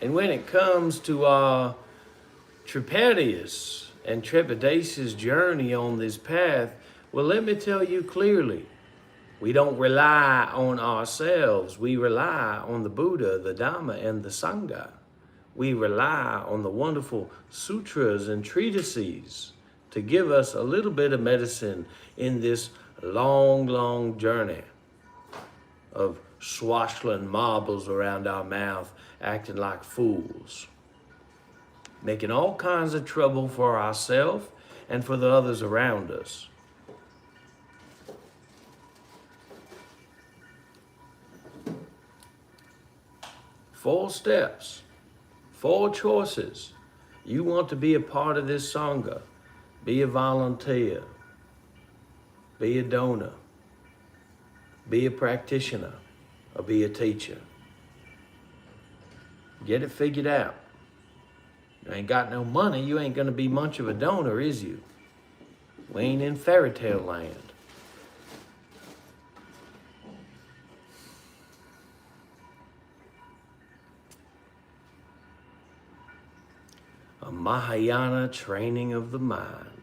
And when it comes to our trepidatious and trepidatious journey on this path, well, let me tell you clearly, we don't rely on ourselves. We rely on the Buddha, the Dharma, and the Sangha. We rely on the wonderful sutras and treatises to give us a little bit of medicine in this long, long journey of swashing marbles around our mouth, acting like fools, making all kinds of trouble for ourselves and for the others around us. Four steps, four choices. You want to be a part of this Sangha. Be a volunteer. Be a donor. Be a practitioner. Or be a teacher. Get it figured out. You ain't got no money, you ain't gonna be much of a donor, is you? We ain't in fairy tale land. A Mahayana training of the mind,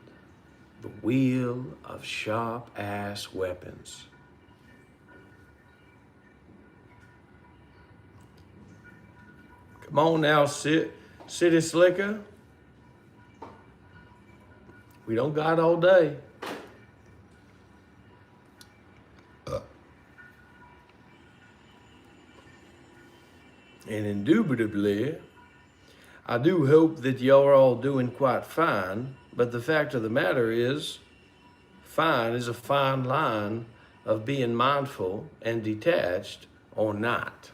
the wheel of sharp-ass weapons. Come on now, City Slicker. We don't got all day. And indubitably, I do hope that you're all doing quite fine, but the fact of the matter is, fine is a fine line of being mindful and detached or not.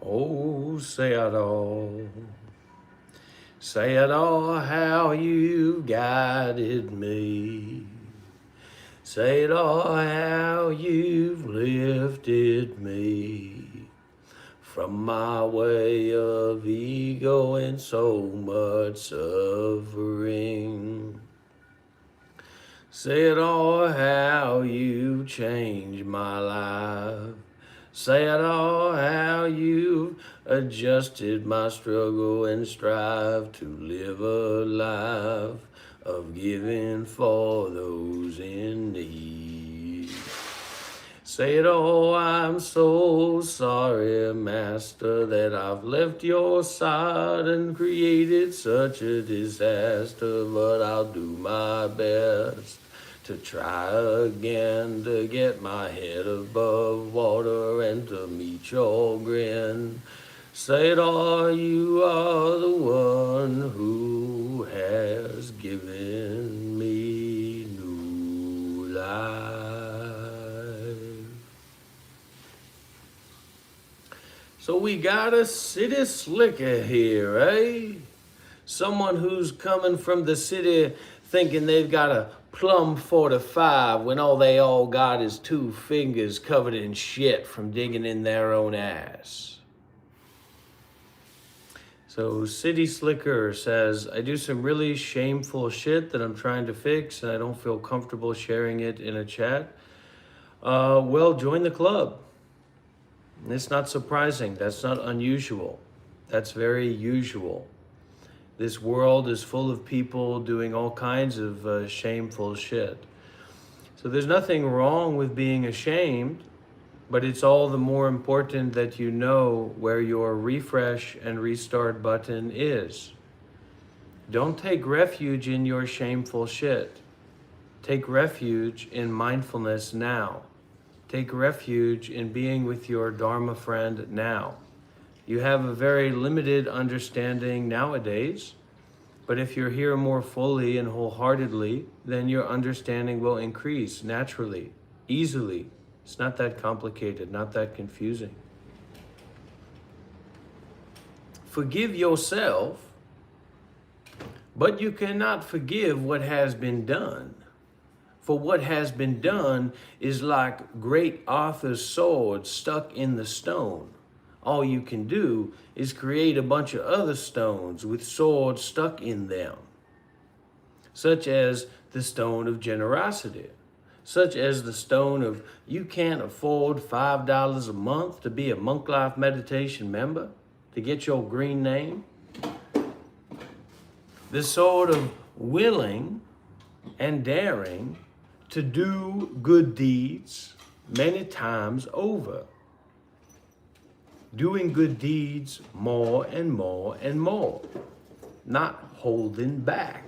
Oh, Sayadaw, Sayadaw, how you guided me. Sayadaw, how you've lifted me from my way of ego and so much suffering. Sayadaw, how you changed my life. Sayadaw, how you've adjusted my struggle and strive to live a life of giving for those in need. Sayadaw, I'm so sorry, Master, that I've left your side and created such a disaster, but I'll do my best to try again, to get my head above water and to meet your grin. Sayadaw, you are the one who has given me new life. So we got a city slicker here, eh? Someone who's coming from the city thinking they've got a plum 45 when all they all got is 2 fingers covered in shit from digging in their own ass. So City Slicker says, I do some really shameful shit that I'm trying to fix and I don't feel comfortable sharing it in a chat. Well, join the club. It's not surprising. That's not unusual. That's very usual. This world is full of people doing all kinds of shameful shit. So there's nothing wrong with being ashamed, but it's all the more important that you know where your refresh and restart button is. Don't take refuge in your shameful shit. Take refuge in mindfulness now. Take refuge in being with your Dharma friend now. You have a very limited understanding nowadays, but if you're here more fully and wholeheartedly, then your understanding will increase naturally, easily. It's not that complicated, not that confusing. Forgive yourself, but you cannot forgive what has been done. For what has been done is like great Arthur's sword stuck in the stone. All you can do is create a bunch of other stones with swords stuck in them. such as the stone of generosity, such as the stone of you can't afford $5 a month to be a Monk Life Meditation member, to get your green name. The sort of willing and daring to do good deeds many times over. Doing good deeds more and more and more. Not holding back.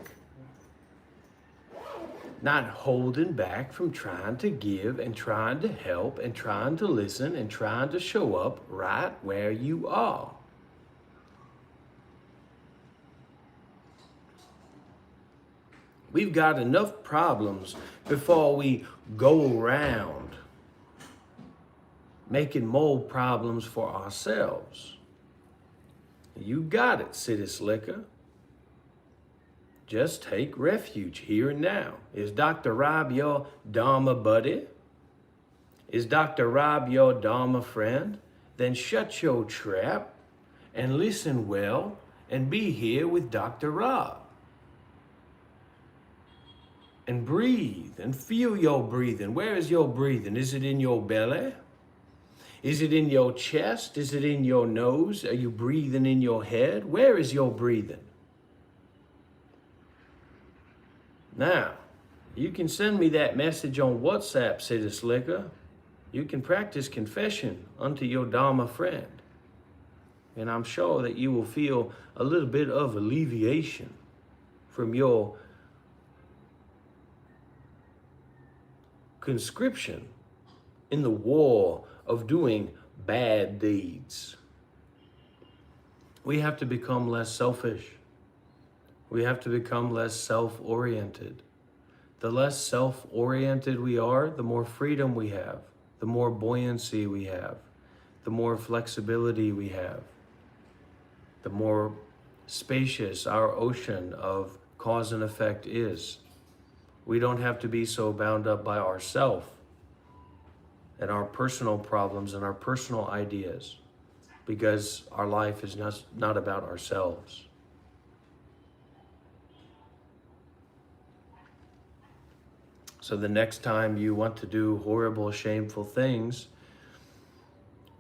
Not holding back from trying to give and trying to help and trying to listen and trying to show up right where you are. We've got enough problems before we go around making more problems for ourselves. You got it, City Slicker. Just take refuge here and now. Is Dr. Rob your Dharma buddy? Is Dr. Rob your Dharma friend? Then shut your trap and listen well and be here with Dr. Rob. And breathe and feel your breathing. Where is your breathing? Is it in your belly? Is it in your chest? Is it in your nose? Are you breathing in your head? Where is your breathing? Now, you can send me that message on WhatsApp, City Slicker. You can practice confession unto your Dharma friend. And I'm sure that you will feel a little bit of alleviation from your conscription in the war of doing bad deeds. We have to become less selfish. We have to become less self-oriented. The less self-oriented we are, the more freedom we have, the more buoyancy we have, the more flexibility we have, the more spacious our ocean of cause and effect is. We don't have to be so bound up by ourselves and our personal problems and our personal ideas, because our life is not about ourselves. So the next time you want to do horrible, shameful things,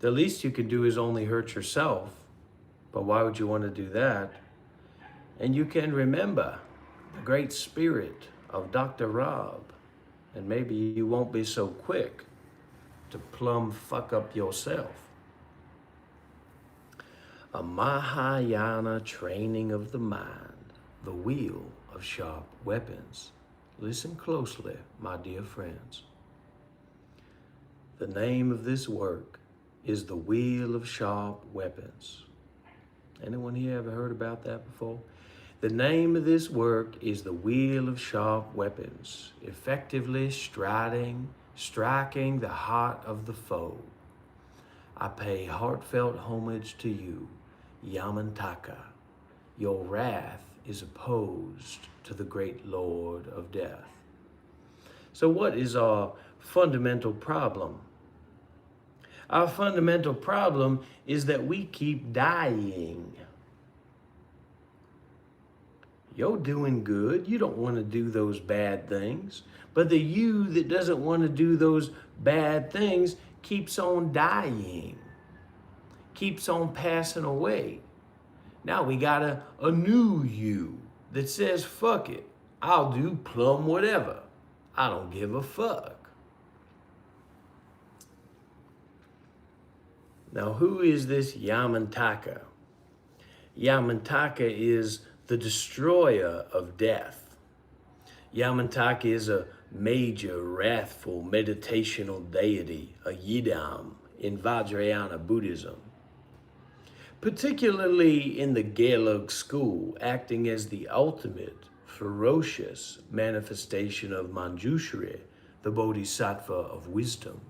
the least you can do is only hurt yourself. But why would you want to do that? And you can remember the great spirit of Dr. Rob, and maybe you won't be so quick to plumb fuck up yourself. A Mahayana training of the mind, the wheel of sharp weapons. Listen closely, my dear friends. The name of this work is the Wheel of Sharp Weapons. Anyone here ever heard about that before? The name of this work is the Wheel of Sharp Weapons, effectively striking the heart of the foe. I pay heartfelt homage to you, Yamantaka. Your wrath is opposed to the great Lord of Death. So what is our fundamental problem? Our fundamental problem is that we keep dying. You're doing good. You don't want to do those bad things. But the you that doesn't want to do those bad things keeps on dying, keeps on passing away. Now we got a new you that says, fuck it, I'll do plumb whatever. I don't give a fuck. Now, who is this Yamantaka? Yamantaka is the destroyer of death. Yamantaka is a major wrathful meditational deity, a yidam, in Vajrayana Buddhism. Particularly in the Gelug school, acting as the ultimate ferocious manifestation of Manjushri, the Bodhisattva of wisdom.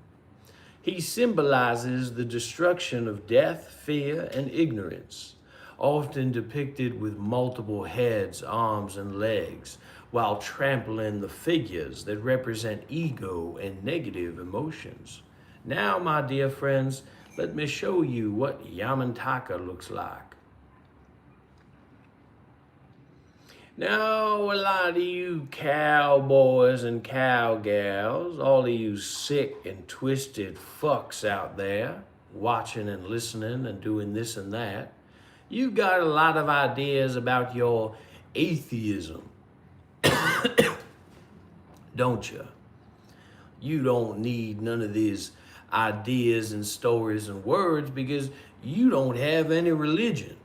He symbolizes the destruction of death, fear, and ignorance, often depicted with multiple heads, arms, and legs, while trampling the figures that represent ego and negative emotions. Now, my dear friends, let me show you what Yamantaka looks like. Now, a lot of you cowboys and cowgals, all of you sick and twisted fucks out there, watching and listening and doing this and that, you got a lot of ideas about your atheism, don't you? You don't need none of these ideas and stories and words because you don't have any religion.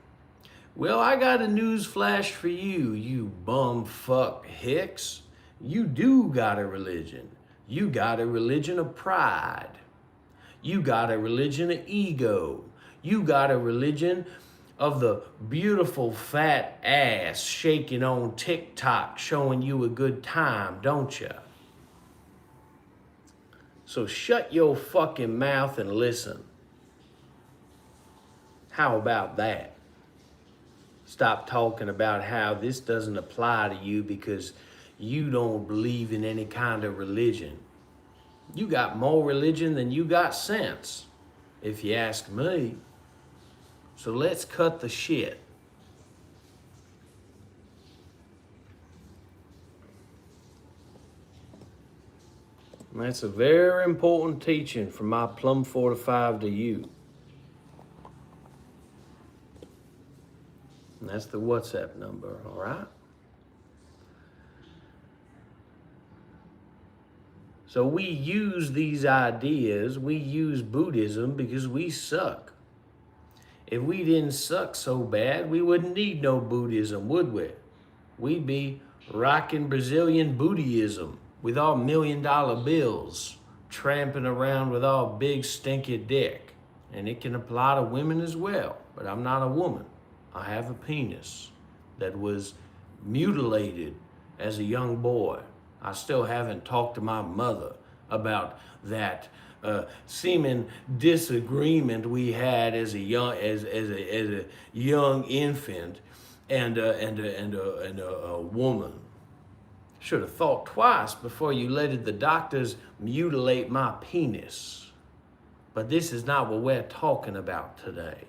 Well, I got a news flash for you, you bumfuck hicks. You do got a religion. You got a religion of pride. You got a religion of ego. You got a religion of the beautiful fat ass shaking on TikTok showing you a good time, don't you? So shut your fucking mouth and listen. How about that? Stop talking about how this doesn't apply to you because you don't believe in any kind of religion. You got more religion than you got sense, if you ask me. So let's cut the shit. And that's a very important teaching from my Plum 45 to you. And that's the WhatsApp number, all right? So we use these ideas, we use Buddhism because we suck. If we didn't suck so bad, we wouldn't need no Buddhism, would we? We'd be rocking Brazilian Buddhism with our $1 million bills, tramping around with our big stinky dick. And it can apply to women as well, but I'm not a woman. I have a penis that was mutilated as a young boy. I still haven't talked to my mother about that seeming disagreement we had as a young infant and a woman. Should have thought twice before you let the doctors mutilate my penis. But this is not what we're talking about today.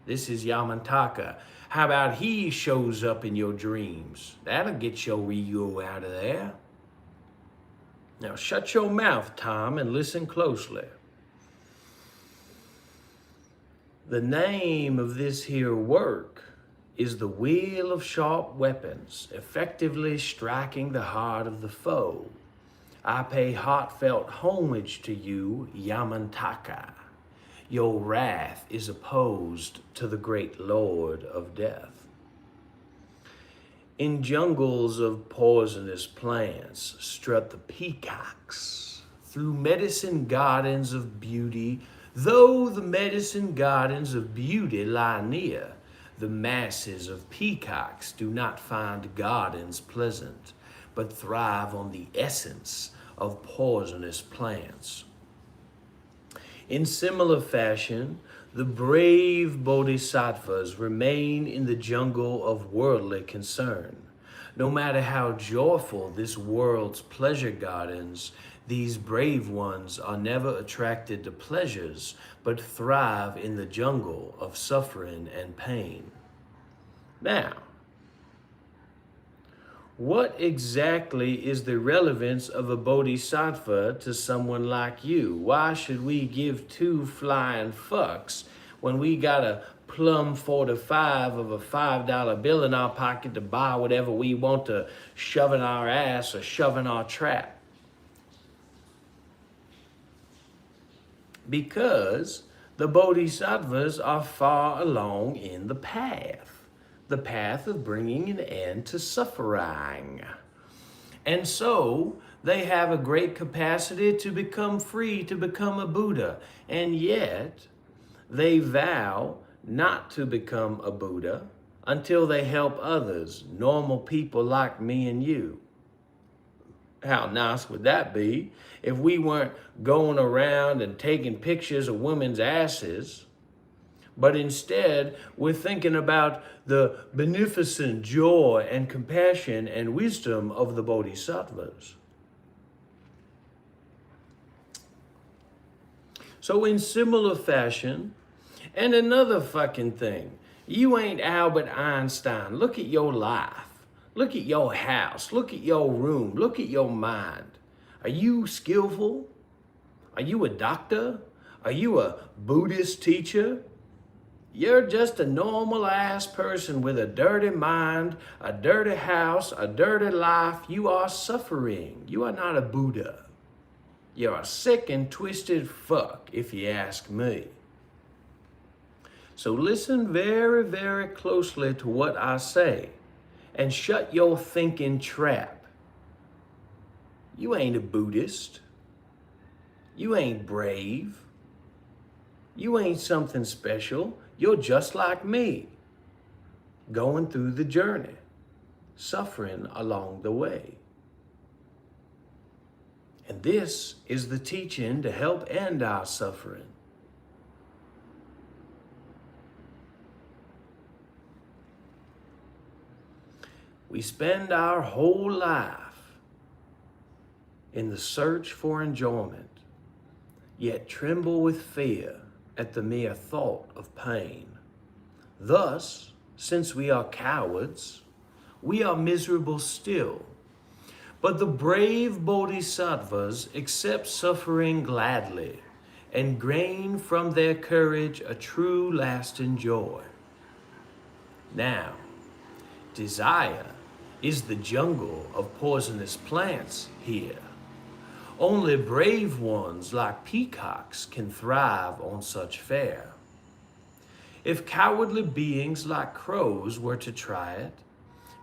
This is Yamantaka. How about he shows up in your dreams? That'll get your ego out of there. Now shut your mouth, Tom, and listen closely. The name of this here work is the Wheel of Sharp Weapons, effectively striking the heart of the foe. I pay heartfelt homage to you, Yamantaka. Your wrath is opposed to the great Lord of Death. In jungles of poisonous plants strut the peacocks. Through medicine gardens of beauty, though the medicine gardens of beauty lie near, the masses of peacocks do not find gardens pleasant, but thrive on the essence of poisonous plants. In similar fashion, the brave Bodhicattvas remain in the jungle of worldly concern. No matter how joyful this world's pleasure gardens, these brave ones are never attracted to pleasures, but thrive in the jungle of suffering and pain. Now, what exactly is the relevance of a bodhisattva to someone like you? Why should we give two flying fucks when we got a Plum 45 of a $5 bill in our pocket to buy whatever we want to shove in our ass or shove in our trap? Because the bodhisattvas are far along in the path of bringing an end to suffering. And so they have a great capacity to become free, to become a Buddha. And yet they vow not to become a Buddha until they help others, normal people like me and you. How nice would that be if we weren't going around and taking pictures of women's asses, but instead we're thinking about the beneficent joy and compassion and wisdom of the bodhisattvas. So in similar fashion, and another fucking thing, you ain't Albert Einstein. Look at your life. Look at your house. Look at your room. Look at your mind. Are you skillful? Are you a doctor? Are you a Buddhist teacher? You're just a normal ass person with a dirty mind, a dirty house, a dirty life. You are suffering. You are not a Buddha. You're a sick and twisted fuck, if you ask me. So listen very, very closely to what I say and shut your thinking trap. You ain't a Buddhist. You ain't brave. You ain't something special. You're just like me, going through the journey, suffering along the way. And this is the teaching to help end our suffering. We spend our whole life in the search for enjoyment, yet tremble with fear at the mere thought of pain. Thus, since we are cowards, we are miserable still. But the brave Bodhicattvas accept suffering gladly and gain from their courage a true lasting joy. Now, desire is the jungle of poisonous plants here. Only brave ones like peacocks can thrive on such fare. If cowardly beings like crows were to try it,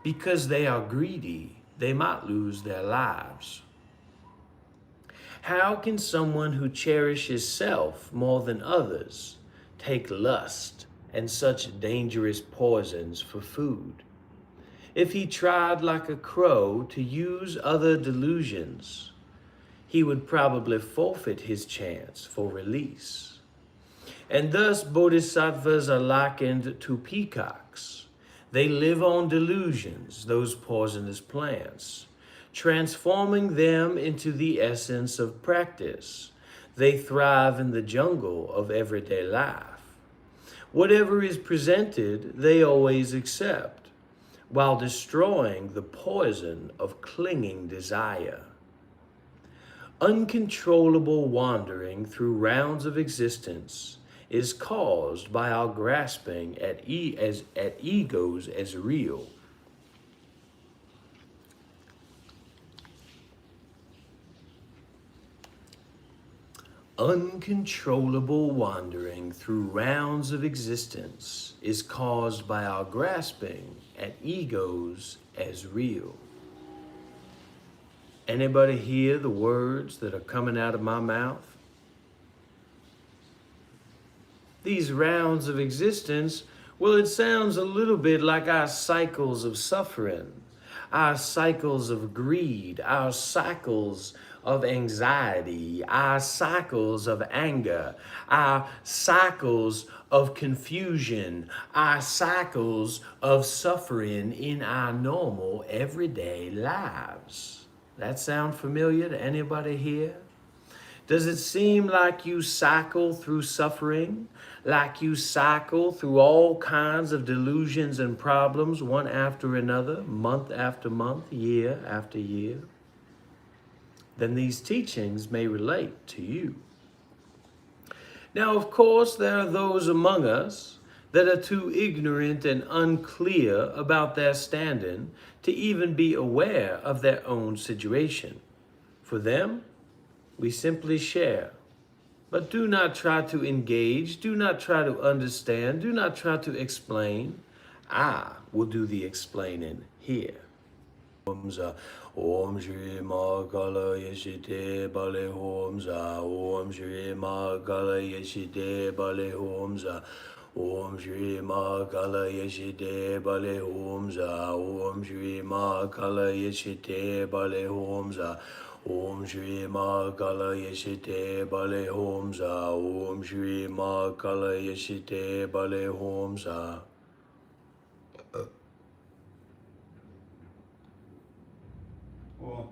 because they are greedy, they might lose their lives. How can someone who cherishes self more than others take lust and such dangerous poisons for food? If he tried like a crow to use other delusions, he would probably forfeit his chance for release. And thus bodhisattvas are likened to peacocks. They live on delusions, those poisonous plants, transforming them into the essence of practice. They thrive in the jungle of everyday life. Whatever is presented, they always accept, while destroying the poison of clinging desire. Uncontrollable wandering through rounds of existence is caused by our grasping at egos as real. Uncontrollable wandering through rounds of existence is caused by our grasping at egos as real. Anybody hear the words that are coming out of my mouth? These rounds of existence, well, it sounds a little bit like our cycles of suffering, our cycles of greed, our cycles of anxiety, our cycles of anger, our cycles of confusion, our cycles of suffering in our normal everyday lives. That sound familiar to anybody here? Does it seem like you cycle through suffering, like you cycle through all kinds of delusions and problems one after another, month after month, year after year? Then these teachings may relate to you. Now, of course, there are those among us that are too ignorant and unclear about their standing to even be aware of their own situation. For them, we simply share. But do not try to engage, do not try to understand, do not try to explain. I will do the explaining here. Om Shri Mahakala Yeshite Bale Homza. Om Shri Mahakala Yeshite Bale Homza. Om Shri Mahakala Yeshite Bale Homza. Om Shri Mahakala Yeshite Bale Homza. Om Shri Mahakala Yeshite Bale Homza. Om Shri Mahakala Yeshite Bale Homza. Cool.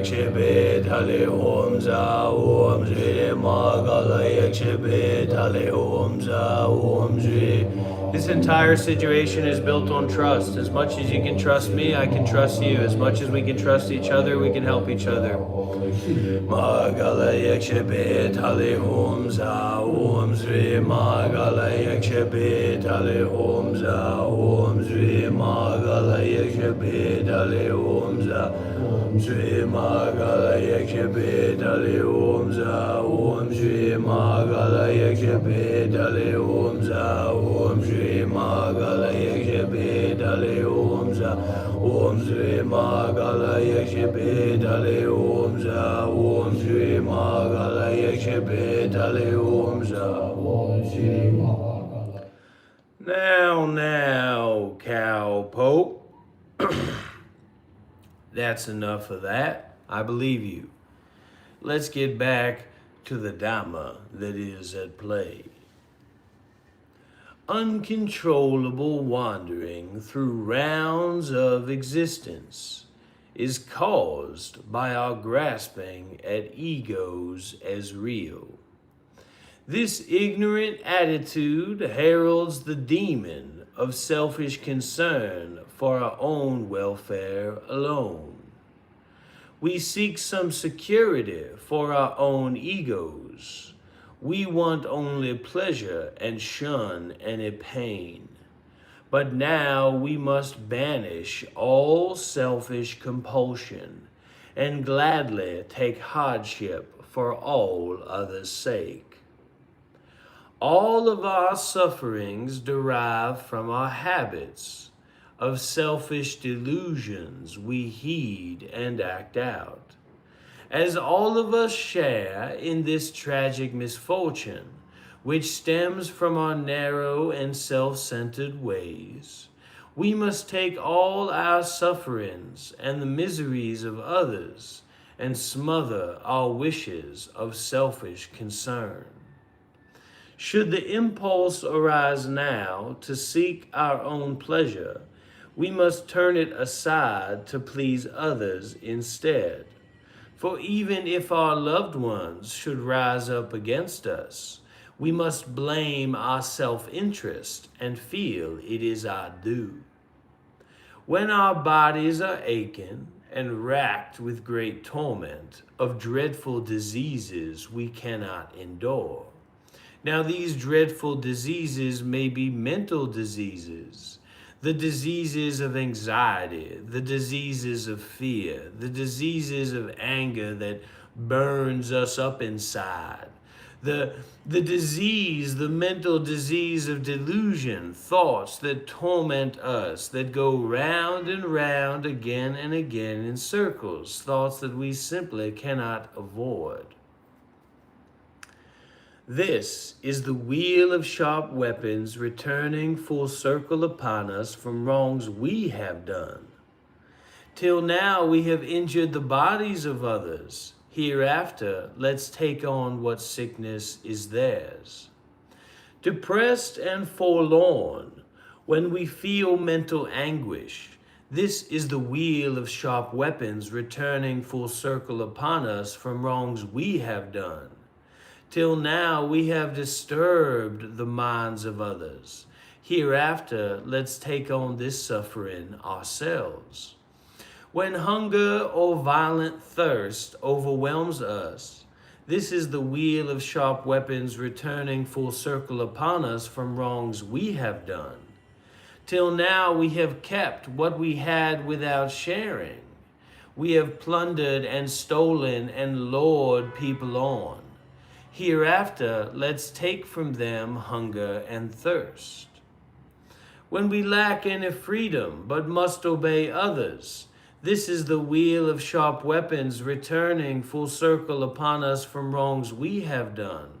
Yakshibit Hale Om Za Om Shri Magala Yakshibit Hale Om Za Om Shri. This entire situation is built on trust. As much as you can trust me, I can trust you. As much as we can trust each other, we can help each other. Magala Yakshibit Hale Om Za Om Shri Magala Yakshibit Hale Om Za Om Shri Magala Yakshibit Hale Om Za Shri Magala Yakshibit Hale Om Za Om Shri Magala Yakshibit Hale Om Za Om Shri Magala Yakshibit Hale Om Za Om Shri Magala Yakshibit Hale Om Za Om Shri Magala Yakshibit Hale Om Za Om Shri Magala. Now, cowpoke. That's enough of that. I believe you. Let's get back to the dharma that is at play. Uncontrollable wandering through rounds of existence is caused by our grasping at egos as real. This ignorant attitude heralds the demon of selfish concern for our own welfare alone. We seek some security for our own egos. We want only pleasure and shun any pain. But now we must banish all selfish compulsion and gladly take hardship for all others' sake. All of our sufferings derive from our habits of selfish delusions we heed and act out. As all of us share in this tragic misfortune, which stems from our narrow and self-centered ways, we must take all our sufferings and the miseries of others and smother our wishes of selfish concern. Should the impulse arise now to seek our own pleasure, we must turn it aside to please others instead. For even if our loved ones should rise up against us, we must blame our self-interest and feel it is our due. When our bodies are aching and racked with great torment of dreadful diseases we cannot endure. Now these dreadful diseases may be mental diseases, the diseases of anxiety, the diseases of fear, the diseases of anger that burns us up inside, the mental disease of delusion, thoughts that torment us, that go round and round again and again in circles, thoughts that we simply cannot avoid. This is the wheel of sharp weapons returning full circle upon us from wrongs we have done. Till now we have injured the bodies of others. Hereafter, let's take on what sickness is theirs. Depressed and forlorn, when we feel mental anguish, this is the wheel of sharp weapons returning full circle upon us from wrongs we have done. Till now we have disturbed the minds of others. Hereafter, let's take on this suffering ourselves. When hunger or violent thirst overwhelms us, this is the wheel of sharp weapons returning full circle upon us from wrongs we have done. Till now we have kept what we had without sharing. We have plundered and stolen and lured people on. Hereafter, let's take from them hunger and thirst. When we lack any freedom but must obey others, this is the wheel of sharp weapons returning full circle upon us from wrongs we have done.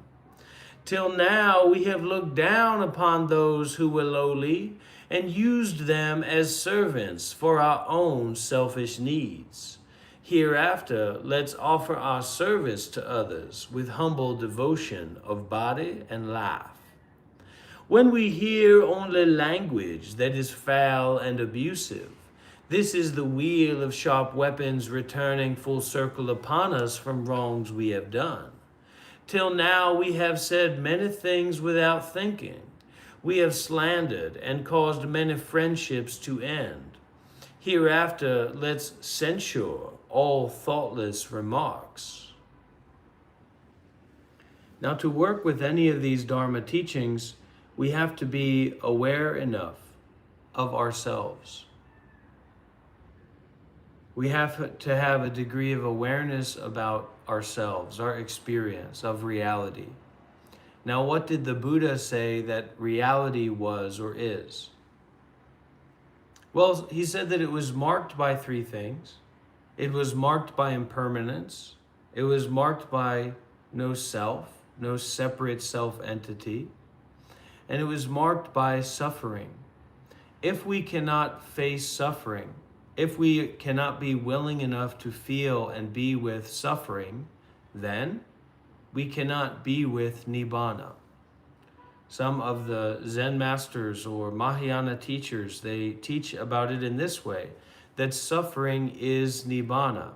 Till now we have looked down upon those who were lowly and used them as servants for our own selfish needs. Hereafter, let's offer our service to others with humble devotion of body and life. When we hear only language that is foul and abusive, This is the wheel of sharp weapons returning full circle upon us from wrongs we have done. Till now we have said many things without thinking. We have slandered and caused many friendships to end. Hereafter let's censure all thoughtless remarks. Now, to work with any of these Dharma teachings, we have to be aware enough of ourselves. We have to have a degree of awareness about ourselves, our experience of reality. Now, what did the Buddha say that reality was or is? Well, he said that it was marked by three things. It was marked by impermanence. It was marked by no self, no separate self-entity. And it was marked by suffering. If we cannot face suffering, if we cannot be willing enough to feel and be with suffering, then we cannot be with Nibbana. Some of the Zen masters or Mahayana teachers, they teach about it in this way, that suffering is Nibbana.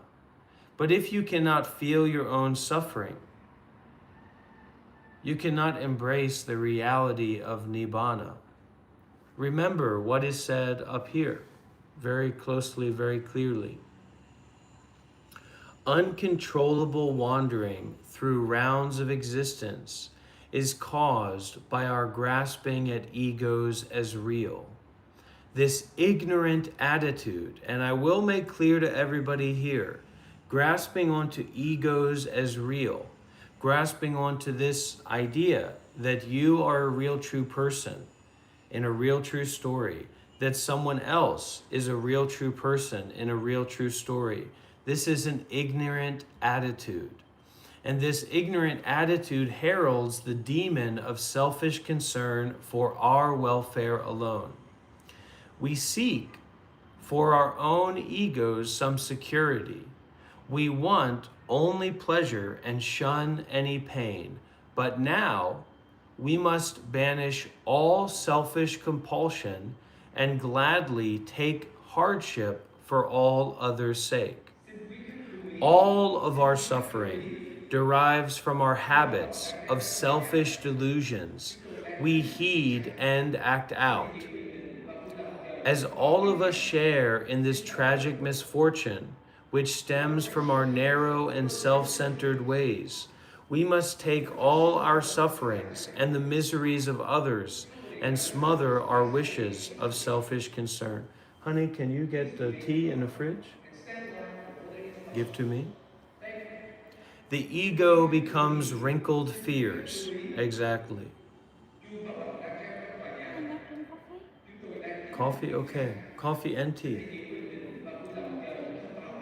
But if you cannot feel your own suffering, you cannot embrace the reality of Nibbana. Remember what is said up here, very closely, very clearly. Uncontrollable wandering through rounds of existence is caused by our grasping at egos as real. This ignorant attitude, and I will make clear to everybody here, grasping onto egos as real, grasping onto this idea that you are a real true person in a real true story, that someone else is a real true person in a real true story. This is an ignorant attitude. And this ignorant attitude heralds the demon of selfish concern for our welfare alone. We seek for our own egos some security. We want only pleasure and shun any pain. But now we must banish all selfish compulsion and gladly take hardship for all others' sake. All of our suffering derives from our habits of selfish delusions we heed and act out. As all of us share in this tragic misfortune, which stems from our narrow and self-centered ways, we must take all our sufferings and the miseries of others and smother our wishes of selfish concern. Honey, can you get the tea in the fridge? Give to me. The ego becomes wrinkled fears. Exactly. Coffee? Okay. Coffee and tea.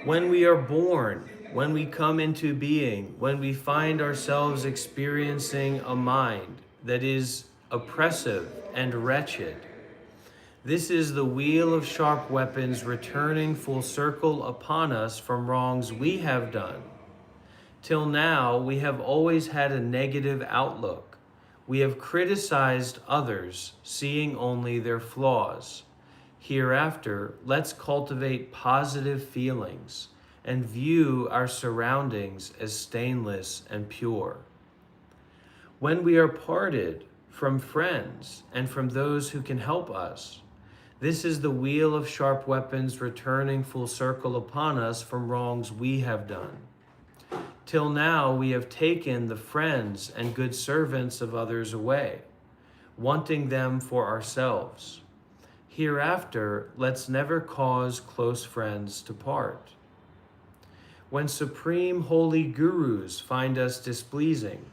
When we are born, when we come into being, when we find ourselves experiencing a mind that is oppressive and wretched, this is the wheel of sharp weapons returning full circle upon us from wrongs we have done. Till now, we have always had a negative outlook. We have criticized others, seeing only their flaws. Hereafter, let's cultivate positive feelings and view our surroundings as stainless and pure. When we are parted from friends and from those who can help us, this is the wheel of sharp weapons returning full circle upon us from wrongs we have done. Till now, we have taken the friends and good servants of others away, wanting them for ourselves. Hereafter, let's never cause close friends to part. When supreme holy gurus find us displeasing,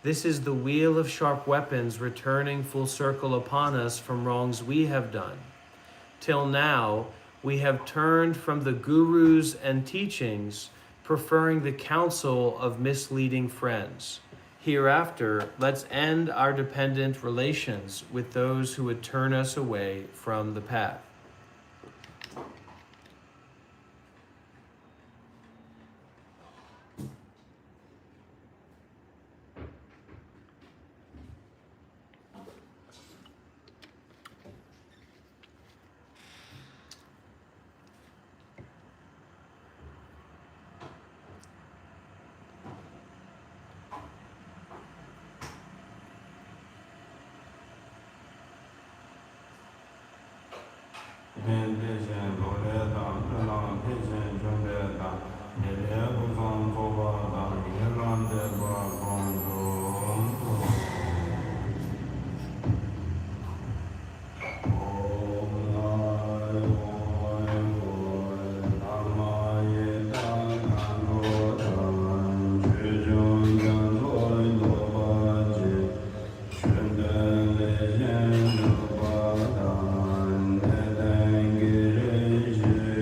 this is the wheel of sharp weapons returning full circle upon us from wrongs we have done. Till now, we have turned from the gurus and teachings, preferring the counsel of misleading friends. Hereafter, let's end our dependent relations with those who would turn us away from the path.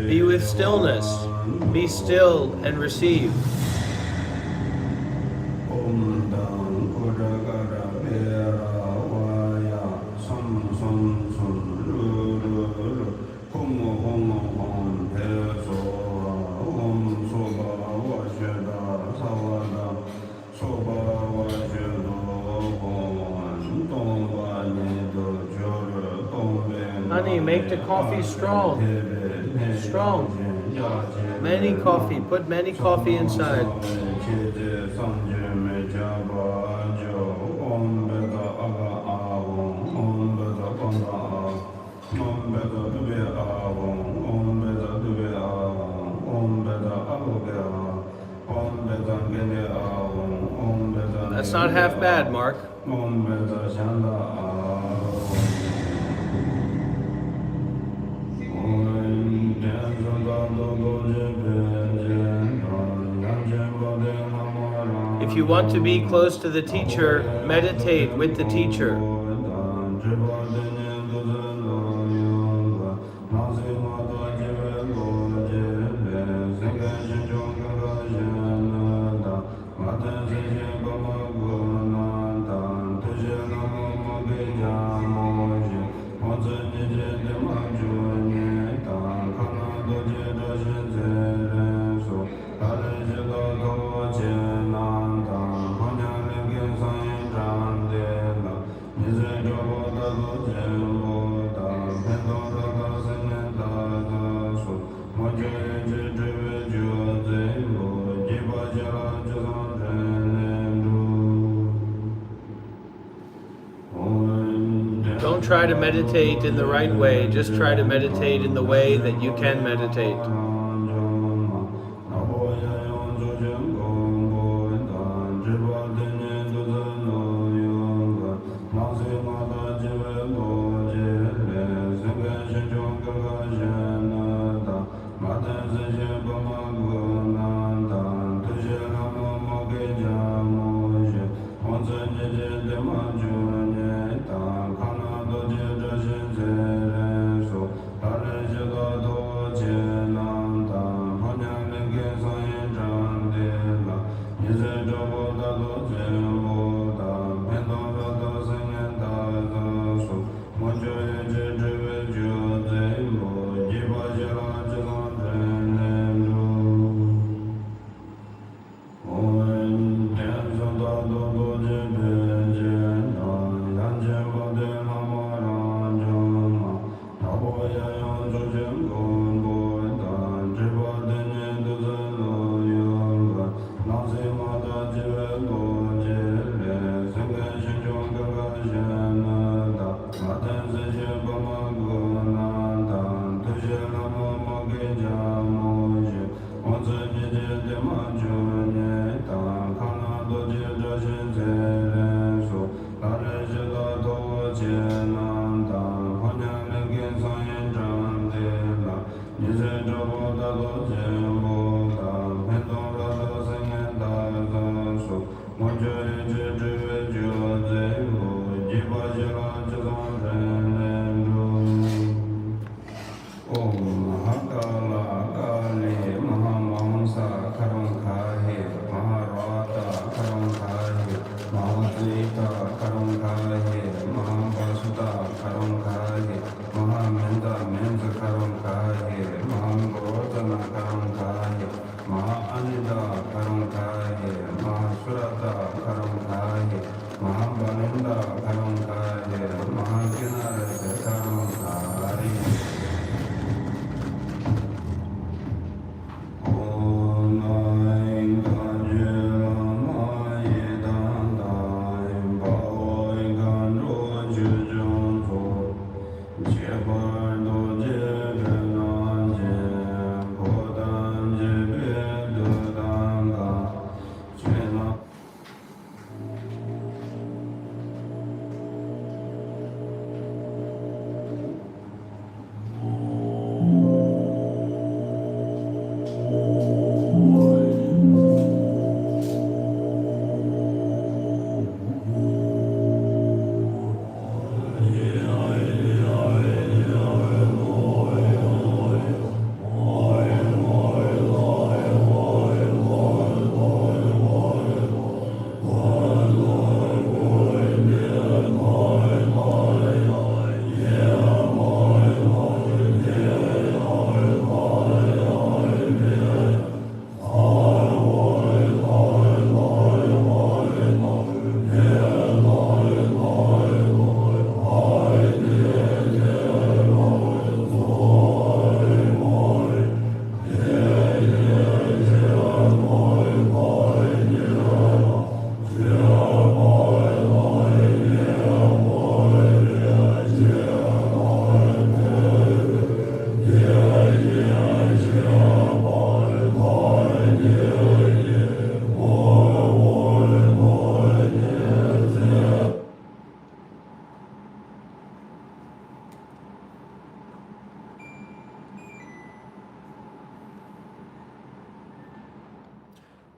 Be with stillness. Be still and receive. Honey, make the coffee strong. Strong. Many coffee. Put many coffee inside. That's not half bad, Mark. If you want to be close to the teacher, meditate with the teacher. Don't try to meditate in the right way, just try to meditate in the way that you can meditate.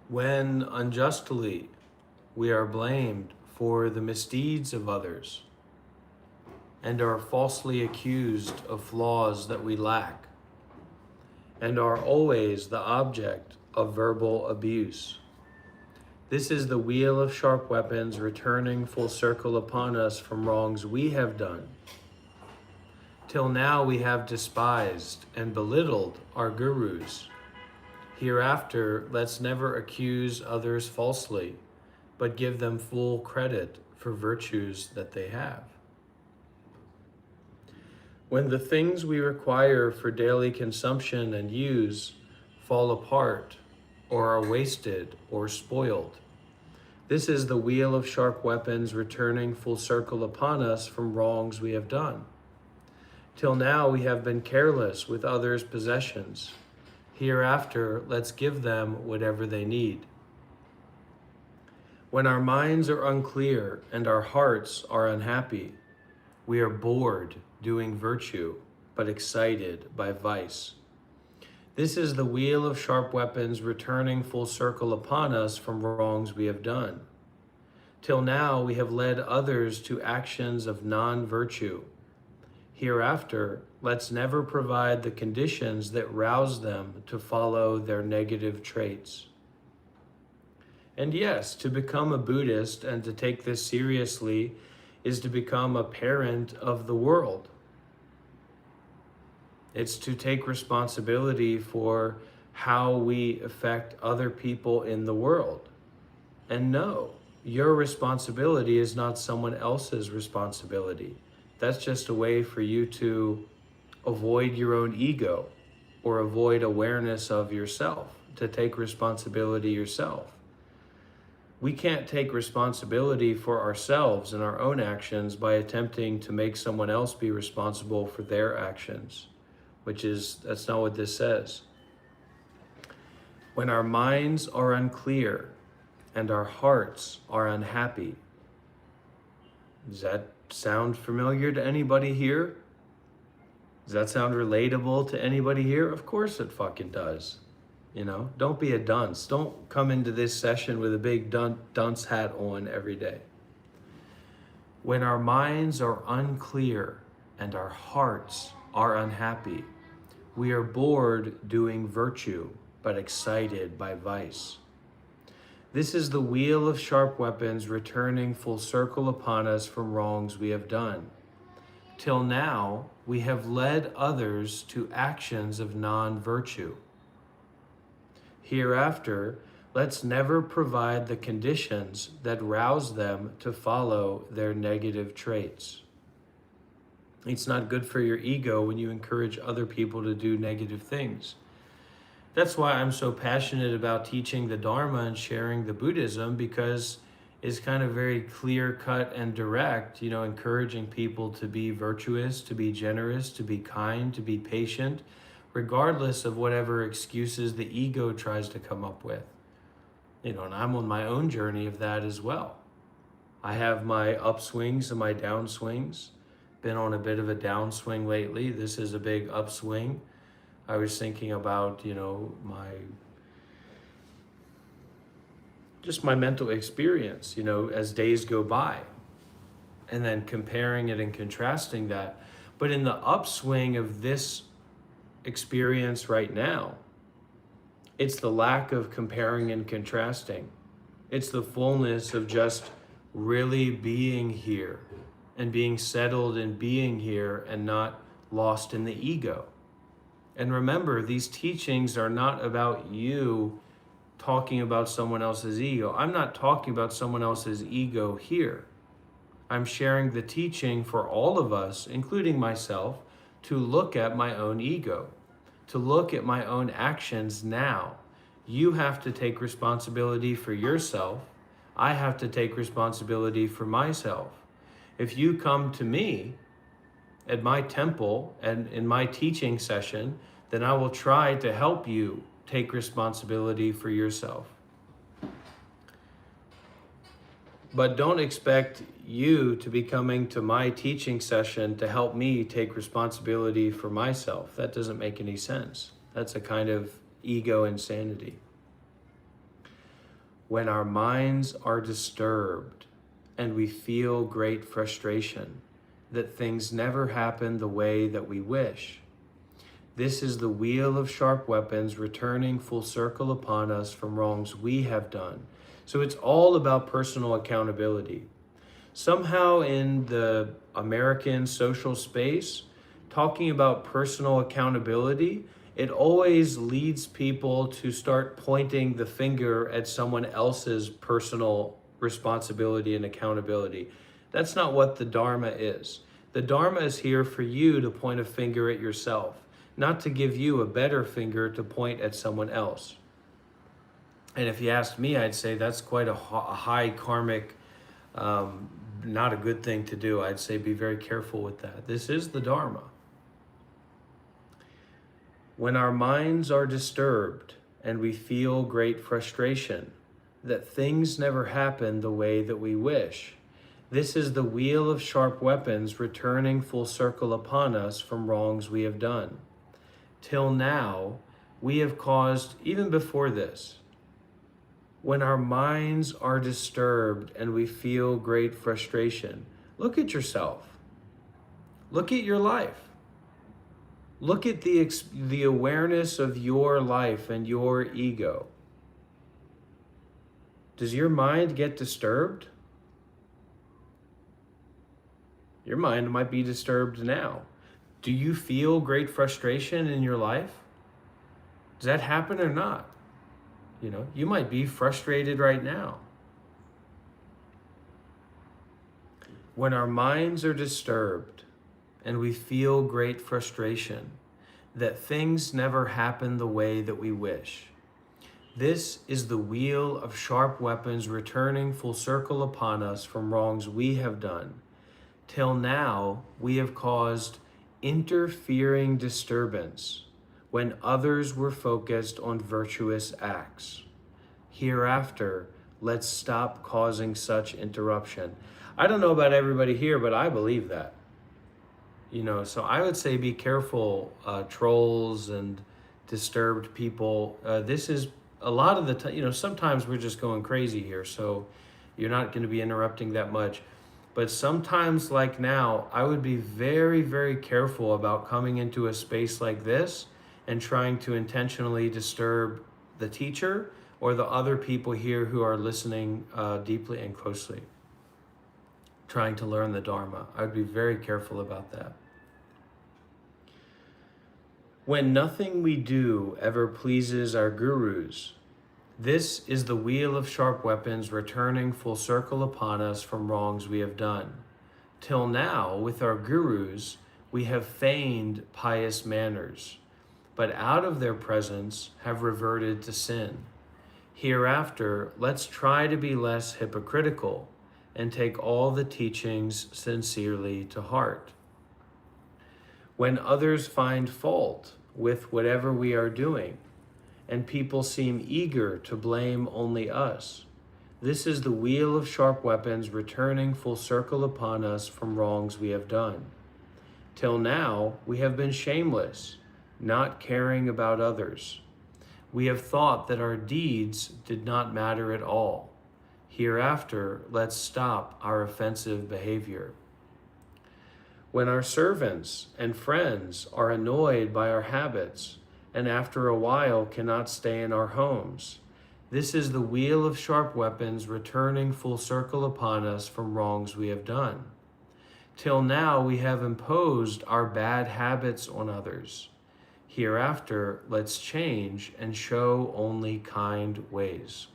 When unjustly we are blamed for the misdeeds of others and are falsely accused of flaws that we lack and are always the object of verbal abuse. This is the wheel of sharp weapons returning full circle upon us from wrongs we have done. Till now we have despised and belittled our gurus. Hereafter, let's never accuse others falsely, but give them full credit for virtues that they have. When the things we require for daily consumption and use fall apart or are wasted or spoiled, this is the wheel of sharp weapons returning full circle upon us from wrongs we have done. Till now we have been careless with others' possessions. Hereafter, let's give them whatever they need. When our minds are unclear and our hearts are unhappy, we are bored doing virtue, but excited by vice. This is the wheel of sharp weapons returning full circle upon us from wrongs we have done. Till now we have led others to actions of non-virtue. Hereafter, let's never provide the conditions that rouse them to follow their negative traits. And yes, to become a Buddhist and to take this seriously is to become a parent of the world. It's to take responsibility for how we affect other people in the world. And no, your responsibility is not someone else's responsibility. That's just a way for you to avoid your own ego or avoid awareness of yourself, to take responsibility yourself. We can't take responsibility for ourselves and our own actions by attempting to make someone else be responsible for their actions, that's not what this says. When our minds are unclear and our hearts are unhappy, does that sound familiar to anybody here? Does that sound relatable to anybody here? Of course it fucking does. You know, don't be a dunce. Don't come into this session with a big dunce hat on every day. When our minds are unclear and our hearts are unhappy, we are bored doing virtue, but excited by vice. This is the wheel of sharp weapons returning full circle upon us from wrongs we have done. Till now, we have led others to actions of non-virtue. Hereafter, let's never provide the conditions that rouse them to follow their negative traits. It's not good for your ego when you encourage other people to do negative things. That's why I'm so passionate about teaching the Dharma and sharing the Buddhism, because it's kind of very clear cut and direct, encouraging people to be virtuous, to be generous, to be kind, to be patient, regardless of whatever excuses the ego tries to come up with. And I'm on my own journey of that as well. I have my upswings and my downswings. Been on a bit of a downswing lately. This is a big upswing. I was thinking about, my mental experience, as days go by, and then comparing it and contrasting that. But in the upswing of this experience right now, it's the lack of comparing and contrasting. It's the fullness of just really being here and being settled in being here and not lost in the ego. And remember, these teachings are not about you talking about someone else's ego. I'm not talking about someone else's ego here. I'm sharing the teaching for all of us, including myself, to look at my own ego, to look at my own actions now. You have to take responsibility for yourself. I have to take responsibility for myself. If you come to me at my temple and in my teaching session, then I will try to help you take responsibility for yourself. But don't expect you to be coming to my teaching session to help me take responsibility for myself. That doesn't make any sense. That's a kind of ego insanity. When our minds are disturbed and we feel great frustration that things never happen the way that we wish. This is the wheel of sharp weapons returning full circle upon us from wrongs we have done. So it's all about personal accountability. Somehow in the American social space, talking about personal accountability, it always leads people to start pointing the finger at someone else's personal responsibility and accountability. That's not what the Dharma is. The Dharma is here for you to point a finger at yourself, not to give you a better finger to point at someone else. And if you asked me, I'd say that's quite a high karmic, not a good thing to do. I'd say be very careful with that. This is the Dharma. When our minds are disturbed and we feel great frustration that things never happen the way that we wish, this is the wheel of sharp weapons returning full circle upon us from wrongs we have done. Till now, we have caused, even before this, when our minds are disturbed and we feel great frustration, look at yourself. Look at your life. Look at the awareness of your life and your ego. Does your mind get disturbed? Your mind might be disturbed now. Do you feel great frustration in your life? Does that happen or not? You know, you might be frustrated right now. When our minds are disturbed and we feel great frustration that things never happen the way that we wish, this is the wheel of sharp weapons returning full circle upon us from wrongs we have done. Till now, we have caused interfering disturbance when others were focused on virtuous acts. Hereafter, let's stop causing such interruption. I don't know about everybody here, but I believe that. You know, so I would say be careful, trolls and disturbed people. This is a lot of the time, you know, sometimes we're just going crazy here, so you're not going to be interrupting that much. But sometimes, like now, I would be very, very careful about coming into a space like this and trying to intentionally disturb the teacher or the other people here who are listening deeply and closely, trying to learn the Dharma. I would be very careful about that. When nothing we do ever pleases our gurus, this is the wheel of sharp weapons returning full circle upon us from wrongs we have done. Till now, with our gurus, we have feigned pious manners, but out of their presence have reverted to sin. Hereafter, let's try to be less hypocritical and take all the teachings sincerely to heart. When others find fault with whatever we are doing, and people seem eager to blame only us, this is the wheel of sharp weapons returning full circle upon us from wrongs we have done. Till now, we have been shameless, not caring about others. We have thought that our deeds did not matter at all. Hereafter, let's stop our offensive behavior. When our servants and friends are annoyed by our habits, and after a while cannot stay in our homes, this is the wheel of sharp weapons returning full circle upon us from wrongs we have done. Till now we have imposed our bad habits on others. Hereafter, let's change and show only kind ways.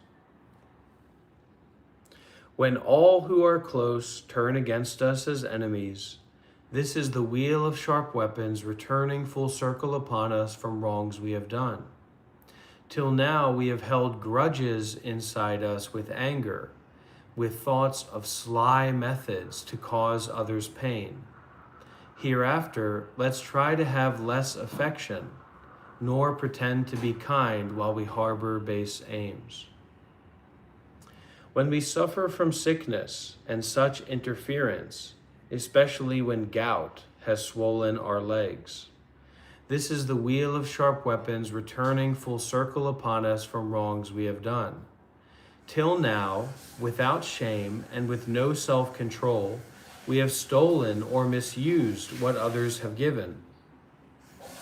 When all who are close turn against us as enemies, this is the wheel of sharp weapons returning full circle upon us from wrongs we have done. Till now we have held grudges inside us with anger, with thoughts of sly methods to cause others pain. Hereafter, let's try to have less affection, nor pretend to be kind while we harbor base aims. When we suffer from sickness and such interference, especially when gout has swollen our legs, this is the wheel of sharp weapons returning full circle upon us from wrongs we have done. Till now, without shame and with no self-control, we have stolen or misused what others have given.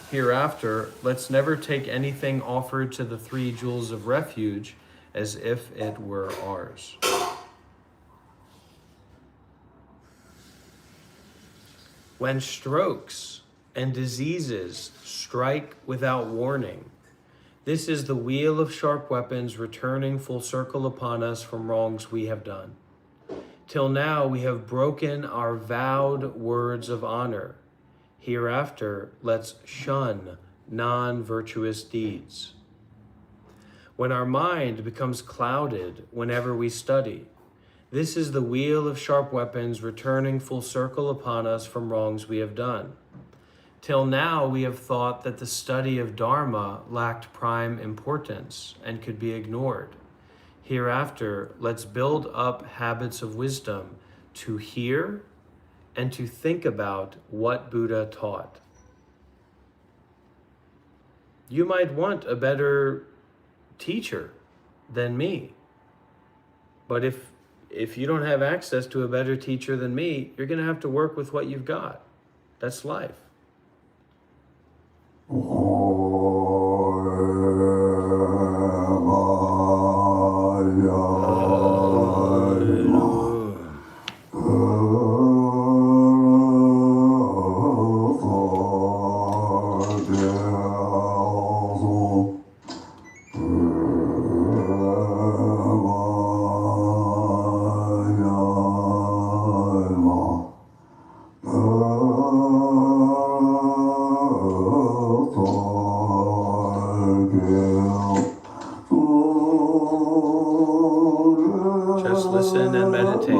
Hereafter, let's never take anything offered to the 3 jewels of refuge as if it were ours. When strokes and diseases strike without warning, this is the wheel of sharp weapons returning full circle upon us from wrongs we have done. Till now we have broken our vowed words of honor. Hereafter, let's shun non-virtuous deeds. When our mind becomes clouded whenever we study, this is the wheel of sharp weapons returning full circle upon us from wrongs we have done. Till now, we have thought that the study of dharma lacked prime importance and could be ignored. Hereafter, let's build up habits of wisdom to hear and to think about what Buddha taught. You might want a better teacher than me, but if you don't have access to a better teacher than me, you're going to have to work with what you've got. That's life. Just listen and meditate.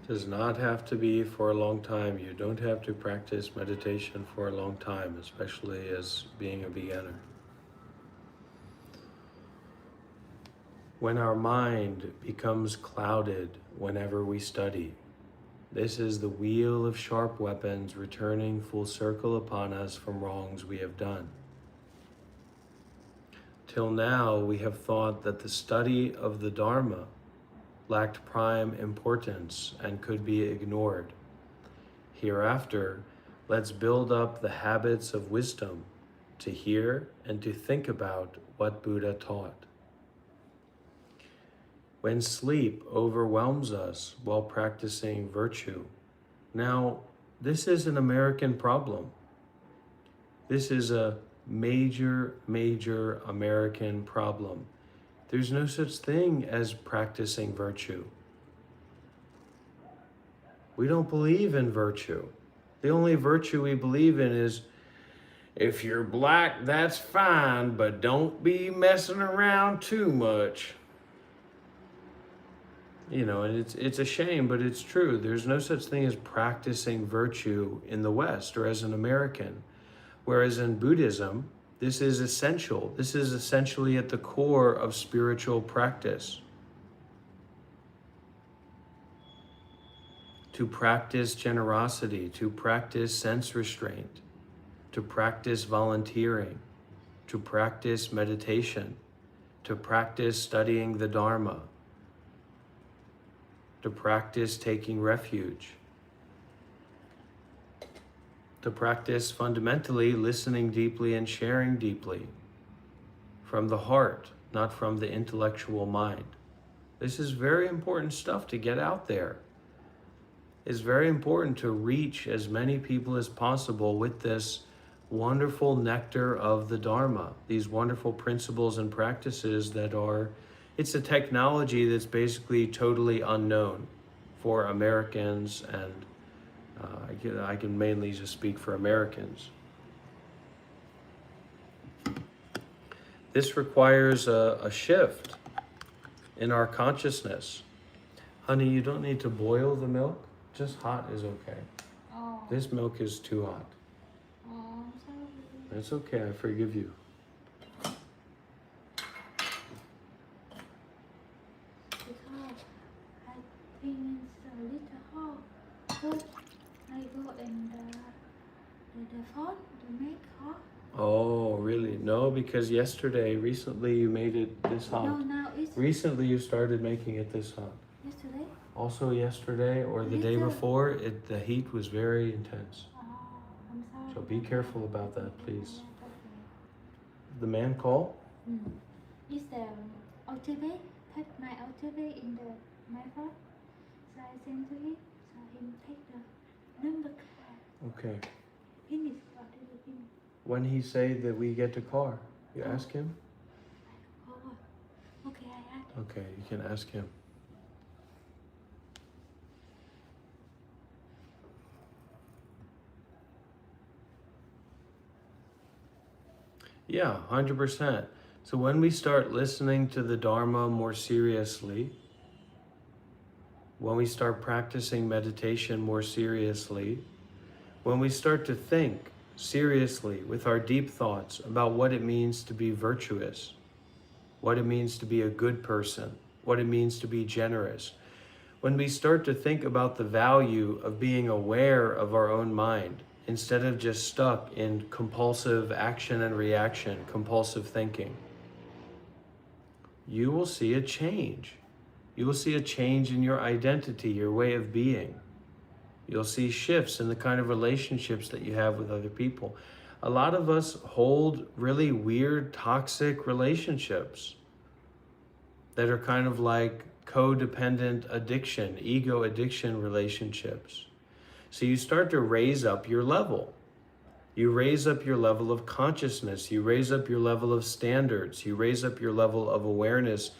Does not have to be for a long time. You don't have to practice meditation for a long time, especially as being a beginner. When our mind becomes clouded whenever we study, this is the wheel of sharp weapons returning full circle upon us from wrongs we have done. Till now, we have thought that the study of the Dharma lacked prime importance and could be ignored. Hereafter, let's build up the habits of wisdom to hear and to think about what Buddha taught. When sleep overwhelms us while practicing virtue, now this is an American problem. This is a major American problem. There's no such thing as practicing virtue. We don't believe in virtue. The only virtue we believe in is, if you're black, that's fine, but don't be messing around too much. You know, and it's a shame, but it's true. There's no such thing as practicing virtue in the West or as an American. Whereas in Buddhism, this is essential. This is essentially at the core of spiritual practice. To practice generosity, to practice sense restraint, to practice volunteering, to practice meditation, to practice studying the Dharma, to practice taking refuge, to practice fundamentally listening deeply and sharing deeply from the heart, not from the intellectual mind. This is very important stuff to get out there. it's very important to reach as many people as possible with this wonderful nectar of the Dharma, these wonderful principles and practices that are, it's a technology that's basically totally unknown for Americans, and I can mainly just speak for Americans. This requires a shift in our consciousness. Honey, you don't need to boil the milk. Just hot is okay. Oh. This milk is too hot. Oh, I'm sorry. It's okay, I forgive you. Because I think it's a little hot. But I go in the phone to make hot. Oh, really? No, because recently you made it this No, hot. now it's Recently you started making it this hot. yesterday. Also yesterday or the day Little. before, the heat was very intense. Oh, I'm sorry. So be careful about that, please. Okay. The man call? Is the OTP? Put my OTP in my phone. So I send to him. So he take the number card. Okay. Finish OTP finish. When he say that we get the car, you ask him? Oh, okay, I ask. Okay, you can ask him. Yeah, 100%. So when we start listening to the Dharma more seriously, when we start practicing meditation more seriously, when we start to think seriously with our deep thoughts about what it means to be virtuous, what it means to be a good person, what it means to be generous, when we start to think about the value of being aware of our own mind, instead of just stuck in compulsive action and reaction, compulsive thinking, you will see a change. You will see a change in your identity, your way of being. You'll see shifts in the kind of relationships that you have with other people. A lot of us hold really weird, toxic relationships that are kind of like codependent addiction, ego addiction relationships. So you start to raise up your level. You raise up your level of consciousness. You raise up your level of standards. You raise up your level of awareness.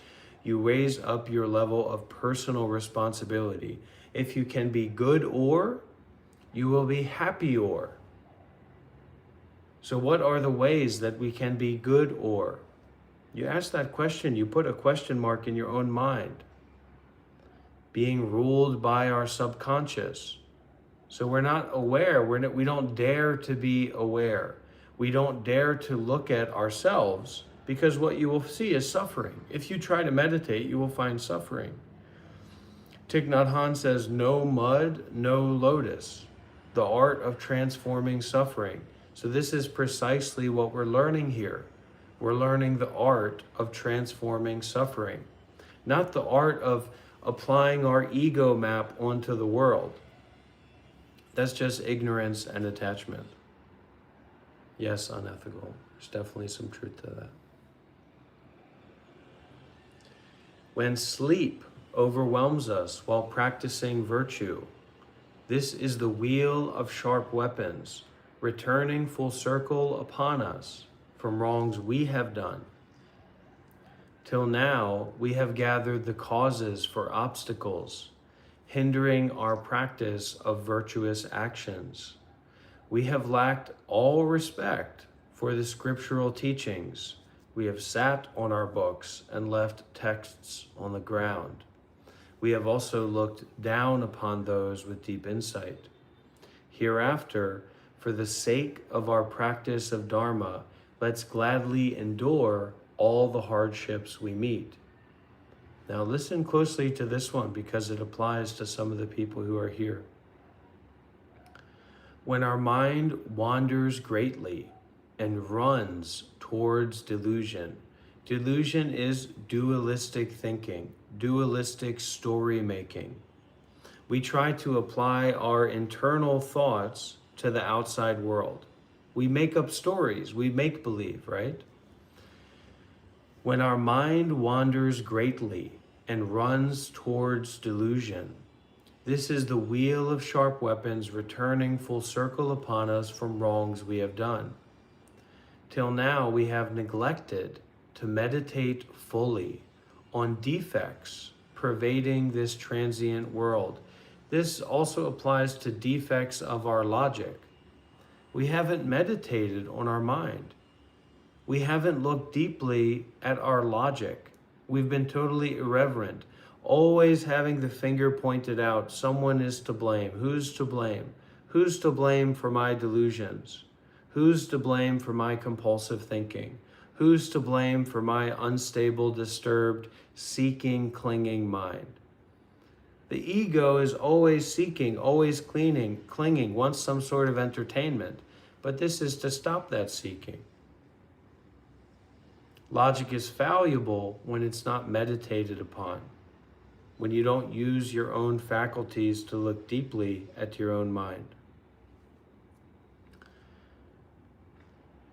You raise up your level of personal responsibility. If you can be good or, you will be happy or. So what are the ways that we can be good or? You ask that question, you put a question mark in your own mind. Being ruled by our subconscious. So we're not aware, we don't dare to be aware. We don't dare to look at ourselves, because what you will see is suffering. If you try to meditate, you will find suffering. Thich Nhat Hanh says, no mud, no lotus. The art of transforming suffering. So this is precisely what we're learning here. We're learning the art of transforming suffering, not the art of applying our ego map onto the world. That's just ignorance and attachment. Yes, unethical. There's definitely some truth to that. When sleep overwhelms us while practicing virtue, this is the wheel of sharp weapons, returning full circle upon us from wrongs we have done. Till now, we have gathered the causes for obstacles, hindering our practice of virtuous actions. We have lacked all respect for the scriptural teachings. We have sat on our books and left texts on the ground. We have also looked down upon those with deep insight. Hereafter, for the sake of our practice of Dharma, let's gladly endure all the hardships we meet. Now listen closely to this one, because it applies to some of the people who are here. When our mind wanders greatly and runs towards delusion, delusion is dualistic thinking, dualistic story making. We try to apply our internal thoughts to the outside world. We make up stories, we make believe, right? When our mind wanders greatly and runs towards delusion, This is the wheel of sharp weapons returning full circle upon us from wrongs we have done. Till now we have neglected to meditate fully on defects pervading this transient world. This also applies to defects of our logic. We haven't meditated on our mind. We haven't looked deeply at our logic. We've been totally irreverent, always having the finger pointed out. Someone is to blame. Who's to blame? Who's to blame for my delusions? Who's to blame for my compulsive thinking? Who's to blame for my unstable, disturbed, seeking, clinging mind? The ego is always seeking, always clinging, wants some sort of entertainment. But this is to stop that seeking. Logic is fallible when it's not meditated upon, when you don't use your own faculties to look deeply at your own mind.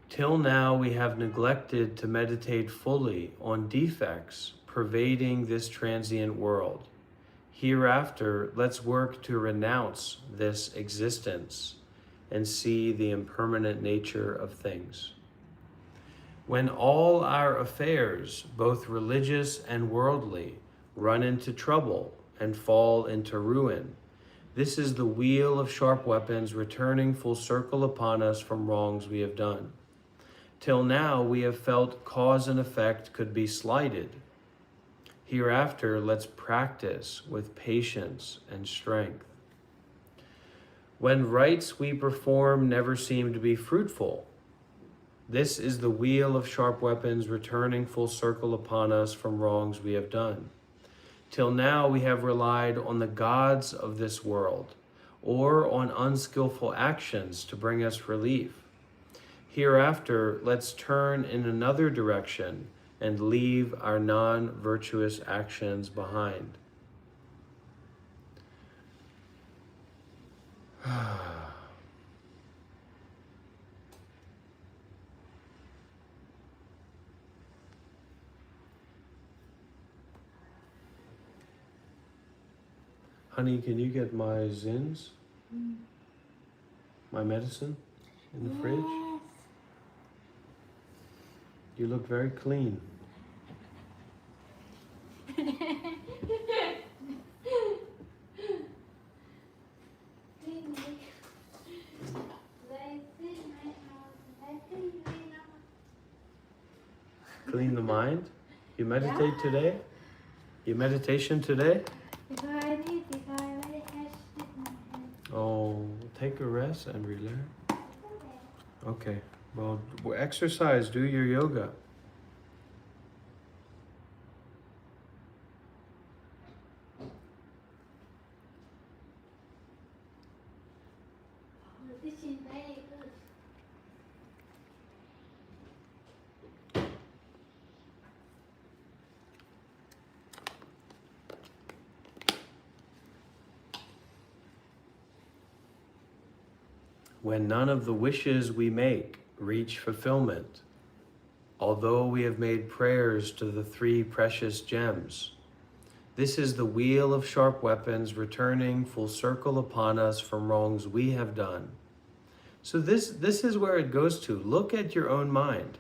Till now, we have neglected to meditate fully on defects pervading this transient world. Hereafter, let's work to renounce this existence and see the impermanent nature of things. When all our affairs, both religious and worldly, run into trouble and fall into ruin, this is the wheel of sharp weapons returning full circle upon us from wrongs we have done. Till now we have felt cause and effect could be slighted. Hereafter, let's practice with patience and strength. When rites we perform never seem to be fruitful, this is the wheel of sharp weapons returning full circle upon us from wrongs we have done. Till now we have relied on the gods of this world or on unskillful actions to bring us relief. Hereafter, let's turn in another direction and leave our non-virtuous actions behind. Honey, can you get my Zins? My medicine in the fridge? You look very clean. Clean the mind? You meditate today? You meditation today? Oh, take a rest and relax. Okay, well, exercise, do your yoga. When none of the wishes we make reach fulfillment, although we have made prayers to the three precious gems, this is the wheel of sharp weapons returning full circle upon us from wrongs we have done. So this is where it goes to. Look at your own mind.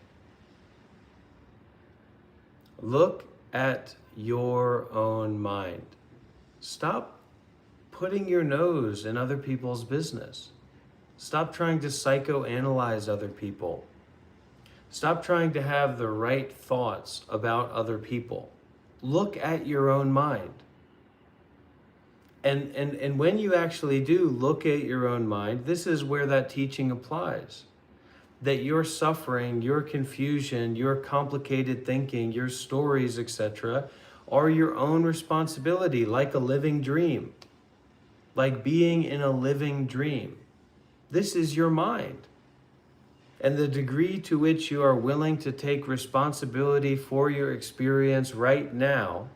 Look at your own mind. Stop putting your nose in other people's business. Stop trying to psychoanalyze other people. Stop trying to have the right thoughts about other people. Look at your own mind. And when you actually do look at your own mind, this is where that teaching applies. That your suffering, your confusion, your complicated thinking, your stories, etc., are your own responsibility, like a living dream. Like being in a living dream. This is your mind. And the degree to which you are willing to take responsibility for your experience right now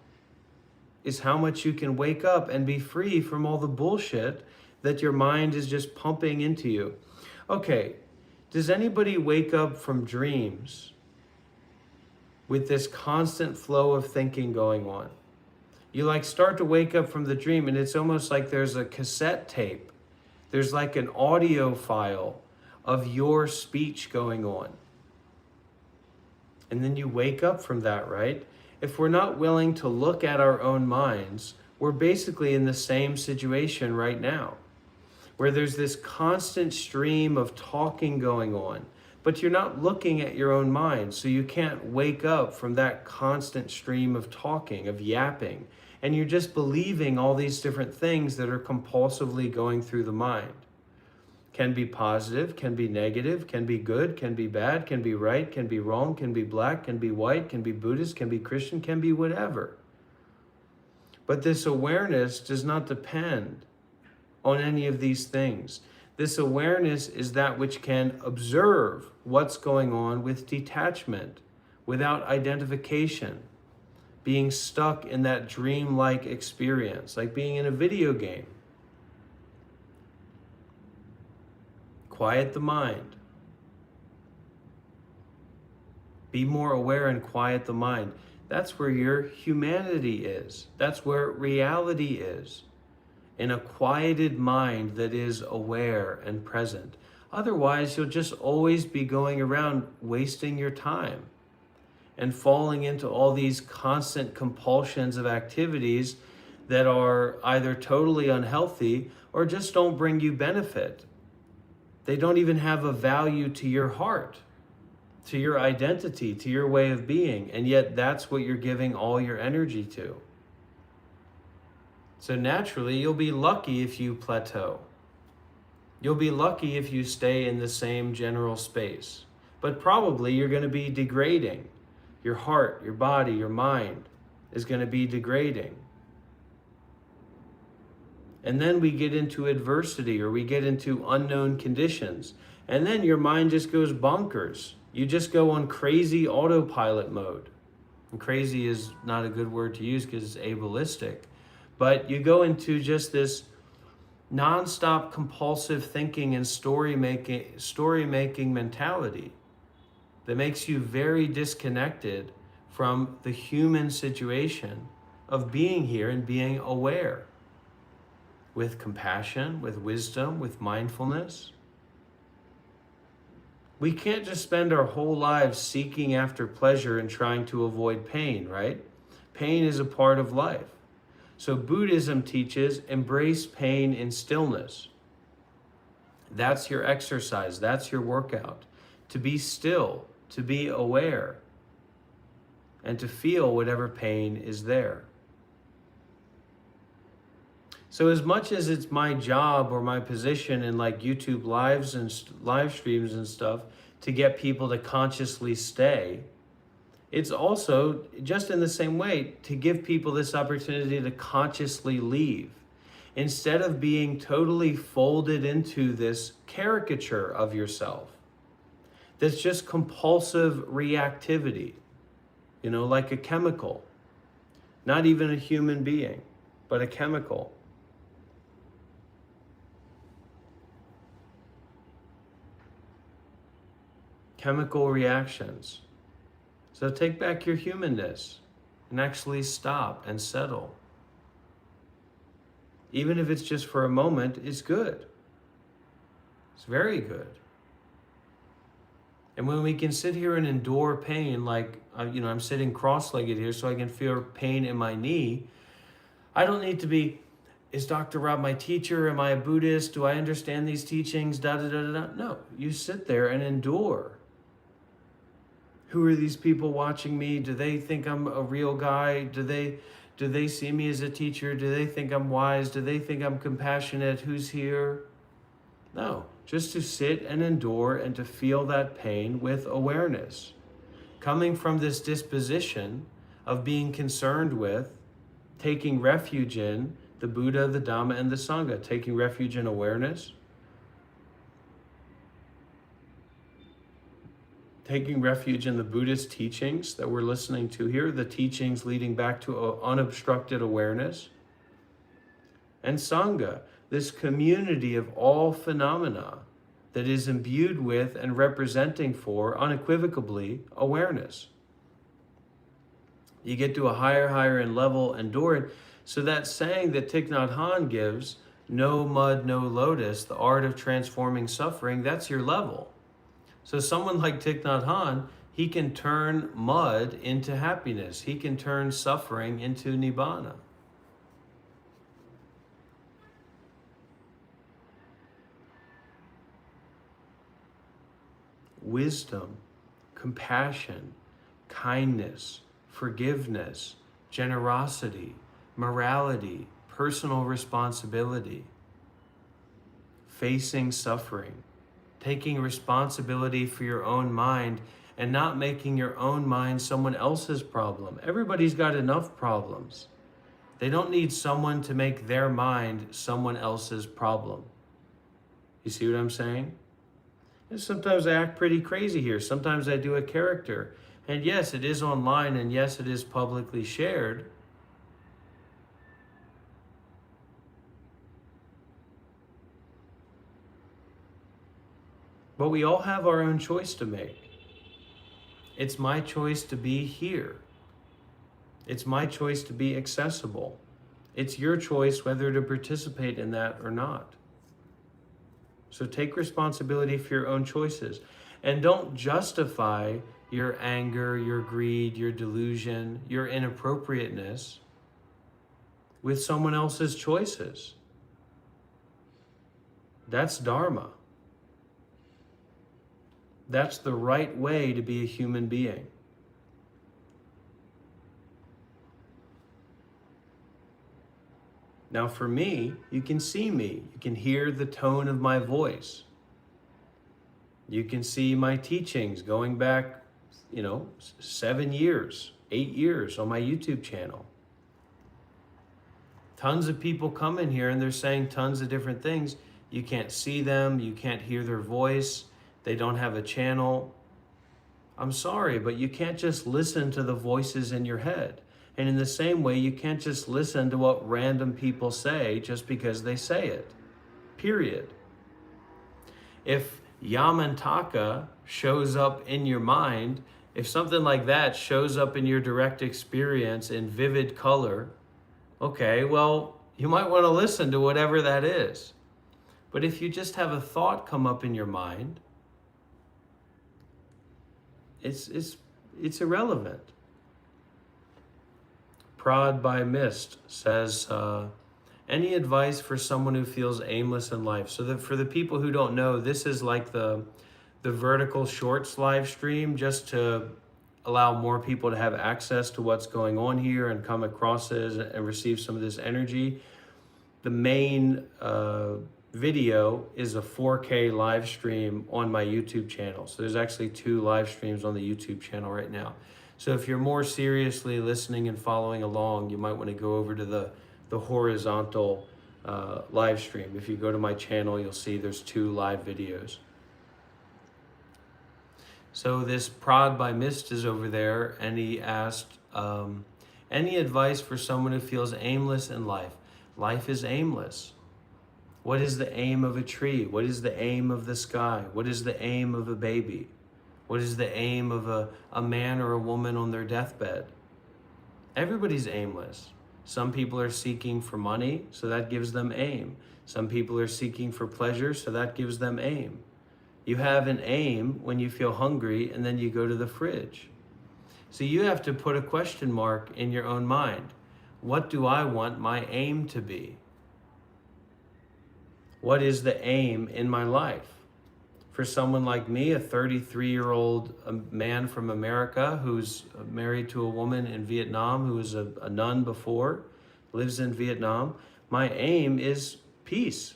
is how much you can wake up and be free from all the bullshit that your mind is just pumping into you. Okay, does anybody wake up from dreams with this constant flow of thinking going on? You like start to wake up from the dream, and it's almost like there's a cassette tape. There's like an audio file of your speech going on. And then you wake up from that, right? If we're not willing to look at our own minds, we're basically in the same situation right now, where there's this constant stream of talking going on, but you're not looking at your own mind, so you can't wake up from that constant stream of talking, of yapping, and you're just believing all these different things that are compulsively going through the mind. Can be positive, can be negative, can be good, can be bad, can be right, can be wrong, can be black, can be white, can be Buddhist, can be Christian, can be whatever. But this awareness does not depend on any of these things. This awareness is that which can observe what's going on with detachment, without identification, being stuck in that dream-like experience, like being in a video game. Quiet the mind. Be more aware and quiet the mind. That's where your humanity is. That's where reality is. In a quieted mind that is aware and present. Otherwise, you'll just always be going around wasting your time and falling into all these constant compulsions of activities that are either totally unhealthy or just don't bring you benefit. They don't even have a value to your heart, to your identity, to your way of being, and yet that's what you're giving all your energy to. So naturally, you'll be lucky if you plateau. You'll be lucky if you stay in the same general space, but probably you're going to be degrading. Your heart, your body, your mind is going to be degrading. And then we get into adversity, or we get into unknown conditions. And then your mind just goes bonkers. You just go on crazy autopilot mode. And crazy is not a good word to use because it's ableistic. But you go into just this nonstop compulsive thinking and story making mentality that makes you very disconnected from the human situation of being here and being aware. With compassion, with wisdom, with mindfulness. We can't just spend our whole lives seeking after pleasure and trying to avoid pain, right? Pain is a part of life. So Buddhism teaches embrace pain in stillness. That's your exercise, that's your workout. To be still, to be aware, and to feel whatever pain is there. So as much as it's my job or my position in like YouTube lives and live streams and stuff to get people to consciously stay, it's also just in the same way to give people this opportunity to consciously leave. Instead of being totally folded into this caricature of yourself that's just compulsive reactivity, like a chemical, not even a human being, but a chemical. Chemical reactions. So take back your humanness and actually stop and settle. Even if it's just for a moment, it's good. It's very good. And when we can sit here and endure pain, like, I'm sitting cross-legged here so I can feel pain in my knee, I don't need to be, is Dr. Rob my teacher? Am I a Buddhist? Do I understand these teachings? No, you sit there and endure. Who are these people watching me? Do they think I'm a real guy? Do they see me as a teacher? Do they think I'm wise? Do they think I'm compassionate? Who's here? No, just to sit and endure and to feel that pain with awareness. Coming from this disposition of being concerned with taking refuge in the Buddha, the Dhamma, and the Sangha, taking refuge in awareness, taking refuge in the Buddhist teachings that we're listening to here, the teachings leading back to unobstructed awareness, and Sangha, this community of all phenomena that is imbued with and representing for, unequivocally, awareness. You get to a higher end level, endure it. So that saying that Thich Nhat Hanh gives, no mud, no lotus, the art of transforming suffering, that's your level. So someone like Thich Nhat Hanh, he can turn mud into happiness. He can turn suffering into nibbana. Wisdom, compassion, kindness, forgiveness, generosity, morality, personal responsibility, facing suffering, taking responsibility for your own mind and not making your own mind someone else's problem. Everybody's got enough problems. They don't need someone to make their mind someone else's problem. You see what I'm saying? And sometimes I act pretty crazy here. Sometimes I do a character. And yes, it is online, and yes, it is publicly shared. But we all have our own choice to make. It's my choice to be here. It's my choice to be accessible. It's your choice whether to participate in that or not. So take responsibility for your own choices. And don't justify your anger, your greed, your delusion, your inappropriateness with someone else's choices. That's dharma. That's the right way to be a human being. Now for me, you can see me. You can hear the tone of my voice. You can see my teachings going back, 7 years, 8 years on my YouTube channel. Tons of people come in here and they're saying tons of different things. You can't see them. You can't hear their voice. They don't have a channel. I'm sorry, but you can't just listen to the voices in your head. And in the same way, you can't just listen to what random people say just because they say it. Period. If Yamantaka shows up in your mind, if something like that shows up in your direct experience in vivid color, okay, well, you might want to listen to whatever that is. But if you just have a thought come up in your mind, it's irrelevant. Prod by Mist says, any advice for someone who feels aimless in life? So that for the people who don't know, this is like the vertical shorts live stream, just to allow more people to have access to what's going on here and come across it and receive some of this energy. The main video is a 4K live stream on my YouTube channel. So there's actually 2 live streams on the YouTube channel right now. So if you're more seriously listening and following along, you might want to go over to the horizontal live stream. If you go to my channel, you'll see there's 2 live videos. So this Prod by Mist is over there, and he asked, any advice for someone who feels aimless in life? Life is aimless. What is the aim of a tree? What is the aim of the sky? What is the aim of a baby? What is the aim of a man or a woman on their deathbed? Everybody's aimless. Some people are seeking for money, so that gives them aim. Some people are seeking for pleasure, so that gives them aim. You have an aim when you feel hungry, and then you go to the fridge. So you have to put a question mark in your own mind. What do I want my aim to be? What is the aim in my life? For someone like me, a 33-year-old man from America who's married to a woman in Vietnam who was a nun before, lives in Vietnam, my aim is peace.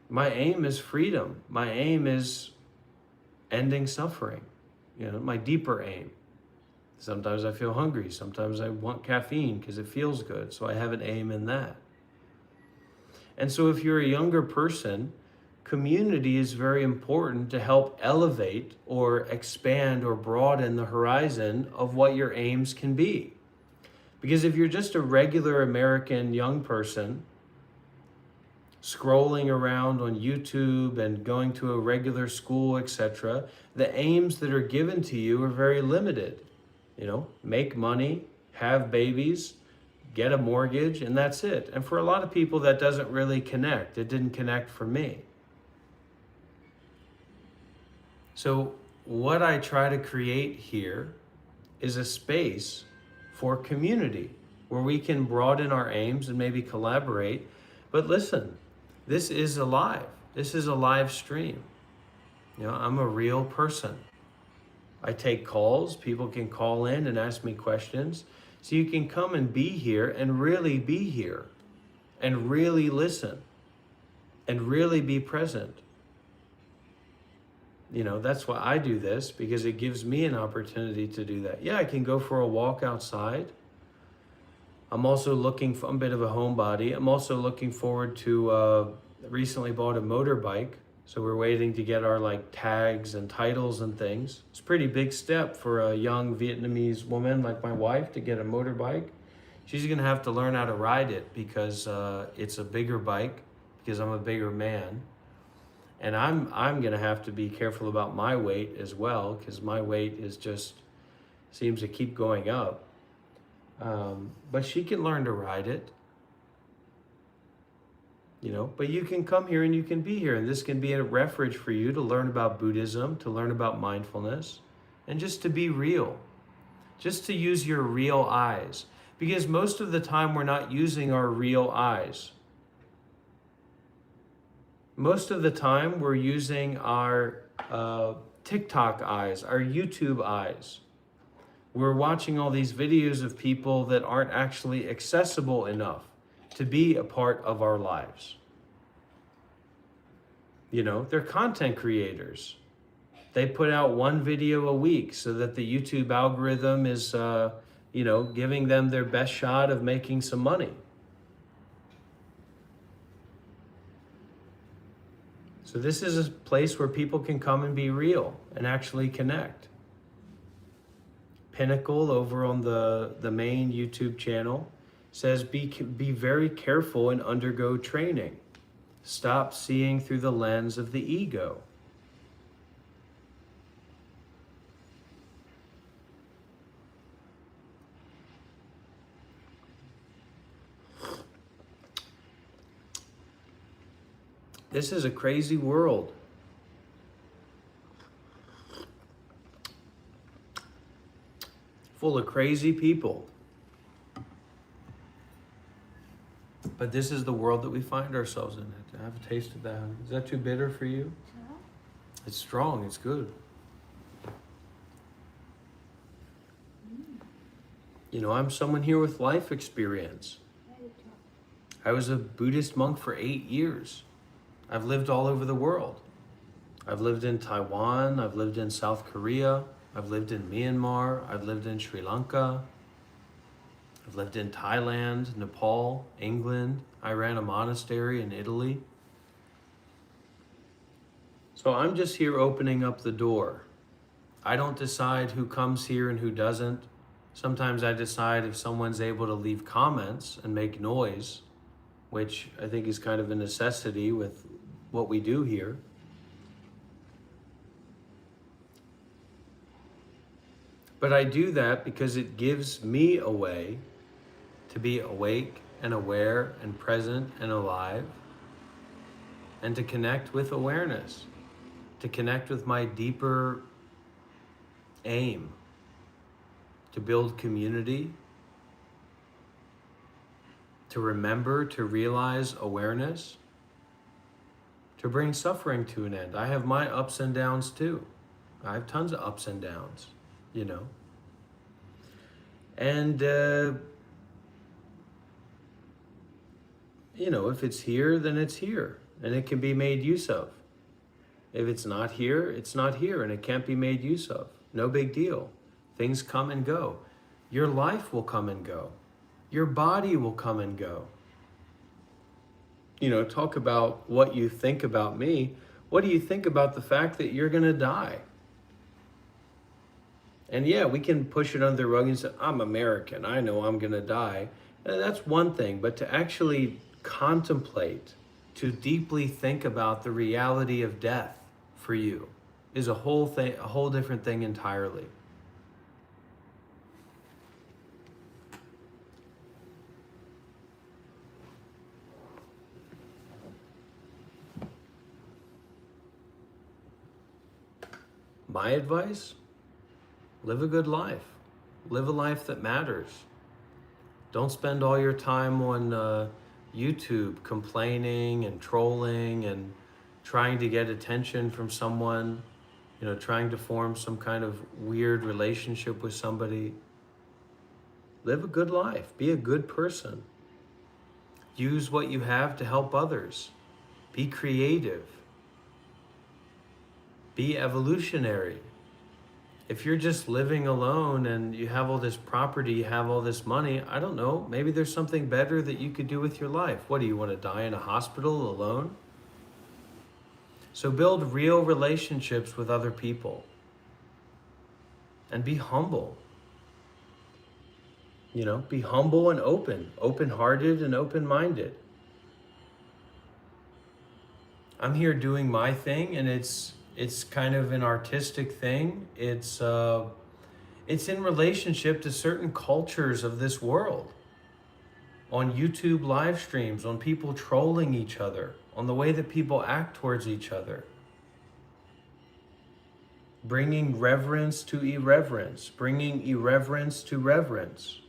My aim is freedom. My aim is ending suffering, my deeper aim. Sometimes I feel hungry. Sometimes I want caffeine because it feels good. So I have an aim in that. And so if you're a younger person, community is very important to help elevate or expand or broaden the horizon of what your aims can be. Because if you're just a regular American young person scrolling around on YouTube and going to a regular school, etc., the aims that are given to you are very limited. You know, make money, have babies, get a mortgage, and that's it. And for a lot of people, that doesn't really connect. It didn't connect for me. So what I try to create here is a space for community where we can broaden our aims and maybe collaborate. But listen, this is alive. This is a live stream. You know, I'm a real person. I take calls. People can call in and ask me questions. So you can come and be here and really be here and really listen and really be present. You know, that's why I do this, because it gives me an opportunity to do that. Yeah, I can go for a walk outside. I'm also looking for, I'm a bit of a homebody. I'm also looking forward to, recently bought a motorbike. So we're waiting to get our like tags and titles and things. It's a pretty big step for a young Vietnamese woman like my wife to get a motorbike. She's gonna have to learn how to ride it because it's a bigger bike, because I'm a bigger man. And I'm gonna have to be careful about my weight as well, because my weight is just seems to keep going up. But she can learn to ride it, you know. But you can come here and you can be here, and this can be a refuge for you to learn about Buddhism, to learn about mindfulness, and just to be real, just to use your real eyes, because most of the time we're not using our real eyes. Most of the time, we're using our TikTok eyes, our YouTube eyes. We're watching all these videos of people that aren't actually accessible enough to be a part of our lives. You know, they're content creators. They put out one video a week so that the YouTube algorithm is, you know, giving them their best shot of making some money. So this is a place where people can come and be real and actually connect. Pinnacle over on the main YouTube channel says be very careful and undergo training. Stop seeing through the lens of the ego. This is a crazy world. Full of crazy people. But this is the world that we find ourselves in. I have a taste of that. Is that too bitter for you? No. It's strong, it's good. You know, I'm someone here with life experience. Very good. I was a Buddhist monk for 8 years. I've lived all over the world. I've lived in Taiwan, I've lived in South Korea, I've lived in Myanmar, I've lived in Sri Lanka, I've lived in Thailand, Nepal, England. I ran a monastery in Italy. So I'm just here opening up the door. I don't decide who comes here and who doesn't. Sometimes I decide if someone's able to leave comments and make noise, which I think is kind of a necessity with what we do here. But I do that because it gives me a way to be awake and aware and present and alive, and to connect with awareness, to connect with my deeper aim, to build community, to remember, to realize awareness, to bring suffering to an end. I have my ups and downs too. I have tons of ups and downs, you know. And, you know, if it's here, then it's here, and it can be made use of. If it's not here, it's not here, and it can't be made use of. No big deal. Things come and go. Your life will come and go. Your body will come and go. You know, talk about what you think about me. What do you think about the fact that you're going to die? And yeah, we can push it under the rug and say, I'm American, I know I'm going to die. And that's one thing, but to actually contemplate, to deeply think about the reality of death for you is a whole different thing entirely. My advice, live a good life. Live a life that matters. Don't spend all your time on YouTube complaining and trolling and trying to get attention from someone, trying to form some kind of weird relationship with somebody. Live a good life. Be a good person. Use what you have to help others. Be creative. Be evolutionary. If you're just living alone and you have all this property, you have all this money, I don't know, maybe there's something better that you could do with your life. What, do you want to die in a hospital alone? So build real relationships with other people and be humble. Be humble and open-hearted and open-minded. I'm here doing my thing, and it's kind of an artistic thing. It's in relationship to certain cultures of this world. On YouTube live streams, on people trolling each other, on the way that people act towards each other. Bringing reverence to irreverence, bringing irreverence to reverence.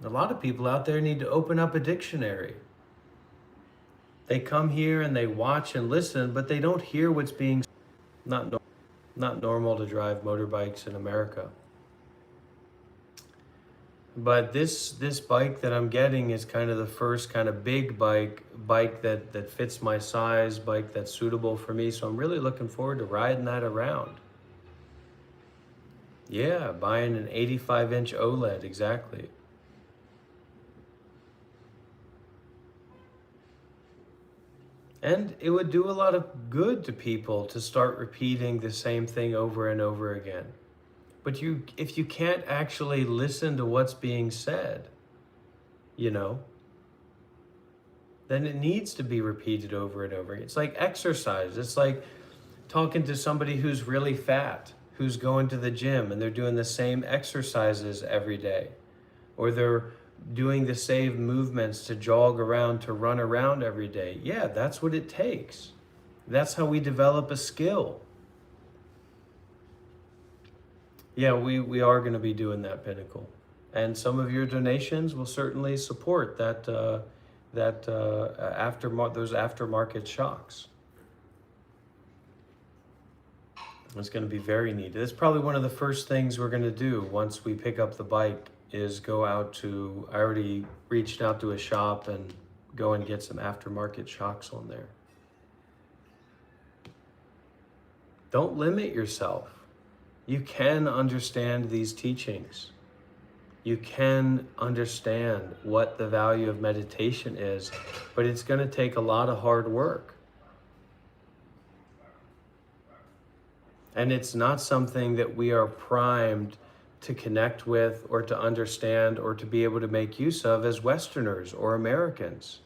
A lot of people out there need to open up a dictionary. They come here and they watch and listen, but they don't hear what's being said. Not normal to drive motorbikes in America. But this bike that I'm getting is kind of the first kind of big bike that fits my size, bike that's suitable for me. So I'm really looking forward to riding that around. Yeah, buying an 85-inch OLED, exactly. And it would do a lot of good to people to start repeating the same thing over and over again. But if you can't actually listen to what's being said, then it needs to be repeated over and over again. It's like exercise. It's like talking to somebody who's really fat, who's going to the gym and they're doing the same exercises every day. Or they're doing the same movements to jog around, to run around every day. Yeah, that's what it takes. That's how we develop a skill. Yeah, we are going to be doing that, Pinnacle. And some of your donations will certainly support those aftermarket shocks. It's going to be very neat. It's probably one of the first things we're going to do once we pick up the bike is go out to, I already reached out to a shop and go and get some aftermarket shocks on there. Don't limit yourself. You can understand these teachings. You can understand what the value of meditation is, but it's going to take a lot of hard work. And it's not something that we are primed to connect with or to understand or to be able to make use of as Westerners or Americans.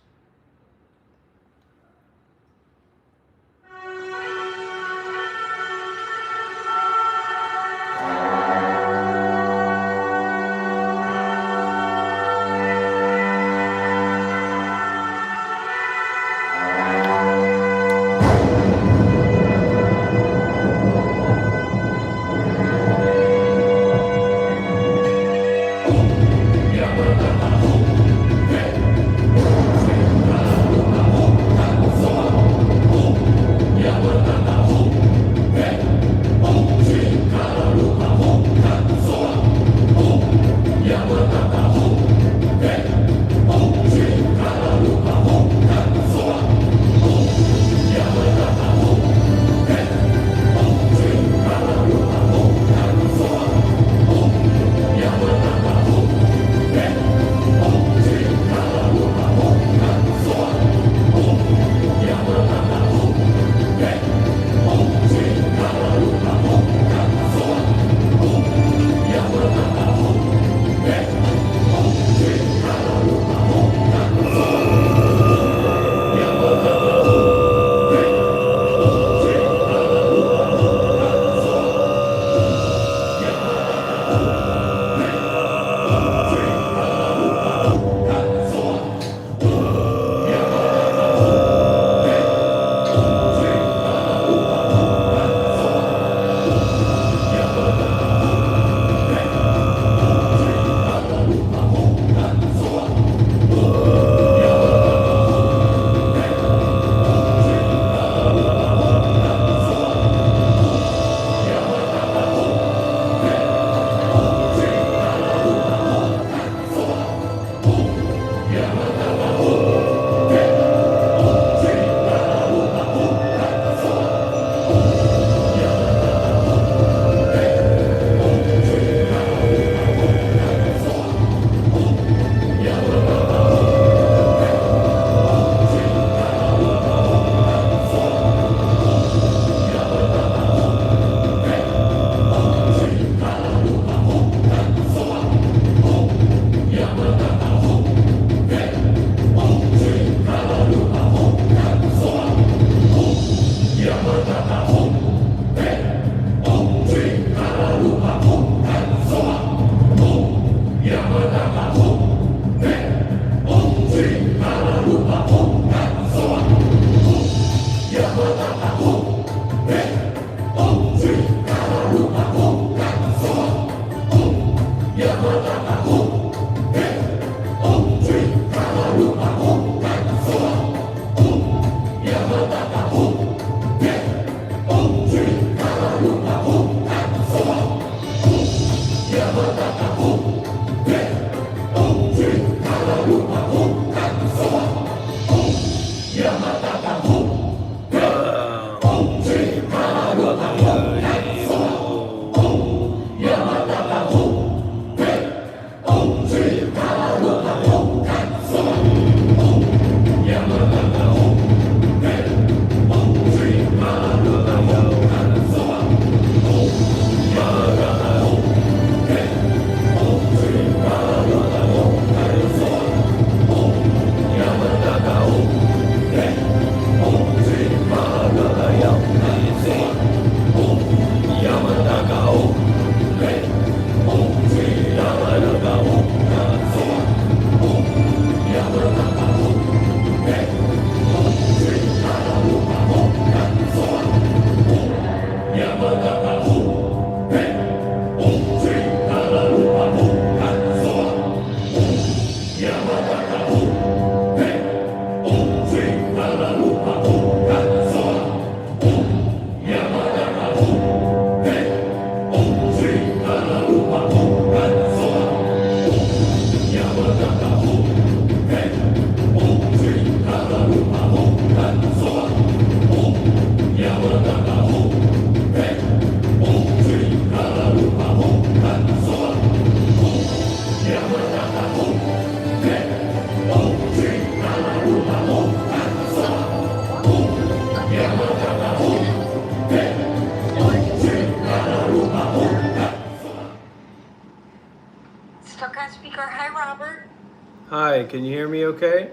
Hi, can you hear me okay?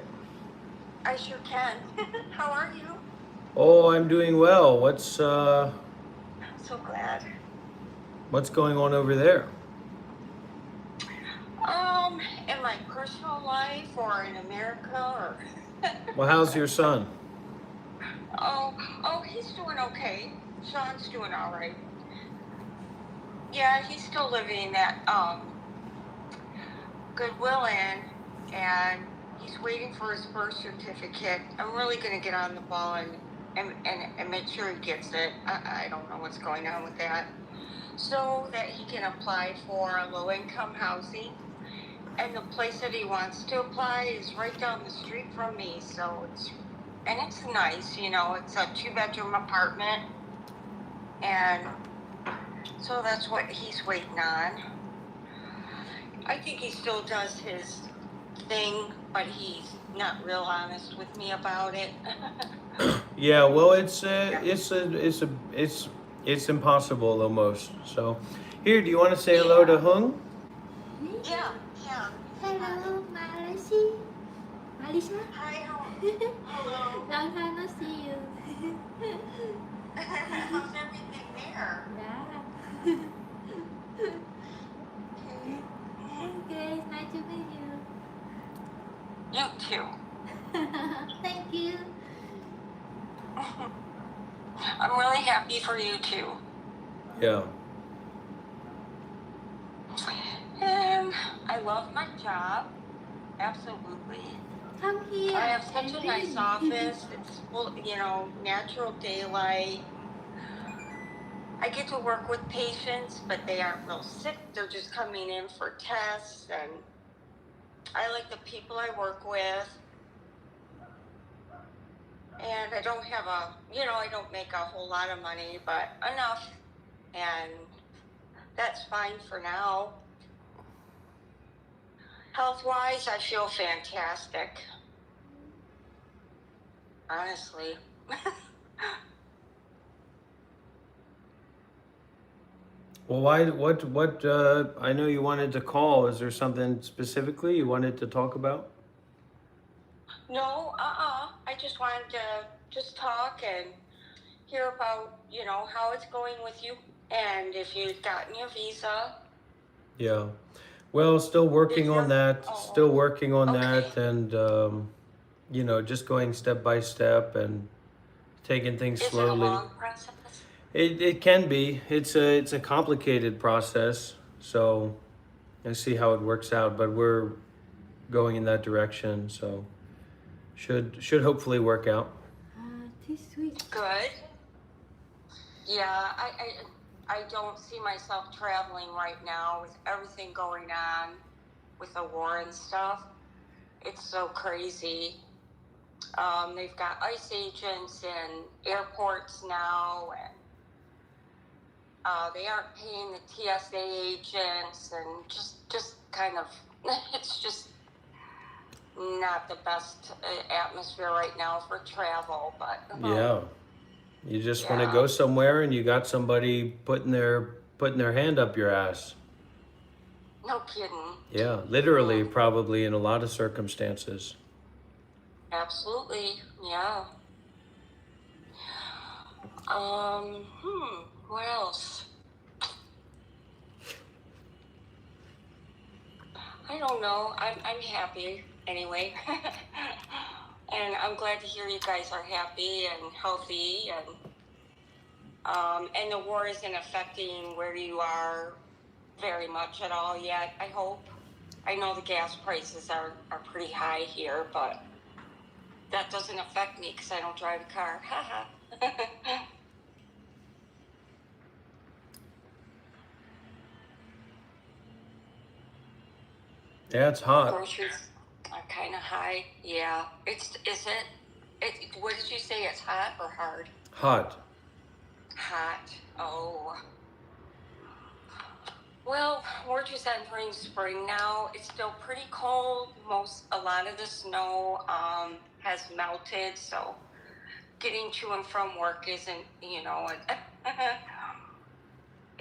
I sure can. How are you? Oh, I'm doing well. I'm so glad. What's going on over there? In my personal life or in America or Well, how's your son? oh, he's doing okay. Sean's doing all right. Yeah, he's still living at Goodwill Inn, and he's waiting for his birth certificate. I'm really gonna get on the ball and make sure he gets it. I don't know what's going on with that. So that he can apply for low-income housing. And the place that he wants to apply is right down the street from me, so it's nice, it's a 2-bedroom apartment, and so that's what he's waiting on. I think he still does his thing, but he's not real honest with me about it. Yeah, well, it's impossible almost. So, here, do you want to say hello to Hung? Yeah, yeah. Hello, Malaysia. Malaysia. Hi, hello. Long time no see you. How's everything there? Yeah. Okay, it's nice to meet you. You too. Thank you. I'm really happy for you too. Yeah. I love my job. Absolutely. Come here. I have such and a nice read. office. It's full, natural daylight. I get to work with patients, but they aren't real sick. They're just coming in for tests, and I like the people I work with. And I don't have I don't make a whole lot of money, but enough. And that's fine for now. Health-wise, I feel fantastic. Honestly. Well, I know you wanted to call. Is there something specifically you wanted to talk about? No, I just wanted to just talk and hear about, how it's going with you and if you've gotten your visa. Yeah. Well, still working on that. Oh, Still working on okay. that, and just going step by step and taking things Is it a slowly. long process? It can be. It's a complicated process. So I see how it works out, but we're going in that direction. So should hopefully work out. This sweet. Good. Yeah, I don't see myself traveling right now with everything going on with the war and stuff. It's so crazy. They've got ICE agents in airports now, and they aren't paying the TSA agents, and just kind of, it's just not the best atmosphere right now for travel. But Yeah. You just want to yeah, go somewhere and you got somebody putting their hand up your ass. no kidding. Yeah, literally, probably in a lot of circumstances. Absolutely, yeah. What else? I don't know. I'm happy anyway. And I'm glad to hear you guys are happy and healthy, and the war isn't affecting where you are very much at all yet, I hope. I know the gas prices are pretty high here, but that doesn't affect me because I don't drive a car. Haha. Yeah, it's hot. Groceries are kind of high. Yeah. Is it, what did you say? It's hot or hard? Hot. Hot. Oh. Well, we're just entering spring now. It's still pretty cold. A lot of the snow has melted, so getting to and from work isn't,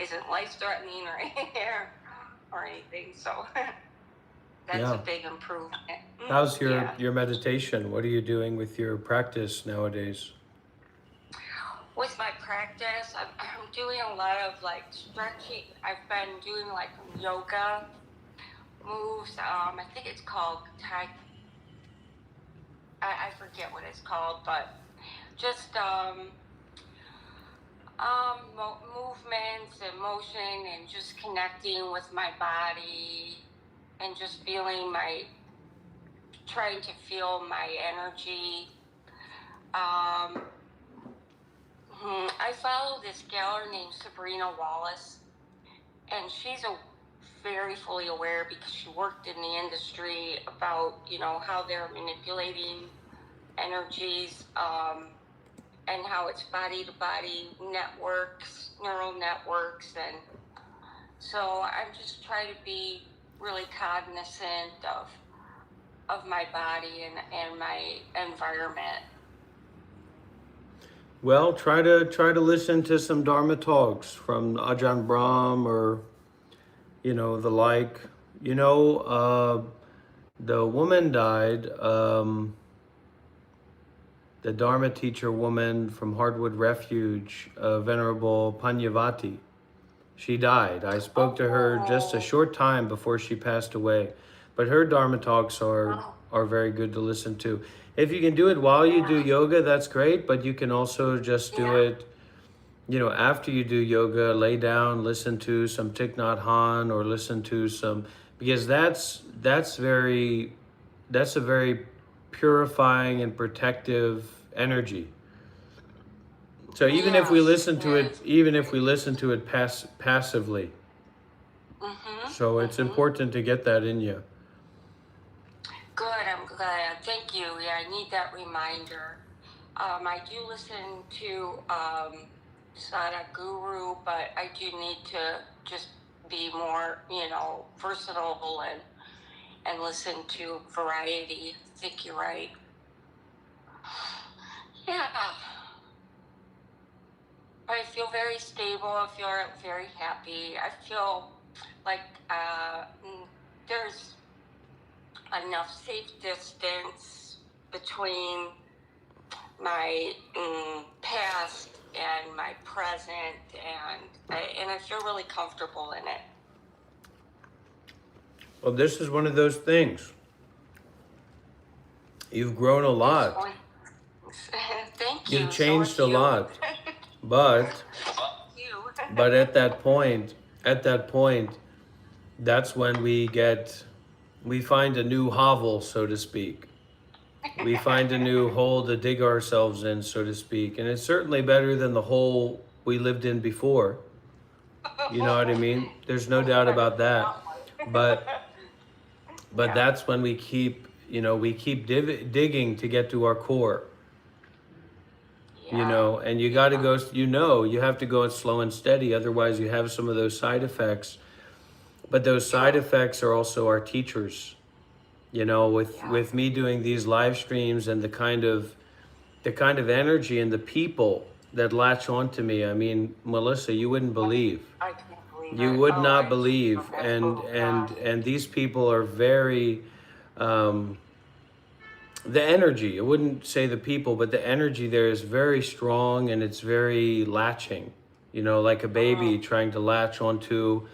isn't life threatening or anything. So That's a Yeah. big improvement. How's Yeah. your meditation? What are you doing with your practice nowadays? With my practice, I'm doing a lot of like stretching. I've been doing like yoga moves. I think it's called I forget what it's called, but just movements and motion and just connecting with my body and just trying to feel my energy. I follow this gal named Sabrina Wallace, and she's a very fully aware because she worked in the industry about, how they're manipulating energies, and how it's body to body networks, neural networks. And so I'm just trying to be really cognizant of my body and my environment. Well, try to listen to some Dharma talks from Ajahn Brahm or the like. The woman died. The Dharma teacher woman from Hardwood Refuge, Venerable Panyavati. She died. I spoke to her just a short time before she passed away, but her Dharma talks are very good to listen to. If you can do it while you do yoga, that's great, but you can also just do it, after you do yoga, lay down, listen to some Thich Nhat Hanh or listen to some, because that's a very purifying and protective energy. So even if we listen to it, passively, so it's important to get that in you. Good, I'm glad. Thank you. Yeah, I need that reminder. I do listen to Sadhguru, but I do need to just be more, versatile and listen to variety. I think you're right. Yeah. I feel very stable. I feel very happy. I feel like there's enough safe distance between my past and my present, and I feel really comfortable in it. Well, this is one of those things. You've grown a lot. Thank you. You've changed a So have you. lot. But You. but at that point, that's when we find a new hovel, so to speak. We find a new hole to dig ourselves in, so to speak. And it's certainly better than the hole we lived in before. You know what I mean? There's no doubt about that. But Yeah. that's when we keep digging to get to our core. And you got to go, you have to go slow and steady. Otherwise, you have some of those side effects. But those side effects are also our teachers. With me doing these live streams and the kind of energy and the people that latch onto me. I mean, Melissa, you wouldn't believe. I can't believe You it. would Oh, not I believe. just- And these people are very, the energy, I wouldn't say the people, but the energy there is very strong and it's very latching, like a baby trying to latch onto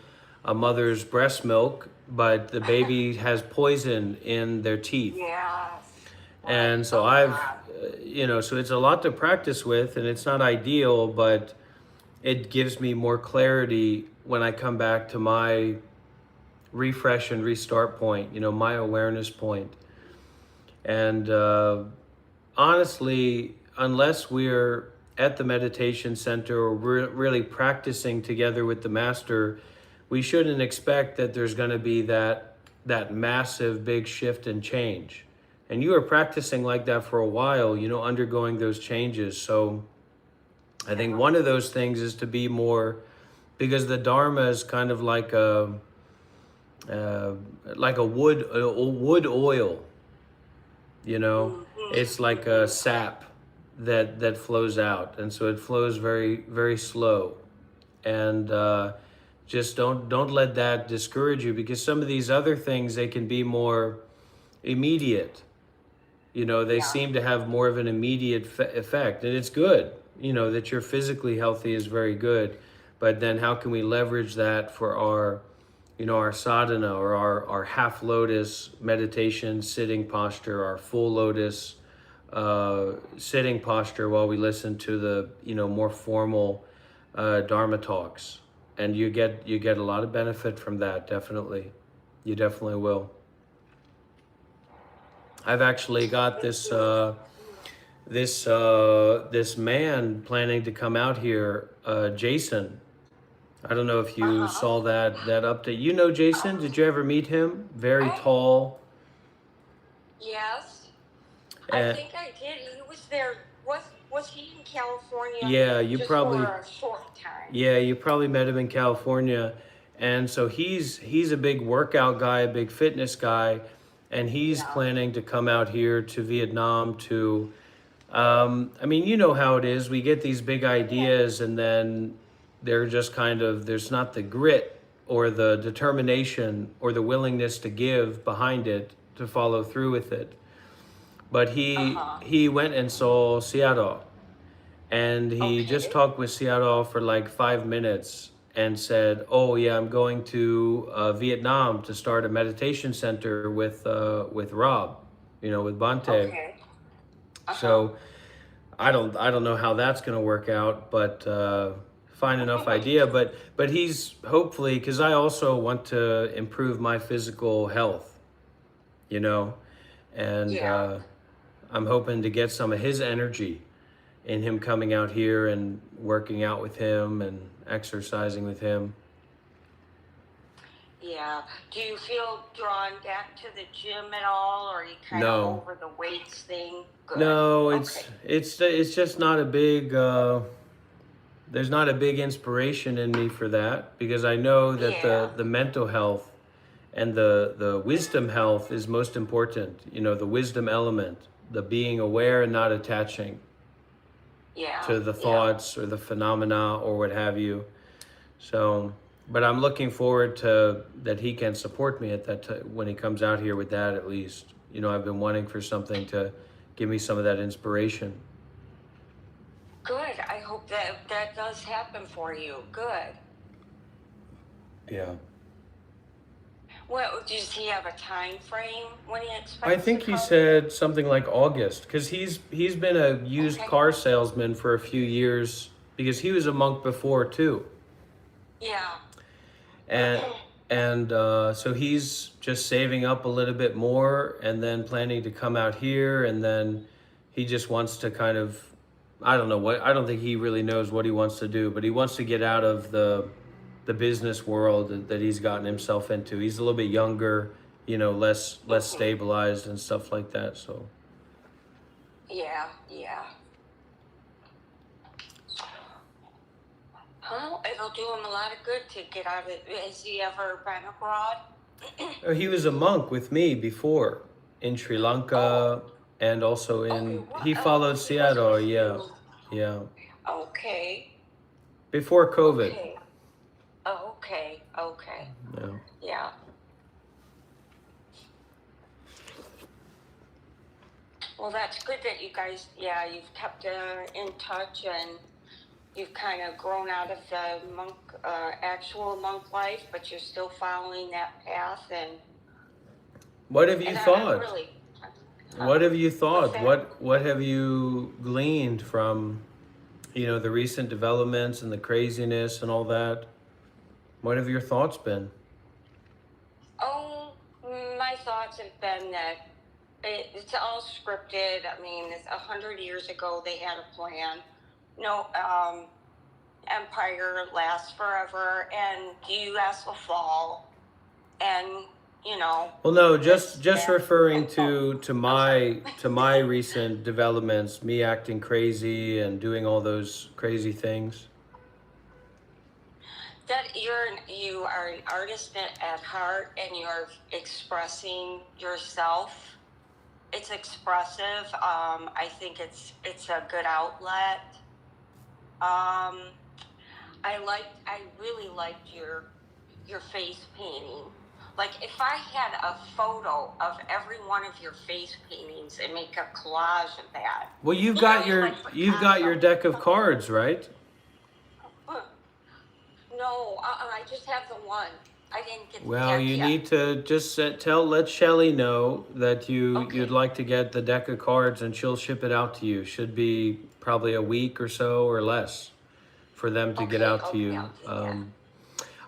a mother's breast milk, but the baby has poison in their teeth. Yes. And so so it's a lot to practice with, and it's not ideal, but it gives me more clarity when I come back to my refresh and restart point, my awareness point. And honestly, unless we're at the meditation center or we're really practicing together with the master, we shouldn't expect that there's going to be that massive big shift and change. And you are practicing like that for a while, undergoing those changes. So I think one of those things is to be more, because the Dharma is kind of like a wood oil. It's like a sap that flows out, and so it flows very, very slow. And Just don't let that discourage you, because some of these other things, they can be more immediate. They Yeah. seem to have more of an immediate effect, and it's good. That you're physically healthy is very good, but then how can we leverage that for our sadhana, or our half lotus meditation sitting posture, our full lotus sitting posture, while we listen to the more formal dharma talks. And you get a lot of benefit from that. Definitely, you definitely will. I've actually got this man planning to come out here, Jason. I don't know if you Uh-huh. saw that update. Jason? Did you ever meet him? Very I tall. Yes, I And think I did. He was there. Was he in California yeah, you just for probably a short time? yeah, you probably met him in California. And so he's a big workout guy, a big fitness guy, and he's Yeah. planning to come out here to Vietnam to I mean, you know how it is. We get these big ideas, and then they're just kind of, there's not the grit or the determination or the willingness to give behind it, to follow through with it. But he Uh-huh. he went and saw Seattle, and he just Okay. talked with Seattle for like 5 minutes and said, "Oh yeah, I'm going to Vietnam to start a meditation center with Rob, with Bante." Okay. Uh-huh. So I don't know how that's going to work out, but fine enough idea. But he's hopefully, because I also want to improve my physical health, you know, and Yeah. I'm hoping to get some of his energy in him coming out here and working out with him and exercising with him. Yeah. Do you feel drawn back to the gym at all, or are you kind of No, over the weights thing? Good. no, Okay. it's just not a big. There's not a big inspiration in me for that, because I know that Yeah. the mental health and the wisdom health is most important. The wisdom element, the being aware and not attaching Yeah. to the Yeah. thoughts or the phenomena or what have you. So, but I'm looking forward to that he can support me at that when he comes out here with that, at least. I've been wanting for something to give me some of that inspiration. Good. I hope that does happen for you. Good. Yeah. Well, does he have a time frame when he I expects to think he come? said something like August, because he's been a used Okay. car salesman for a few years, because he was a monk before too. Yeah. and and so he's just saving up a little bit more, and then planning to come out here, and then he just wants to kind of, I don't know what, I don't think he really knows what he wants to do, but he wants to get out of the business world that he's gotten himself into. He's a little bit younger, less stabilized and stuff like that. So Yeah. Yeah. Well, it'll do him a lot of good to get out of it. Has he ever been abroad? he was a monk with me before in Sri Lanka, and also Okay, he what? Oh, followed he was Seattle. with Yeah, you. yeah. Okay. Before COVID. Okay. Okay. Okay. Yeah. Yeah. Well, that's good that you guys, you've kept in touch, and you've kind of grown out of the monk, actual monk life, but you're still following that path. What have you And I'm thought? really. What have you What's thought? that? What have you gleaned from, the recent developments and the craziness and all that? What have your thoughts been? Oh, my thoughts have been that it's all scripted. I mean, it's 100 years ago they had a plan. No, empire lasts forever, and the U.S. will fall, and Well, no, this, just that. referring Oh, to I'm sorry. my recent developments, me acting crazy and doing all those crazy things. That you are an artist at heart, and you're expressing yourself. It's expressive. I think it's a good outlet. Um, I really liked your face painting. Like if I had a photo of every one of your face paintings and make a collage of that. Well, You know, like you've got your Picasso. deck of cards, right? No, I just have the one. I didn't get the Well, deck you yet. need to just let Shelly know that you'd Okay. like to get the deck of cards, and she'll ship it out to you. Should be probably a week or so or less for them to get out to you. I'll do that.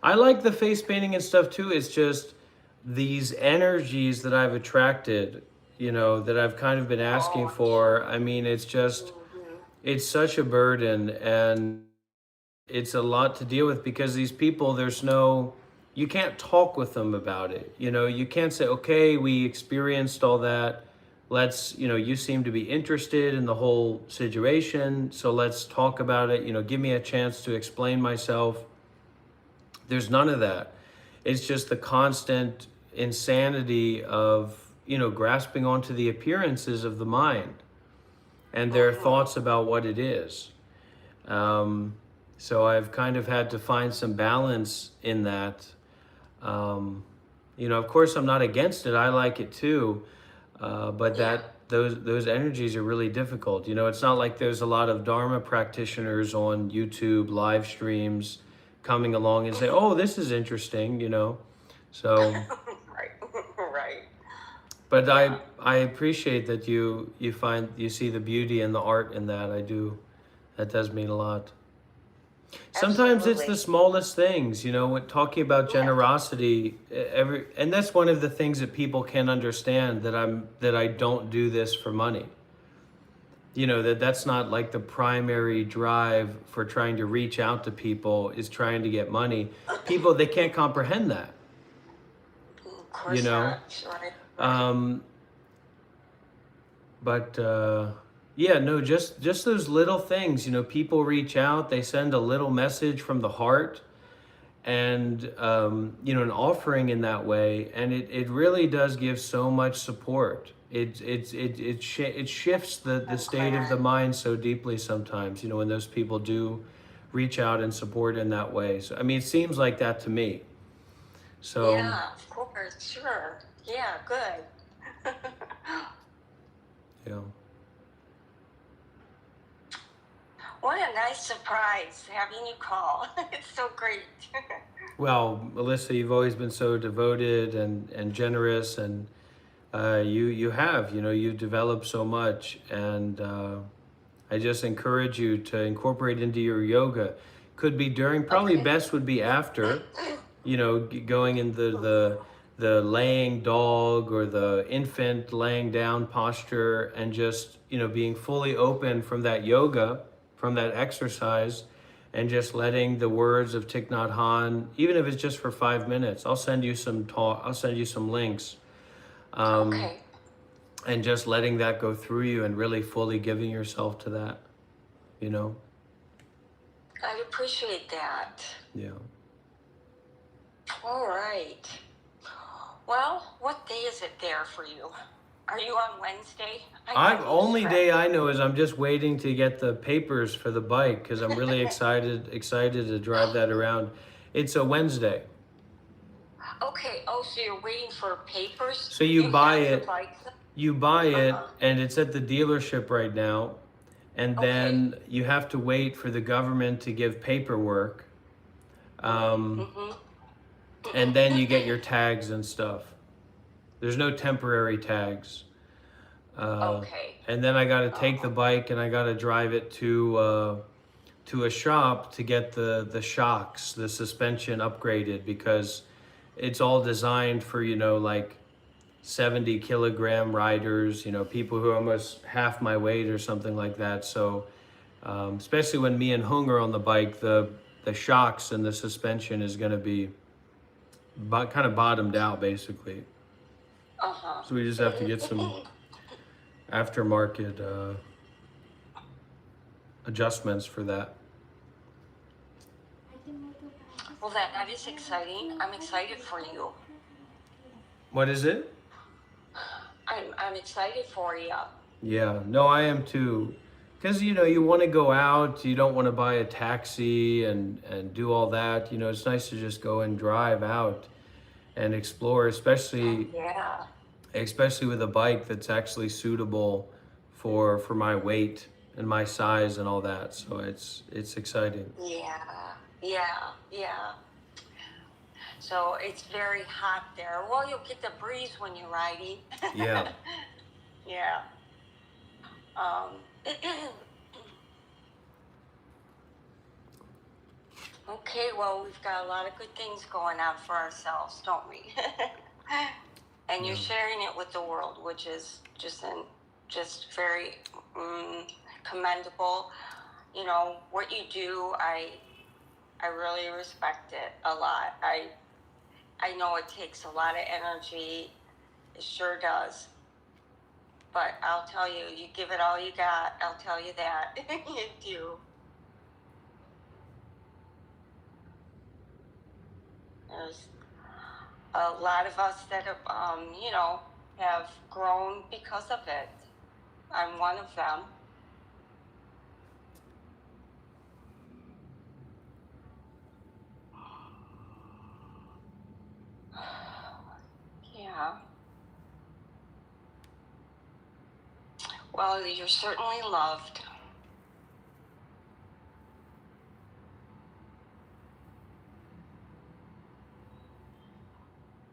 I like the face painting and stuff too. It's just these energies that I've attracted, you know, that I've kind of been asking Oh, for. I mean, it's just, mhm. it's such a burden, and it's a lot to deal with because these people, you can't talk with them about it. You know, you can't say, okay, we experienced all that. You seem to be interested in the whole situation. So let's talk about it. You know, give me a chance to explain myself. There's none of that. It's just the constant insanity of, grasping onto the appearances of the mind and their thoughts about what it is. Um, so I've kind of had to find some balance in that. Of course, I'm not against it. I like it too, but those energies are really difficult. You know, it's not like there's a lot of Dharma practitioners on YouTube live streams coming along and say, "Oh, this is interesting," you know. So, Right, right. but Yeah. I appreciate that you see the beauty and the art in that. I do. That does mean a lot. Sometimes it's the Absolutely. smallest things, when talking about Yeah. generosity, and that's one of the things that people can't understand, that I don't do this for money. You know, that's not like the primary drive for trying to reach out to people is trying to get money. People, they can't comprehend that, Of you course know? not. Right, right. Um, but yeah, no, just those little things, people reach out, they send a little message from the heart, and an offering in that way, and it really does give so much support. It shifts the I'm state of the glad. mind so deeply sometimes, when those people do reach out and support in that way. So I mean, it seems like that to me. So Yeah, of course. Sure. Yeah, good. you know What a nice surprise having you call. It's so great. well, Melissa, you've always been so devoted and generous, and you've developed so much, and I just encourage you to incorporate into your yoga. Could be during, probably Okay. best would be after, going in the laying dog or the infant laying down posture, and just, being fully open from that yoga, from that exercise, and just letting the words of Thich Nhat Hanh, even if it's just for 5 minutes. I'll send you some links. Um, Okay. and just letting that go through you and really fully giving yourself to that, you know? I'd appreciate that. Yeah. All right. Well, what day is it there for you? Are you on Wednesday? I lose Only track. day I know is I'm just waiting to get the papers for the bike because I'm really excited to drive that around. It's a Wednesday. Okay. Oh, so you're waiting for papers? So you You buy have your it, bike? you buy it, Uh-huh. and it's at the dealership right now. And Okay. then you have to wait for the government to give paperwork. Um, Mm-hmm. and then you get your tags and stuff. There's no temporary tags. Okay. And then I got to take the Uh-huh. bike and I got to drive it to a shop to get the shocks, the suspension upgraded, because it's all designed for, like 70-kilogram riders, people who are almost half my weight or something like that. So especially when me and Hung are on the bike, the shocks and the suspension is going to be kind of bottomed out basically. Uh-huh. So we just have to get some aftermarket adjustments for that. Well, that is exciting. I'm excited for you. What is it? I'm excited for you. Yeah, no, I am too. because you want to go out, you don't want to buy a taxi and do all that. It's nice to just go and drive out and explore, Yeah. especially with a bike that's actually suitable for my weight and my size and all that. So it's exciting. Yeah. Yeah. Yeah. So it's very hot there. Well, you'll get the breeze when you're riding. Yeah. Yeah. Um, okay, well, we've got a lot of good things going on for ourselves, don't we? And you're Yeah. sharing it with the world, which is just very commendable. What you do, I really respect it a lot. I know it takes a lot of energy. It sure does. But I'll tell you, you give it all you got. I'll tell you that. You do. There's a lot of us that have grown because of it. I'm one of them. Yeah. Well, you're certainly loved.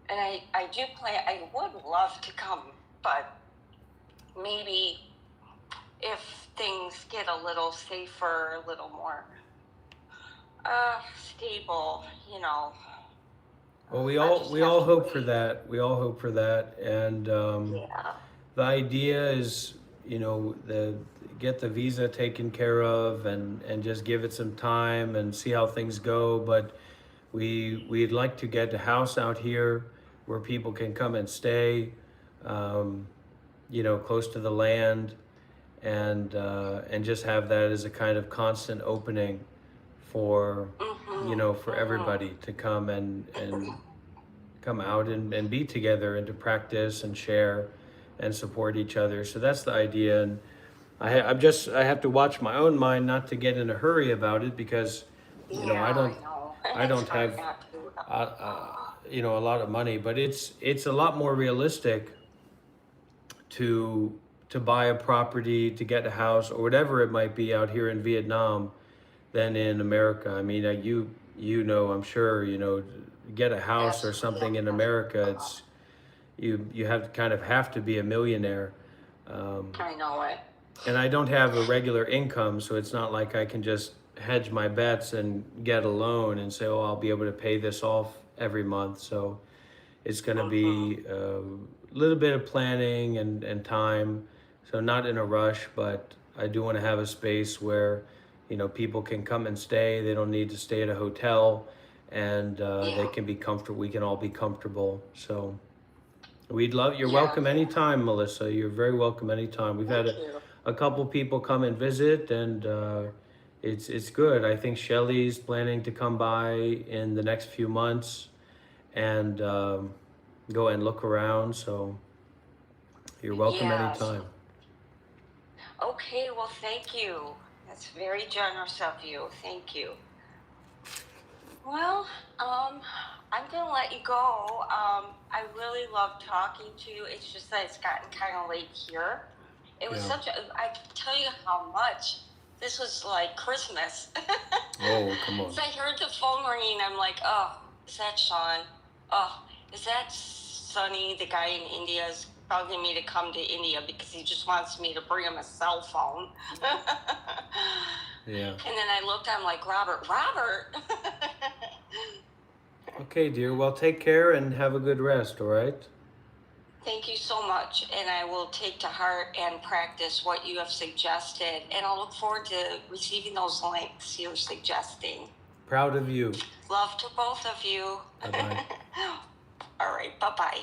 And I do plan, I would love to come, but maybe if things get a little safer, a little more stable, Well, we I all just we have all to hope for wait. that. We all hope for that, and Yeah. the idea is, the get the visa taken care of and just give it some time and see how things go. But we'd like to get a house out here where people can come and stay, um, close to the land, and just have that as a kind of constant opening for for everybody to come and come out and be together and to practice and share and support each other. So that's the idea. And I have to watch my own mind not to get in a hurry about it, because Yeah, I don't I know. I It's don't hard have not to. a lot of money, but it's a lot more realistic to buy a property, to get a house or whatever it might be out here in Vietnam than in America. I mean, I'm sure, get a house or Absolutely. something in America, it's you have to be a millionaire. Um, I know it. and I don't have a regular income, so it's not like I can just hedge my bets and get a loan and say, oh, I'll be able to pay this off every month. So it's going to be a little bit of planning and time. So not in a rush, but I do want to have a space where, people can come and stay. They don't need to stay at a hotel, and Yeah. they can be comfortable. We can all be comfortable. So you're Yeah. welcome anytime, Melissa. You're very welcome anytime. We've had Thank you. a couple people come and visit, and it's good. I think Shelly's planning to come by in the next few months and go and look around. So you're welcome Yes. anytime. Okay, well, thank you. That's very generous of you. Thank you. Well, I'm gonna let you go. I really love talking to you. It's just that it's gotten kind of late here. It was Yeah. I can tell you how much. This was like Christmas. Oh, come on. So I heard the phone ringing. I'm like, oh, is that Sean? Oh, is that Sonny, the guy in India, is bugging me to come to India because he just wants me to bring him a cell phone. Yeah. And then I looked, I'm like, Robert. Okay, dear. Well, take care and have a good rest, all right? Thank you so much. And I will take to heart and practice what you have suggested. And I'll look forward to receiving those links you're suggesting. Proud of you. Love to both of you. Bye-bye. All right. Bye-bye.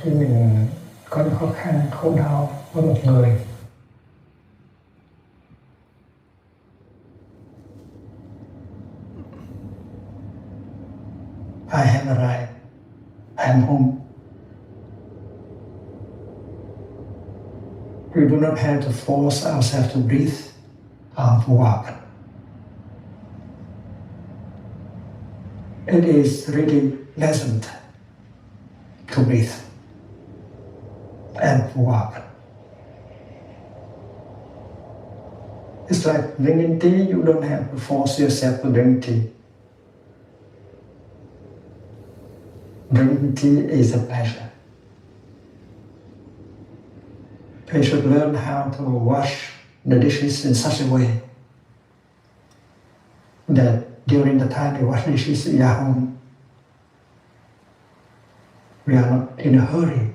khi mình có những khó khăn, khổ đau với một người, I have arrived. I am home. We do not have to force ourselves to breathe or to walk. It is really pleasant to breathe and to walk. It's like drinking tea, you don't have to force yourself to drink tea. Drinking tea is a pleasure. We should learn how to wash the dishes in such a way that during the time we wash dishes in our home, we are not in a hurry.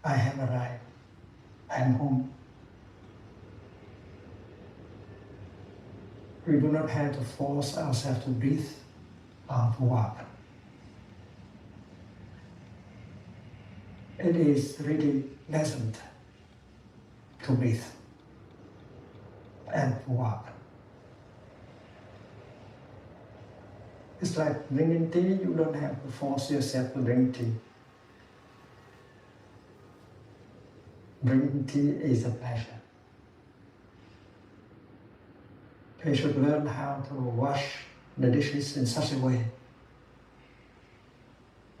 I have arrived. I am home. We do not have to force ourselves to breathe or to walk. It is really pleasant to breathe and to walk. It's like drinking tea, you don't have to force yourself to drink tea. Drinking tea is a pleasure. We should learn how to wash the dishes in such a way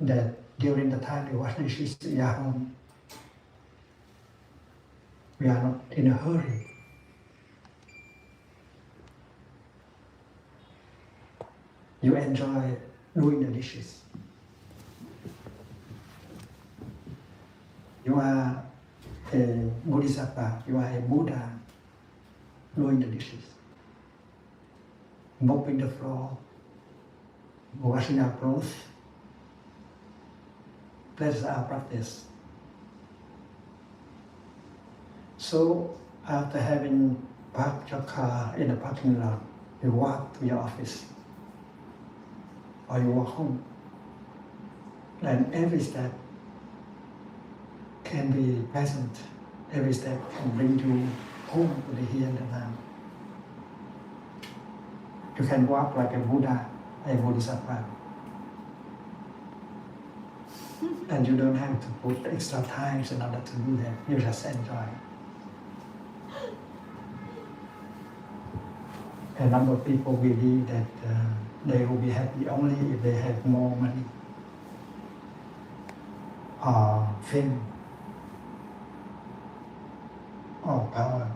that during the time we wash dishes in our home, we are not in a hurry. You enjoy doing the dishes. You are a Bodhisattva, you are a Buddha doing the dishes, mopping the floor, washing our clothes. That is our practice. So after having parked your car in the parking lot, you walk to your office or you walk home. And every step can be pleasant. Every step can bring you home to the here and the now. You can walk like a Buddha, a Bodhisattva. And you don't have to put extra time in order to do that. You just enjoy. A number of people believe that they will be happy only if they have more money or fame or power.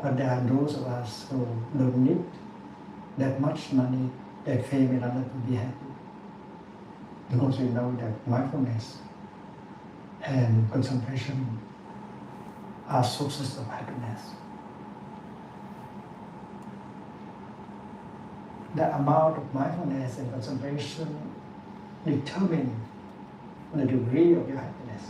But there are those of us who don't need that much money and fame in order to be happy. Because we know that mindfulness and concentration are sources of happiness. The amount of mindfulness and concentration determine the degree of your happiness.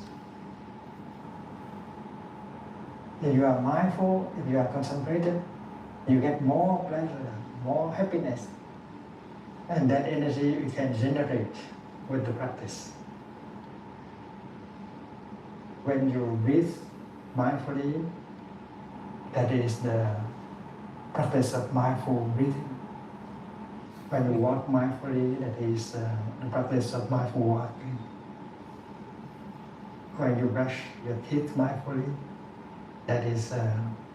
If you are mindful, if you are concentrated, you get more pleasure, more happiness. And that energy you can generate with the practice. When you breathe mindfully, that is the practice of mindful breathing. When you walk mindfully, that is the practice of mindful walking. When you brush your teeth mindfully, that is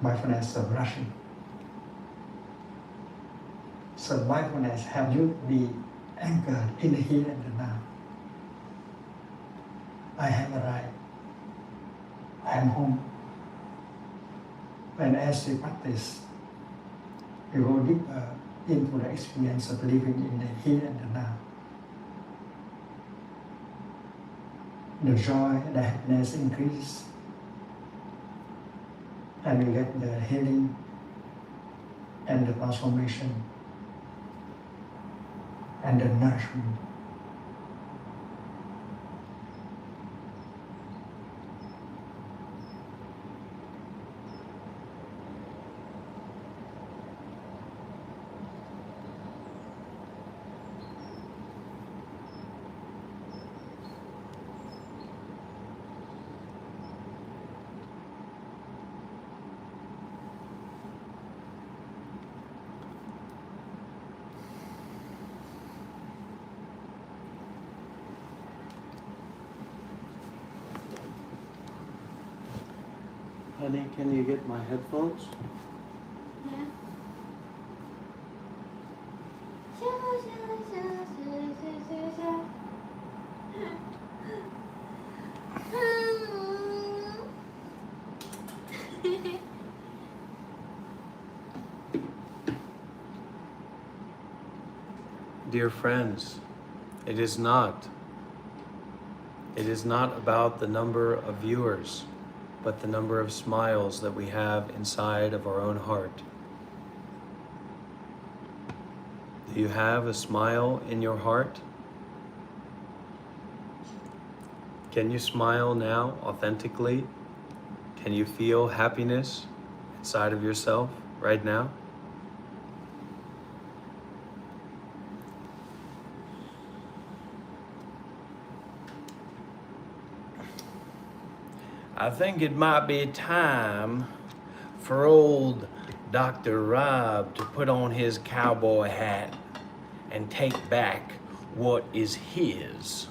mindfulness of brushing. So mindfulness helps you be anchored in the here and the now. I have arrived. I am home. And as we practice, we go deeper into the experience of living in the here and the now. The joy, the happiness increase, and we get the healing and the transformation. and the nourishment. Honey, can you get my headphones? Yeah. Dear friends, it is not. It is not about the number of viewers, but the number of smiles that we have inside of our own heart. Do you have a smile in your heart? Can you smile now authentically? Can you feel happiness inside of yourself right now? I think it might be time for old Dr. Rob to put on his cowboy hat and take back what is his.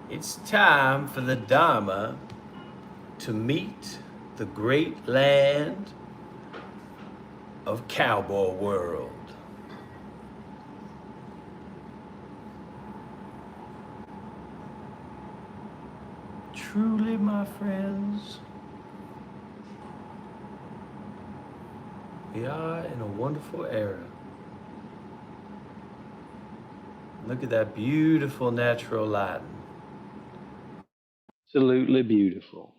It's time for the dharma to meet the great land of Cowboy World. Truly, my friends, we are in a wonderful era. Look at that beautiful natural lighting. Absolutely beautiful.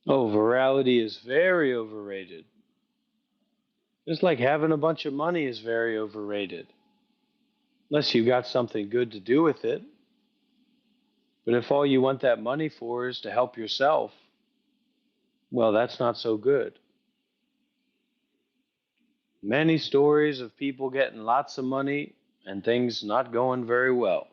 Oh, virality is very overrated. Just like having a bunch of money is very overrated. Unless you got something good to do with it. But if all you want that money for is to help yourself, well, that's not so good. Many stories of people getting lots of money and things not going very well.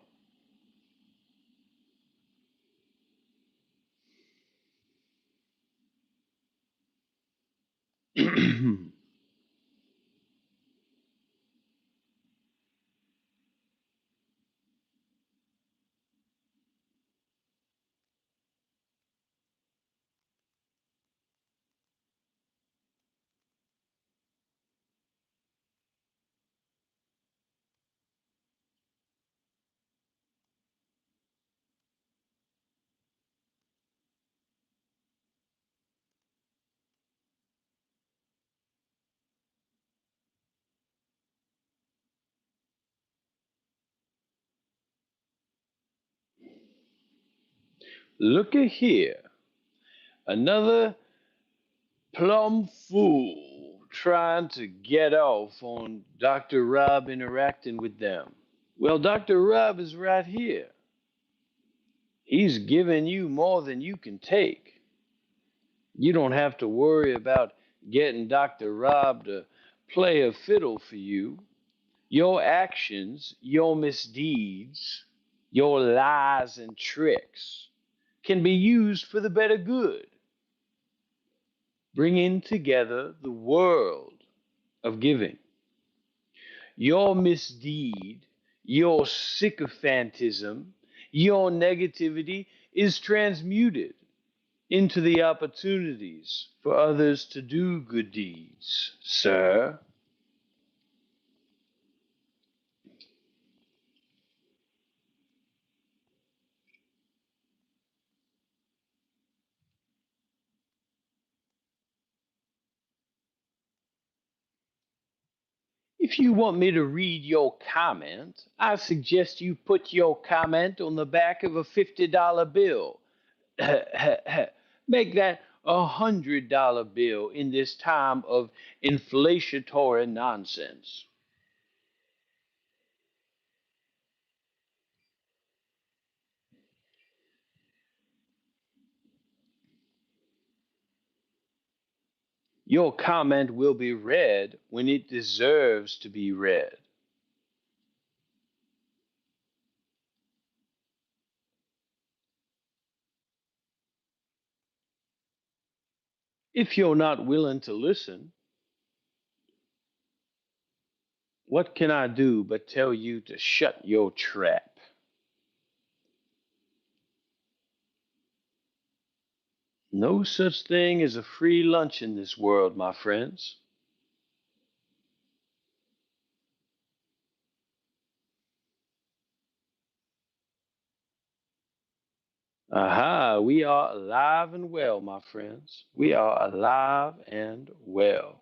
Looky here. Another plum fool trying to get off on Dr. Rob interacting with them. Well, Dr. Rob is right here. He's giving you more than you can take. You don't have to worry about getting Dr. Rob to play a fiddle for you. Your actions, your misdeeds, your lies and tricks can be used for the better good, bringing together the world of giving. Your misdeed, your sycophantism, your negativity is transmuted into the opportunities for others to do good deeds, sir. If you want me to read your comment, I suggest you put your comment on the back of a $50 bill. Make that $100 bill in this time of inflationary nonsense. Your comment will be read when it deserves to be read. If you're not willing to listen, what can I do but tell you to shut your trap? No such thing as a free lunch in this world, my friends. Aha, we are alive and well, my friends. We are alive and well.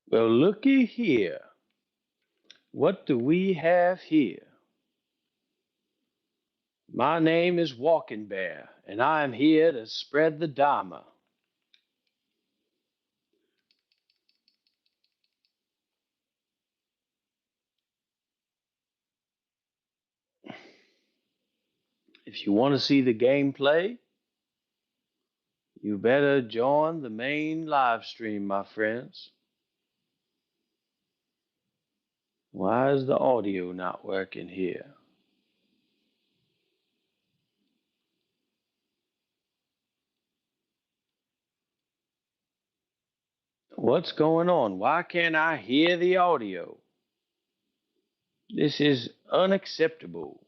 Well, looky here. What do we have here? My name is Walking Bear, and I am here to spread the dharma. If you want to see the gameplay, you better join the main live stream, my friends. Why is the audio not working here? What's going on? Why can't I hear the audio? This is unacceptable.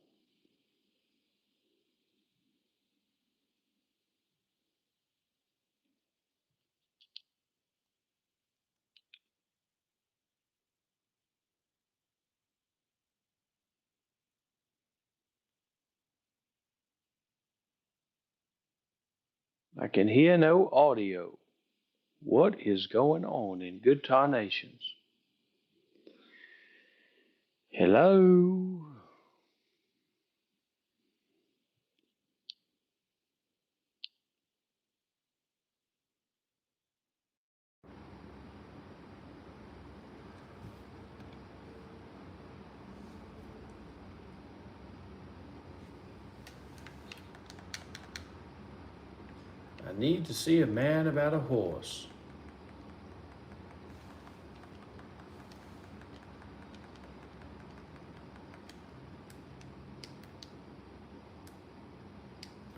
I can hear no audio. What is going on in good tarnations? Hello? I need to see a man about a horse.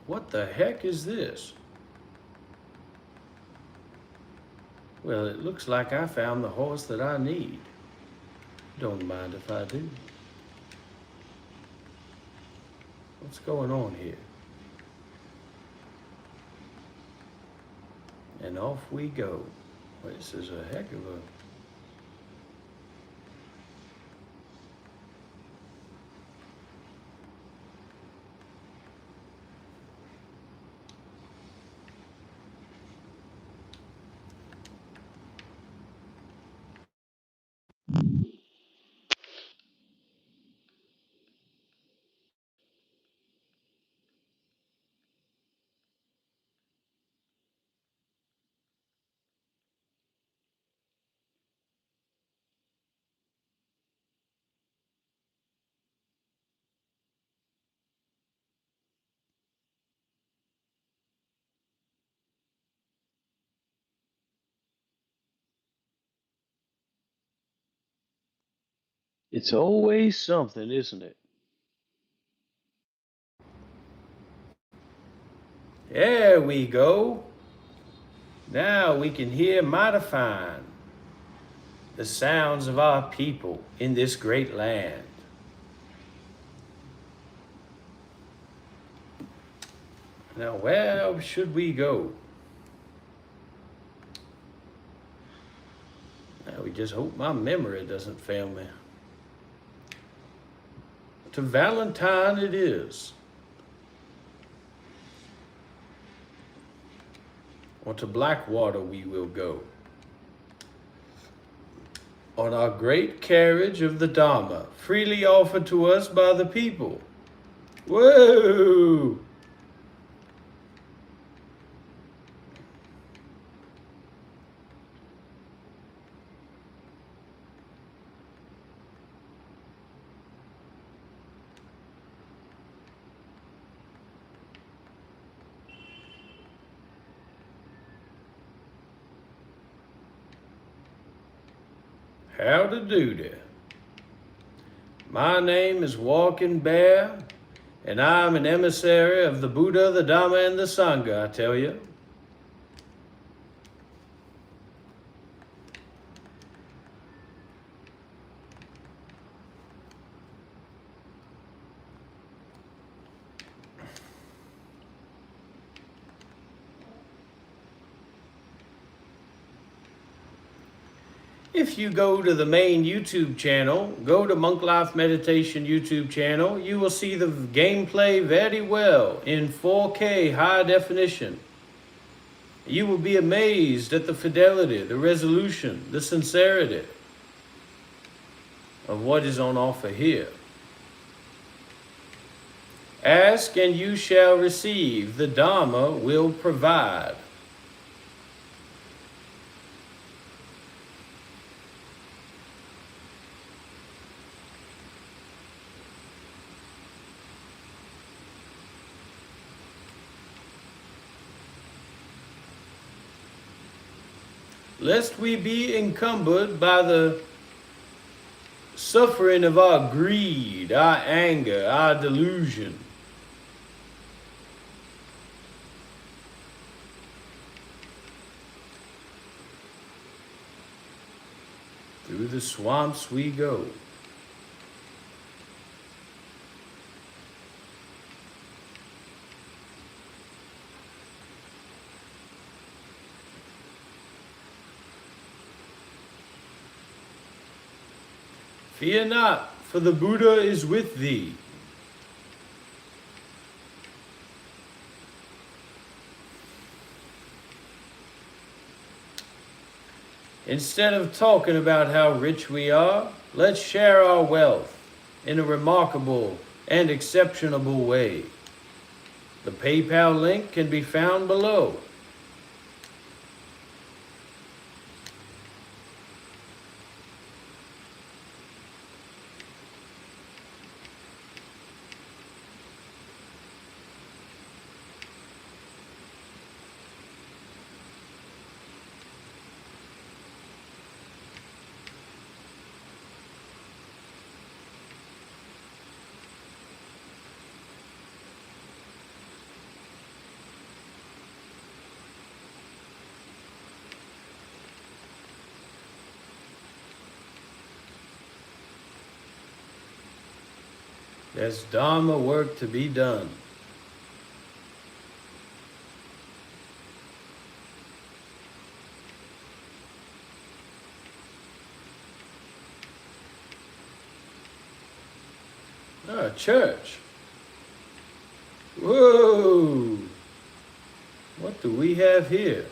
What the heck is this? Well, it looks like I found the horse that I need. Don't mind if I do. What's going on here? And off we go. Well, this is a heck of a... It's always something, isn't it? There we go. Now we can hear mighty fine the sounds of our people in this great land. Now, where should we go? Now, we just hope my memory doesn't fail me. To Valentine it is. Or to Blackwater we will go. On our great carriage of the Dharma, freely offered to us by the people. Whoa! How to do that? My name is Walking Bear, and I'm an emissary of the Buddha, the Dharma, and the Sangha, I tell you. If you go to the main YouTube channel, go to Monk Life Meditation YouTube channel, you will see the gameplay very well in 4K high definition. You will be amazed at the fidelity, the resolution, the sincerity of what is on offer here. Ask and you shall receive. The Dharma will provide. Lest we be encumbered by the suffering of our greed, our anger, our delusion. Through the swamps we go. Fear not, for the Buddha is with thee. Instead of talking about how rich we are, let's share our wealth in a remarkable and exceptional way. The PayPal link can be found below. There's dharma work to be done. Ah, church. Whoa! What do we have here?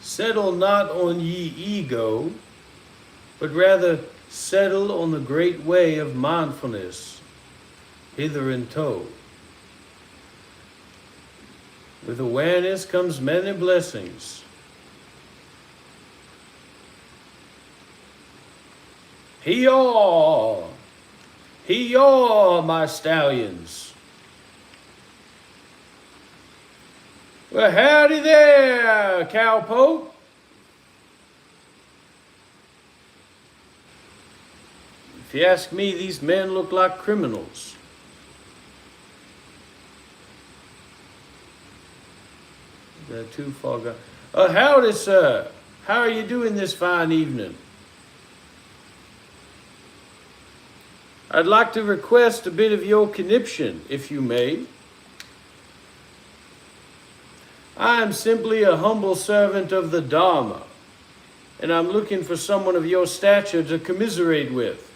Settle not on ye ego, but rather settle on the great way of mindfulness, hither and toe. With awareness comes many blessings. Hee-yaw! Hee-yaw, my stallions! Well, howdy there, cowpoke! If you ask me, these men look like criminals. They're too far gone. Howdy, sir. How are you doing this fine evening? I'd like to request a bit of your conniption, if you may. I am simply a humble servant of the Dharma, and I'm looking for someone of your stature to commiserate with.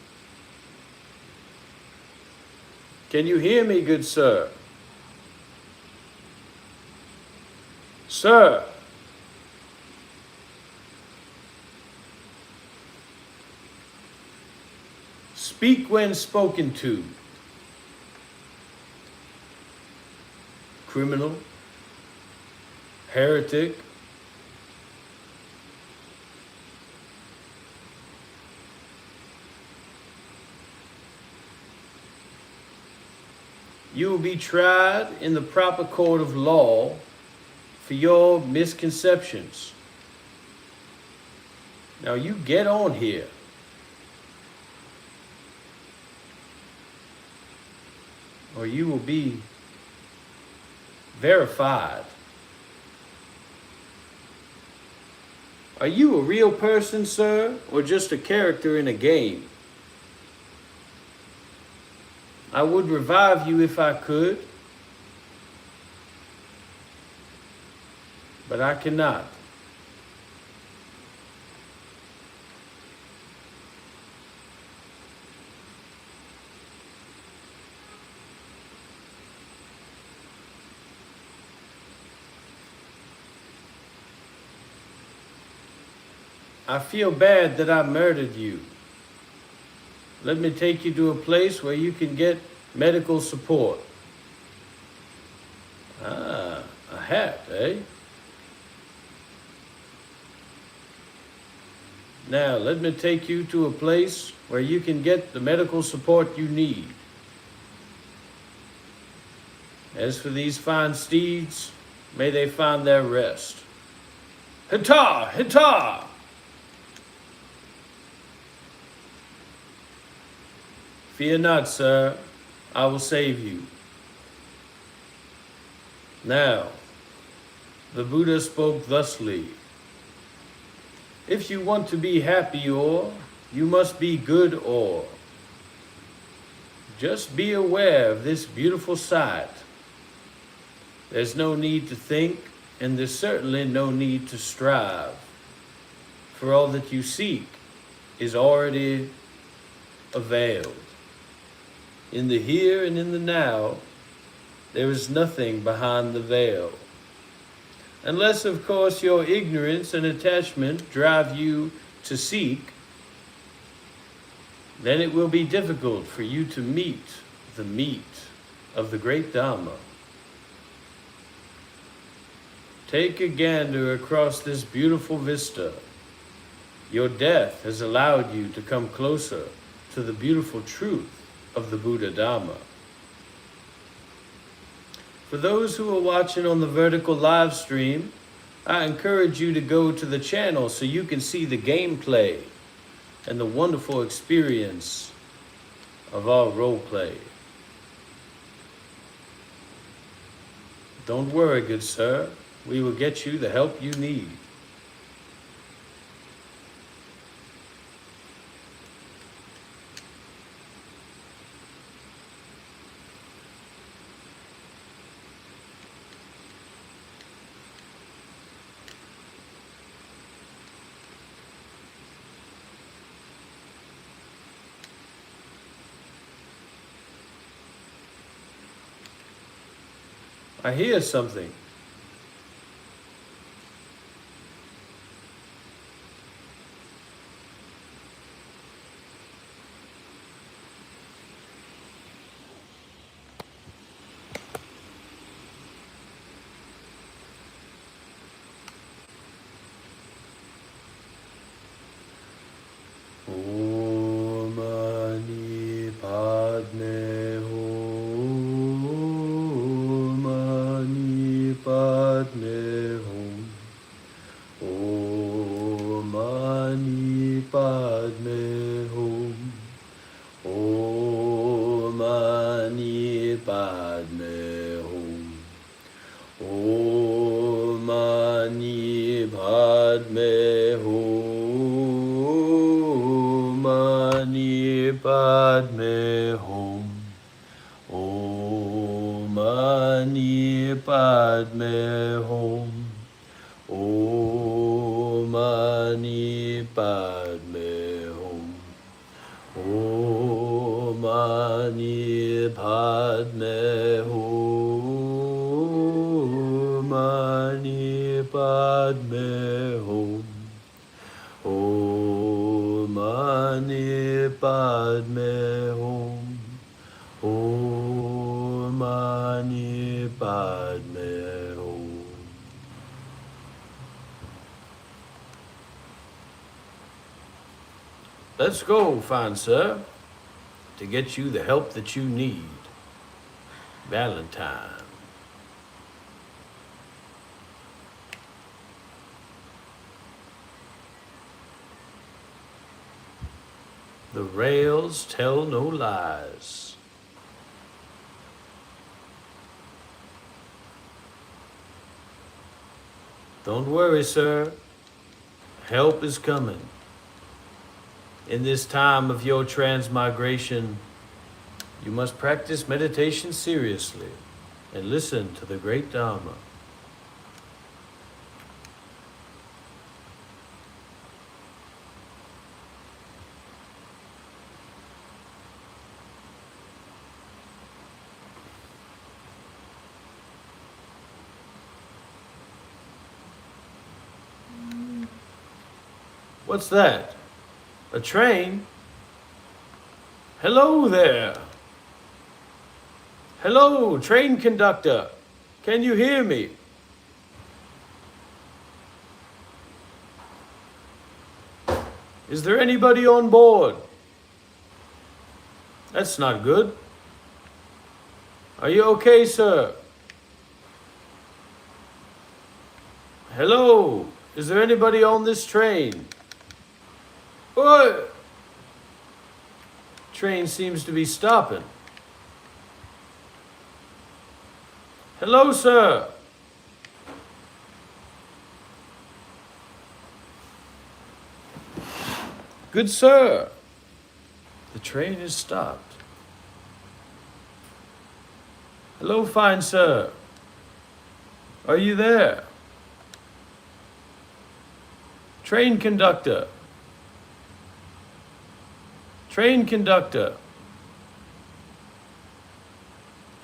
Can you hear me, good sir? Sir. Speak when spoken to. Criminal. Heretic. You will be tried in the proper court of law for your misconceptions. Now you get on here. Or you will be verified. Are you a real person, sir, or just a character in a game? I would revive you if I could, but I cannot. I feel bad that I murdered you. Let me take you to a place where you can get medical support. Ah, a hat, eh? Now, let me take you to a place where you can get the medical support you need. As for these fine steeds, may they find their rest. Hita! Hita! Fear not, sir, I will save you. Now, the Buddha spoke thusly. If you want to be happy, or you must be good, or just be aware of this beautiful sight. There's no need to think, and there's certainly no need to strive, for all that you seek is already availed. In the here and in the now, there is nothing behind the veil. Unless, of course, your ignorance and attachment drive you to seek, then it will be difficult for you to meet the meat of the great Dharma. Take a gander across this beautiful vista. Your death has allowed you to come closer to the beautiful truth of the Buddha Dharma. For those who are watching on the vertical live stream, I encourage you to go to the channel so you can see the gameplay and the wonderful experience of our roleplay. Don't worry, good sir. We will get you the help you need. I hear something. Om Mani Padme Hum. Om Mani Padme Hum. Om Mani Padme Hum. Om Mani Padme Hum. Om Mani Padme Hum. Mani Padme Hum. Om Mani Padme Hum. Om Mani Padme Hum. Om Mani Padme Hum. Mani Padme Hum. Om Mani Padme Hum. Om Mani Padme Hum. Let's go, fine sir, to get you the help that you need. Valentine. The rails tell no lies. Don't worry, sir. Help is coming. In this time of your transmigration, you must practice meditation seriously and listen to the great Dharma. What's that? A train? Hello there. Hello, train conductor. Can you hear me? Is there anybody on board? That's not good. Are you okay, sir? Hello, is there anybody on this train? Oi! Train seems to be stopping. Hello, sir. Good sir. The train is stopped. Hello, fine sir. Are you there? Train conductor. Train conductor.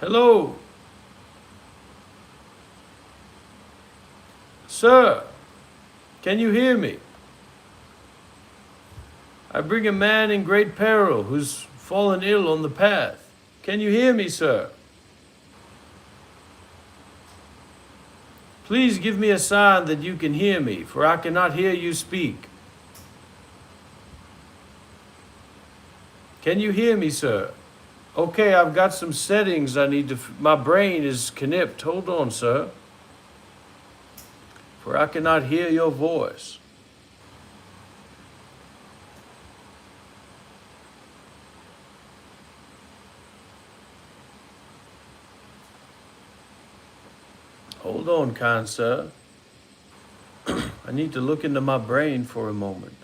Hello. Sir, can you hear me? I bring a man in great peril who's fallen ill on the path. Can you hear me, sir? Please give me a sign that you can hear me, for I cannot hear you speak. Can you hear me, sir? Okay, I've got some settings I need to... My brain is connipted. Hold on, sir. for I cannot hear your voice. Hold on, kind sir. I need to look into my brain for a moment.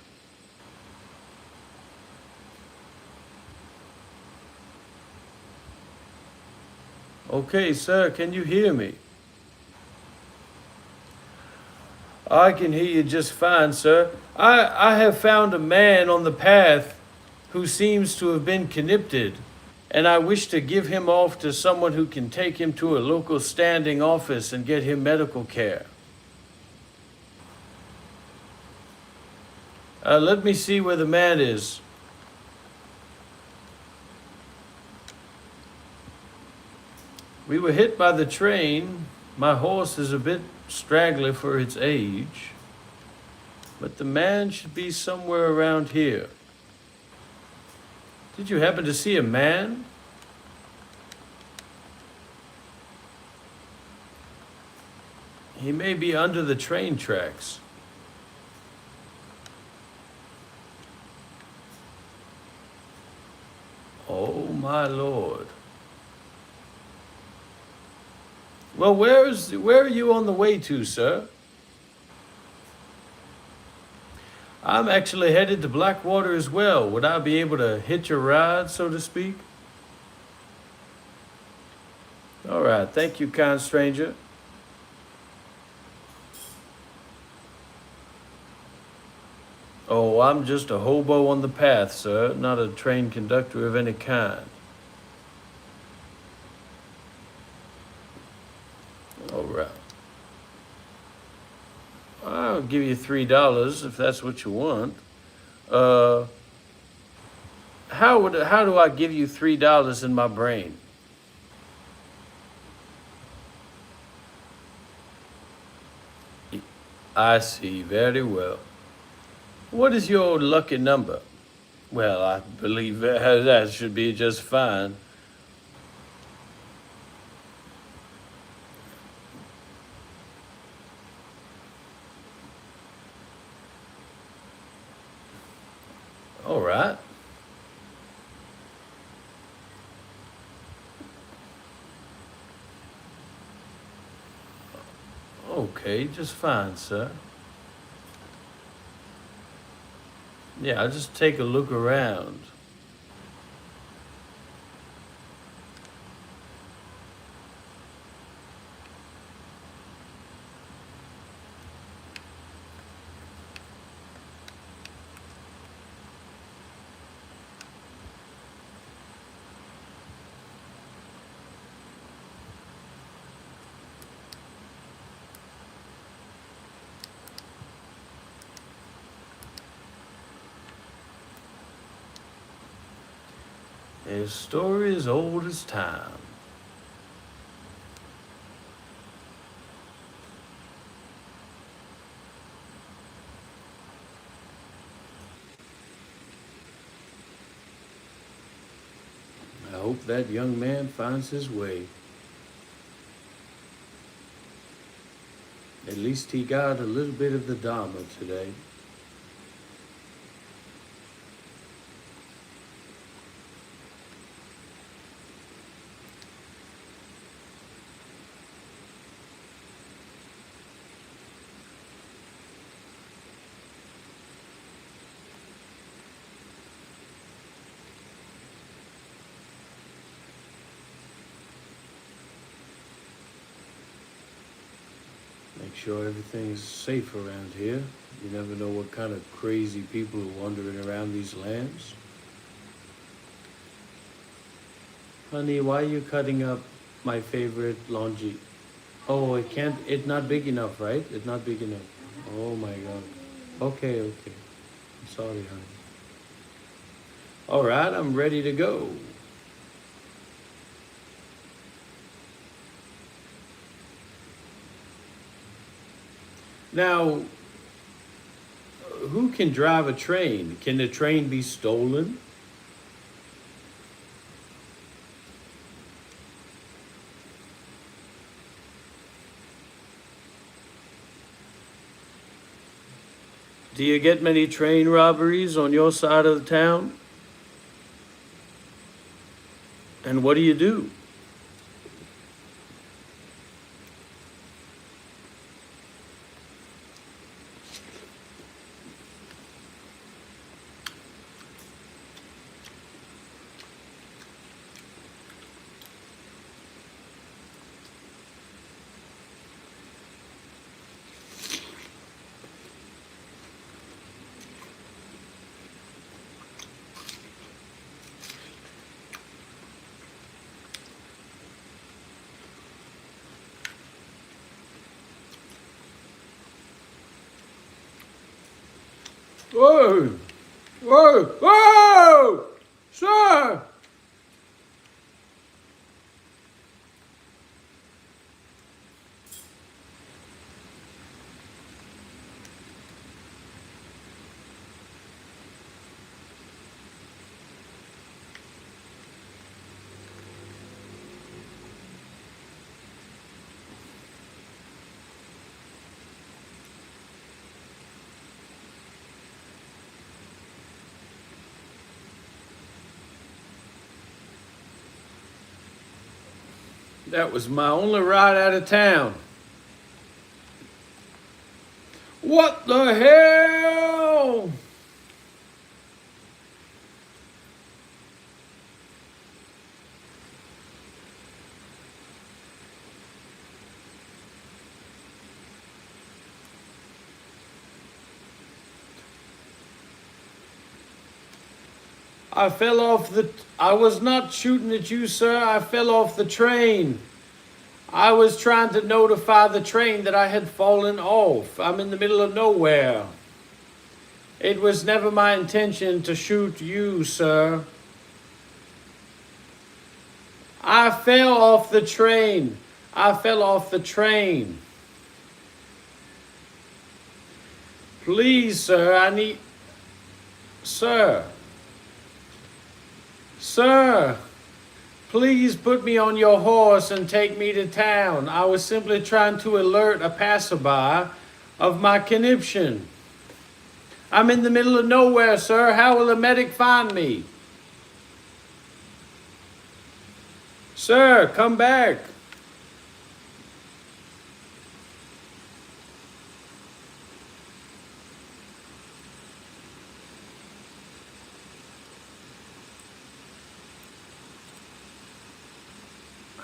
Okay, sir, can you hear me? I can hear you just fine, sir. I have found a man on the path who seems to have been connipted, and I wish to give him off to someone who can take him to a local standing office and get him medical care. Let me see where the man is. We were hit by the train. My horse is a bit straggly for its age, but the man should be somewhere around here. Did you happen to see a man? He may be under the train tracks. Oh my Lord. Well, where are you on the way to, sir? I'm actually headed to Blackwater as well. Would I be able to hitch a ride, so to speak? All right, thank you, kind stranger. Oh, I'm just a hobo on the path, sir, not a train conductor of any kind. All right. I'll give you $3 if that's what you want. How do I give you $3 in my brain? I see, very well. What is your lucky number? Well, I believe that should be just fine. All right. Okay, just fine, sir. Yeah, I'll just take a look around. A story as old as time. I hope that young man finds his way. At least he got a little bit of the dharma today. Make sure everything's safe around here. You never know what kind of crazy people are wandering around these lands. Honey, why are you cutting up my favorite laundry? Oh, it's not big enough, right? It's not big enough. Oh my God. Okay. I'm sorry, honey. All right, I'm ready to go. Now, who can drive a train? Can the train be stolen? Do you get many train robberies on your side of the town? And what do you do? Whoa! Whoa! Whoa! Sir! That was my only ride out of town. What the hell? I was not shooting at you, sir. I fell off the train. I was trying to notify the train that I had fallen off. I'm in the middle of nowhere. It was never my intention to shoot you, sir. I fell off the train. I fell off the train. Please, sir, Sir. Sir, please put me on your horse and take me to town. I was simply trying to alert a passerby of my conniption. I'm in the middle of nowhere, sir. How will a medic find me? Sir, come back.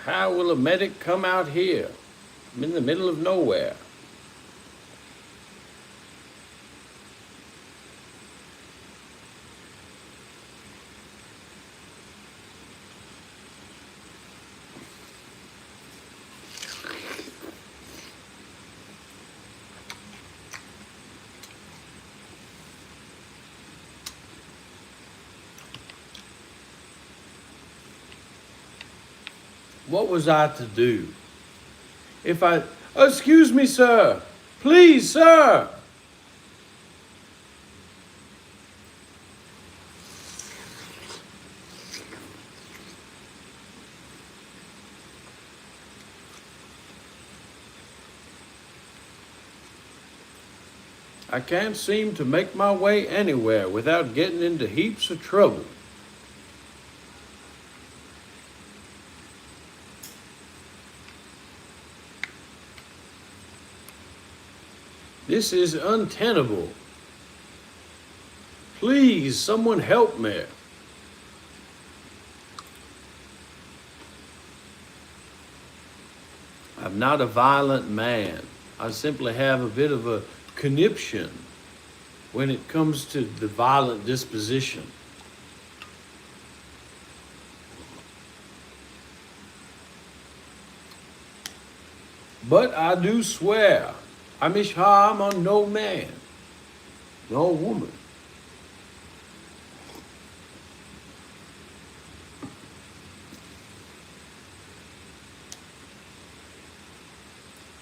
How will a medic come out here? I'm in the middle of nowhere. What was I to do? Excuse me, sir. Please, sir. I can't seem to make my way anywhere without getting into heaps of trouble. This is untenable. Please, someone help me. I'm not a violent man. I simply have a bit of a conniption when it comes to the violent disposition. But I do swear, I wish harm on no man, no woman.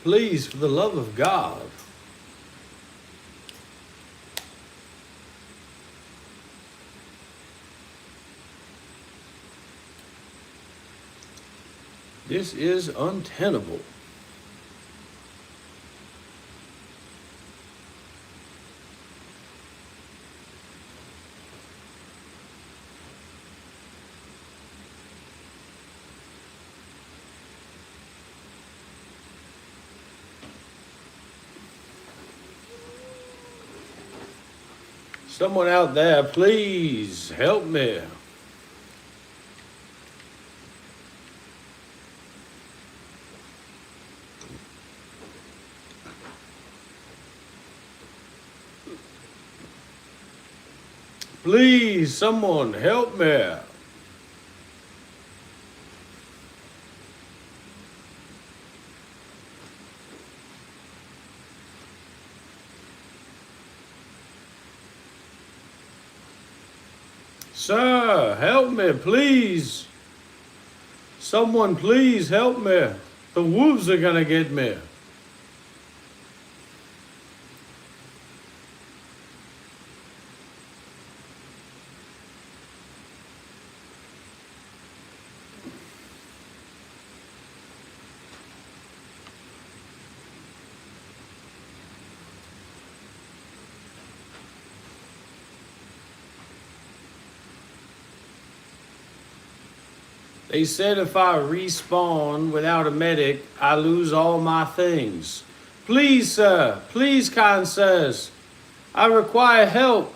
Please, for the love of God, this is untenable. Someone out there, please help me. Please, someone help me. Sir, help me, please. Someone please help me. The wolves are gonna get me. They said if I respawn without a medic, I lose all my things. Please, sir, please, kind sirs, I require help.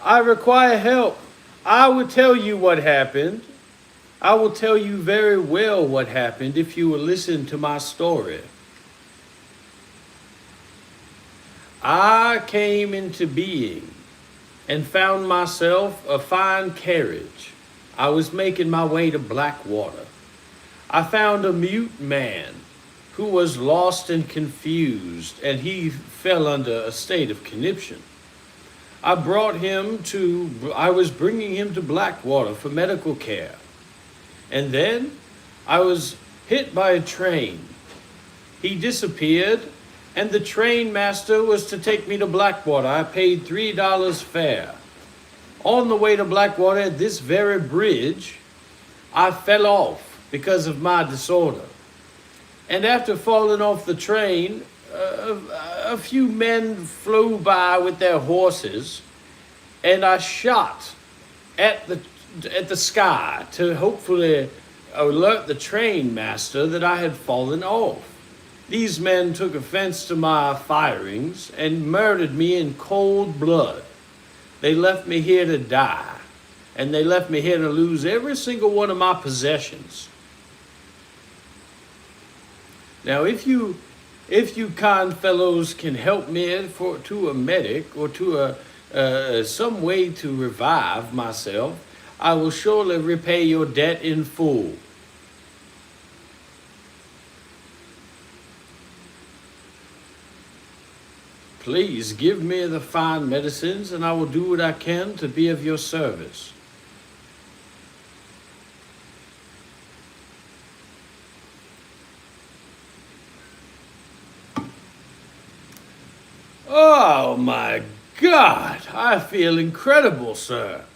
I require help. I will tell you what happened. I will tell you very well what happened if you will listen to my story. I came into being and found myself a fine carriage. I was making my way to Blackwater. I found a mute man who was lost and confused, and he fell under a state of conniption. I was bringing him to Blackwater for medical care. And then I was hit by a train. He disappeared, and the train master was to take me to Blackwater. I paid $3 fare. On the way to Blackwater, at this very bridge, I fell off because of my disorder. And after falling off the train, a few men flew by with their horses, and I shot at the sky to hopefully alert the train master that I had fallen off. These men took offense to my firings and murdered me in cold blood. They left me here to die, and they left me here to lose every single one of my possessions. Now, if you kind fellows can help me to a medic or to some way to revive myself, I will surely repay your debt in full. Please give me the fine medicines, and I will do what I can to be of your service. Oh my God, I feel incredible, sir.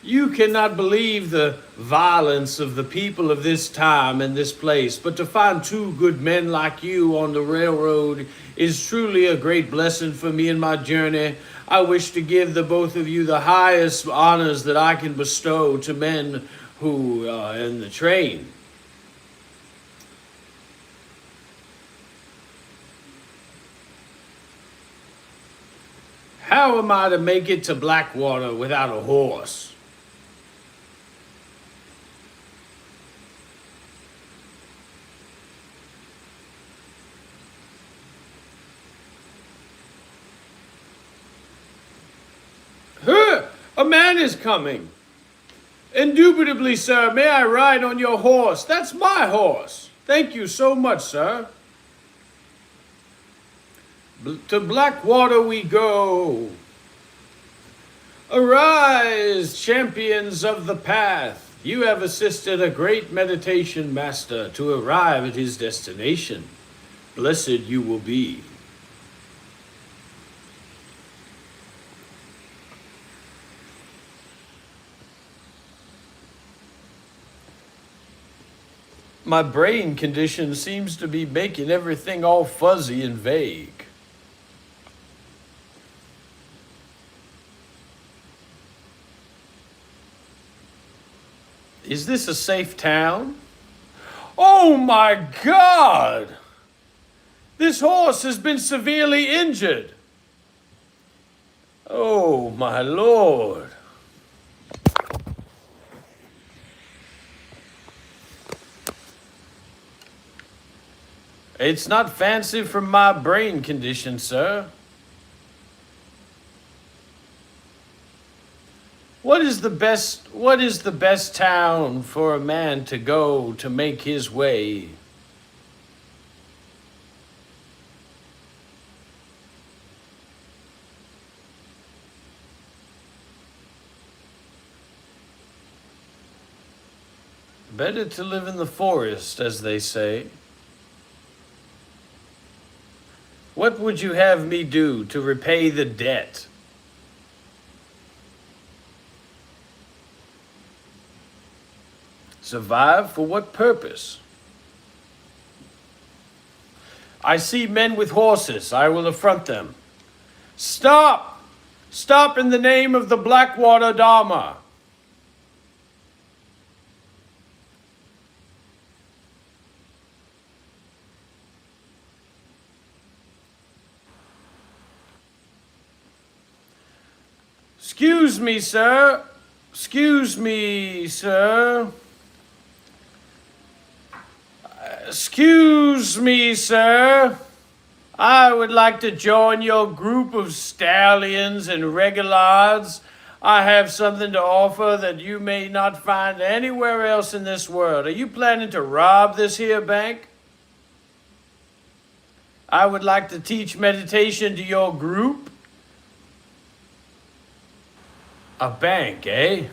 You cannot believe the violence of the people of this time and this place, but to find two good men like you on the railroad is truly a great blessing for me in my journey. I wish to give the both of you the highest honors that I can bestow to men who are in the train. How am I to make it to Blackwater without a horse? A man is coming. Indubitably, sir, may I ride on your horse? That's my horse. Thank you so much, sir. To Blackwater we go. Arise, champions of the path. You have assisted a great meditation master to arrive at his destination. Blessed you will be. My brain condition seems to be making everything all fuzzy and vague. Is this a safe town? Oh my God! This horse has been severely injured. Oh, my lord. It's not fancy for my brain condition, sir. What is the best town for a man to go to make his way? Better to live in the forest, as they say. What would you have me do to repay the debt? Survive for what purpose? I see men with horses. I will affront them. Stop! Stop in the name of the Blackwater Dharma. Excuse me, sir. Excuse me, sir. Excuse me, sir. I would like to join your group of stallions and regulards. I have something to offer that you may not find anywhere else in this world. Are you planning to rob this here bank? I would like to teach meditation to your group. A bank, eh?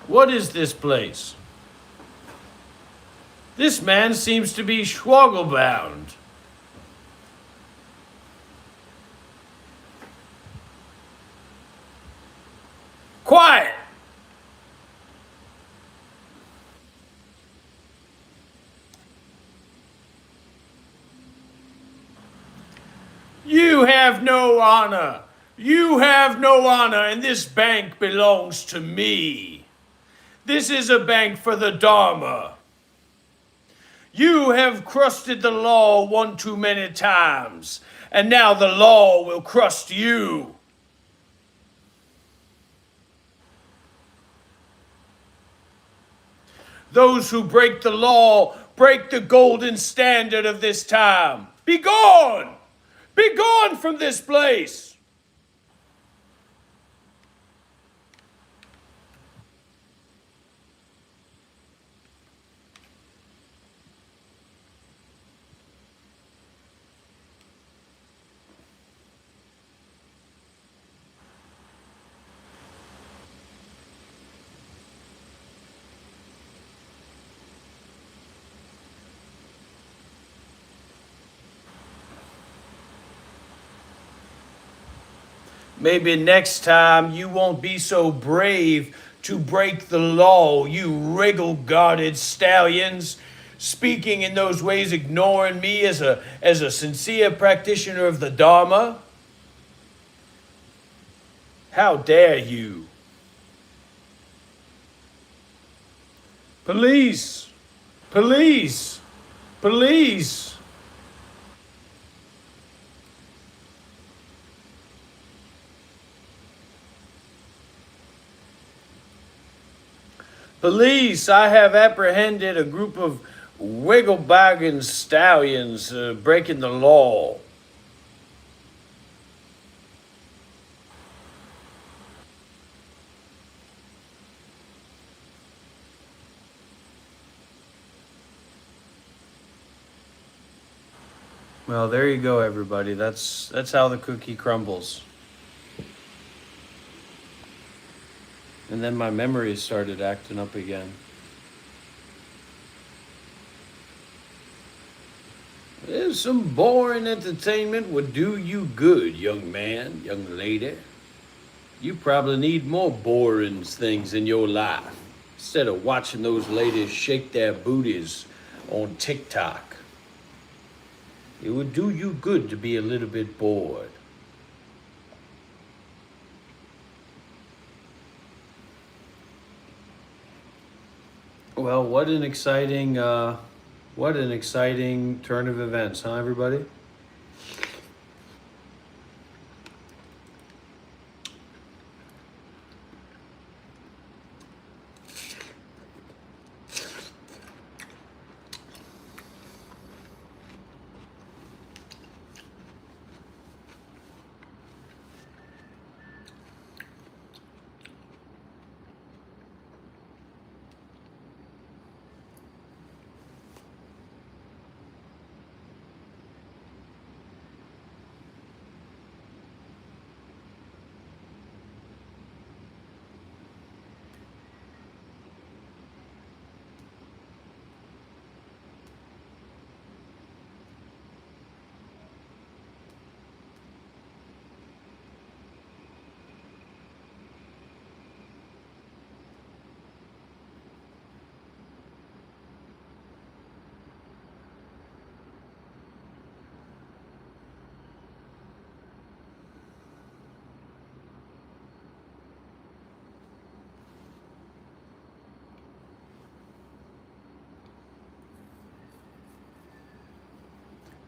What is this place? This man seems to be schwogglebound. Quiet! You have no honor. You have no honor, and this bank belongs to me. This is a bank for the Dharma. You have crusted the law one too many times, and now the law will crust you. Those who break the law break the golden standard of this time. Be gone! Be gone from this place! Maybe next time you won't be so brave to break the law, you wriggle-guarded stallions. Speaking in those ways, ignoring me as a sincere practitioner of the Dharma. How dare you? Police! Police! Police! Police, I have apprehended a group of wiggle-bagging stallions breaking the law. Well, there you go, everybody. That's how the cookie crumbles. And then my memories started acting up again. Some boring entertainment would do you good, young man, young lady. You probably need more boring things in your life instead of watching those ladies shake their booties on TikTok. It would do you good to be a little bit bored. Well, what an exciting turn of events, huh, everybody?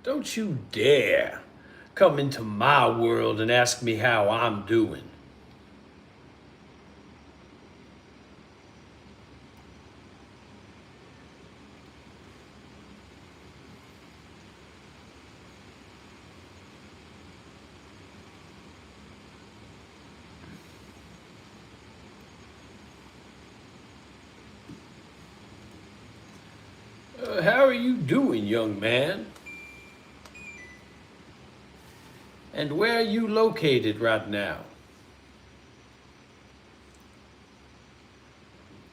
Don't you dare come into my world and ask me how I'm doing. How are you doing, young man? And where are you located right now?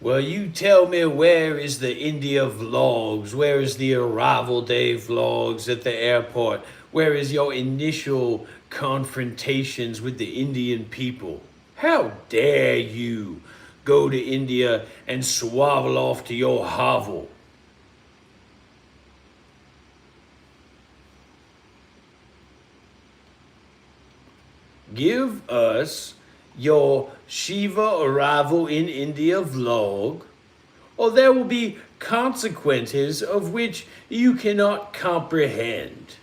Well, you tell me, where is the India vlogs? Where is the arrival day vlogs at the airport? Where is your initial confrontations with the Indian people? How dare you go to India and swavel off to your hovel? Give us your Shiva arrival in India vlog, or there will be consequences of which you cannot comprehend.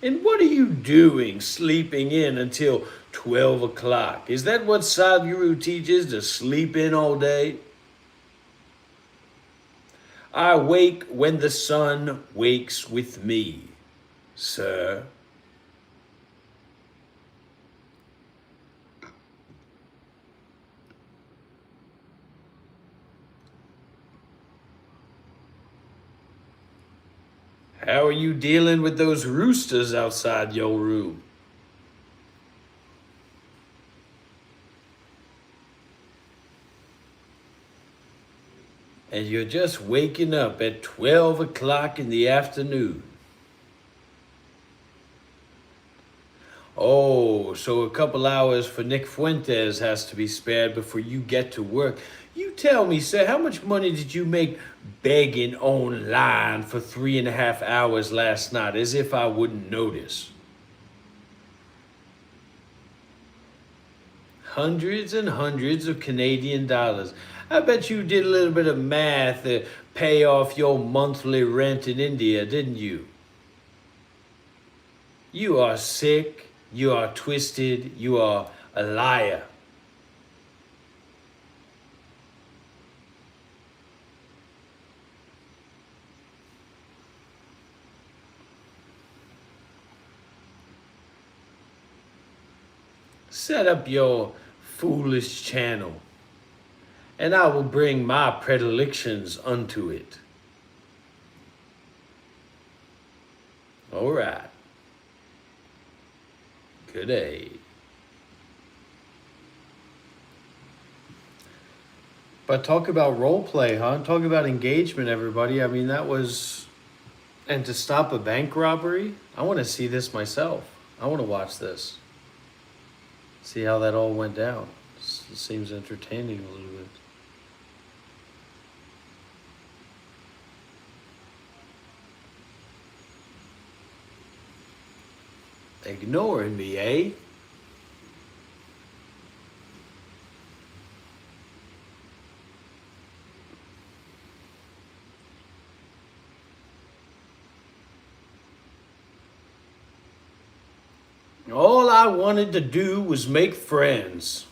And what are you doing sleeping in until 12 o'clock? Is that what Sadhguru teaches, to sleep in all day? I wake when the sun wakes with me, sir. How are you dealing with those roosters outside your room? And you're just waking up at 12 o'clock in the afternoon. Oh, so a couple hours for Nick Fuentes has to be spared before you get to work. You tell me, sir, how much money did you make begging online for 3.5 hours last night, as if I wouldn't notice? Hundreds and hundreds of Canadian dollars. I bet you did a little bit of math to pay off your monthly rent in India, didn't you? You are sick, you are twisted, you are a liar. Set up your foolish channel, and I will bring my predilections unto it. All right. Good day. But talk about role play, huh? Talk about engagement, everybody. I mean, that was... And to stop a bank robbery? I want to see this myself. I want to watch this. See how that all went down. It seems entertaining a little bit. Ignoring me, eh? All I wanted to do was make friends.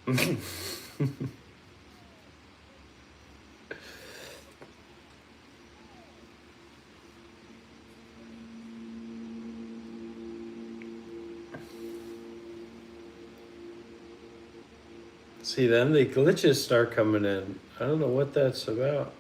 See, then the glitches start coming in. I don't know what that's about.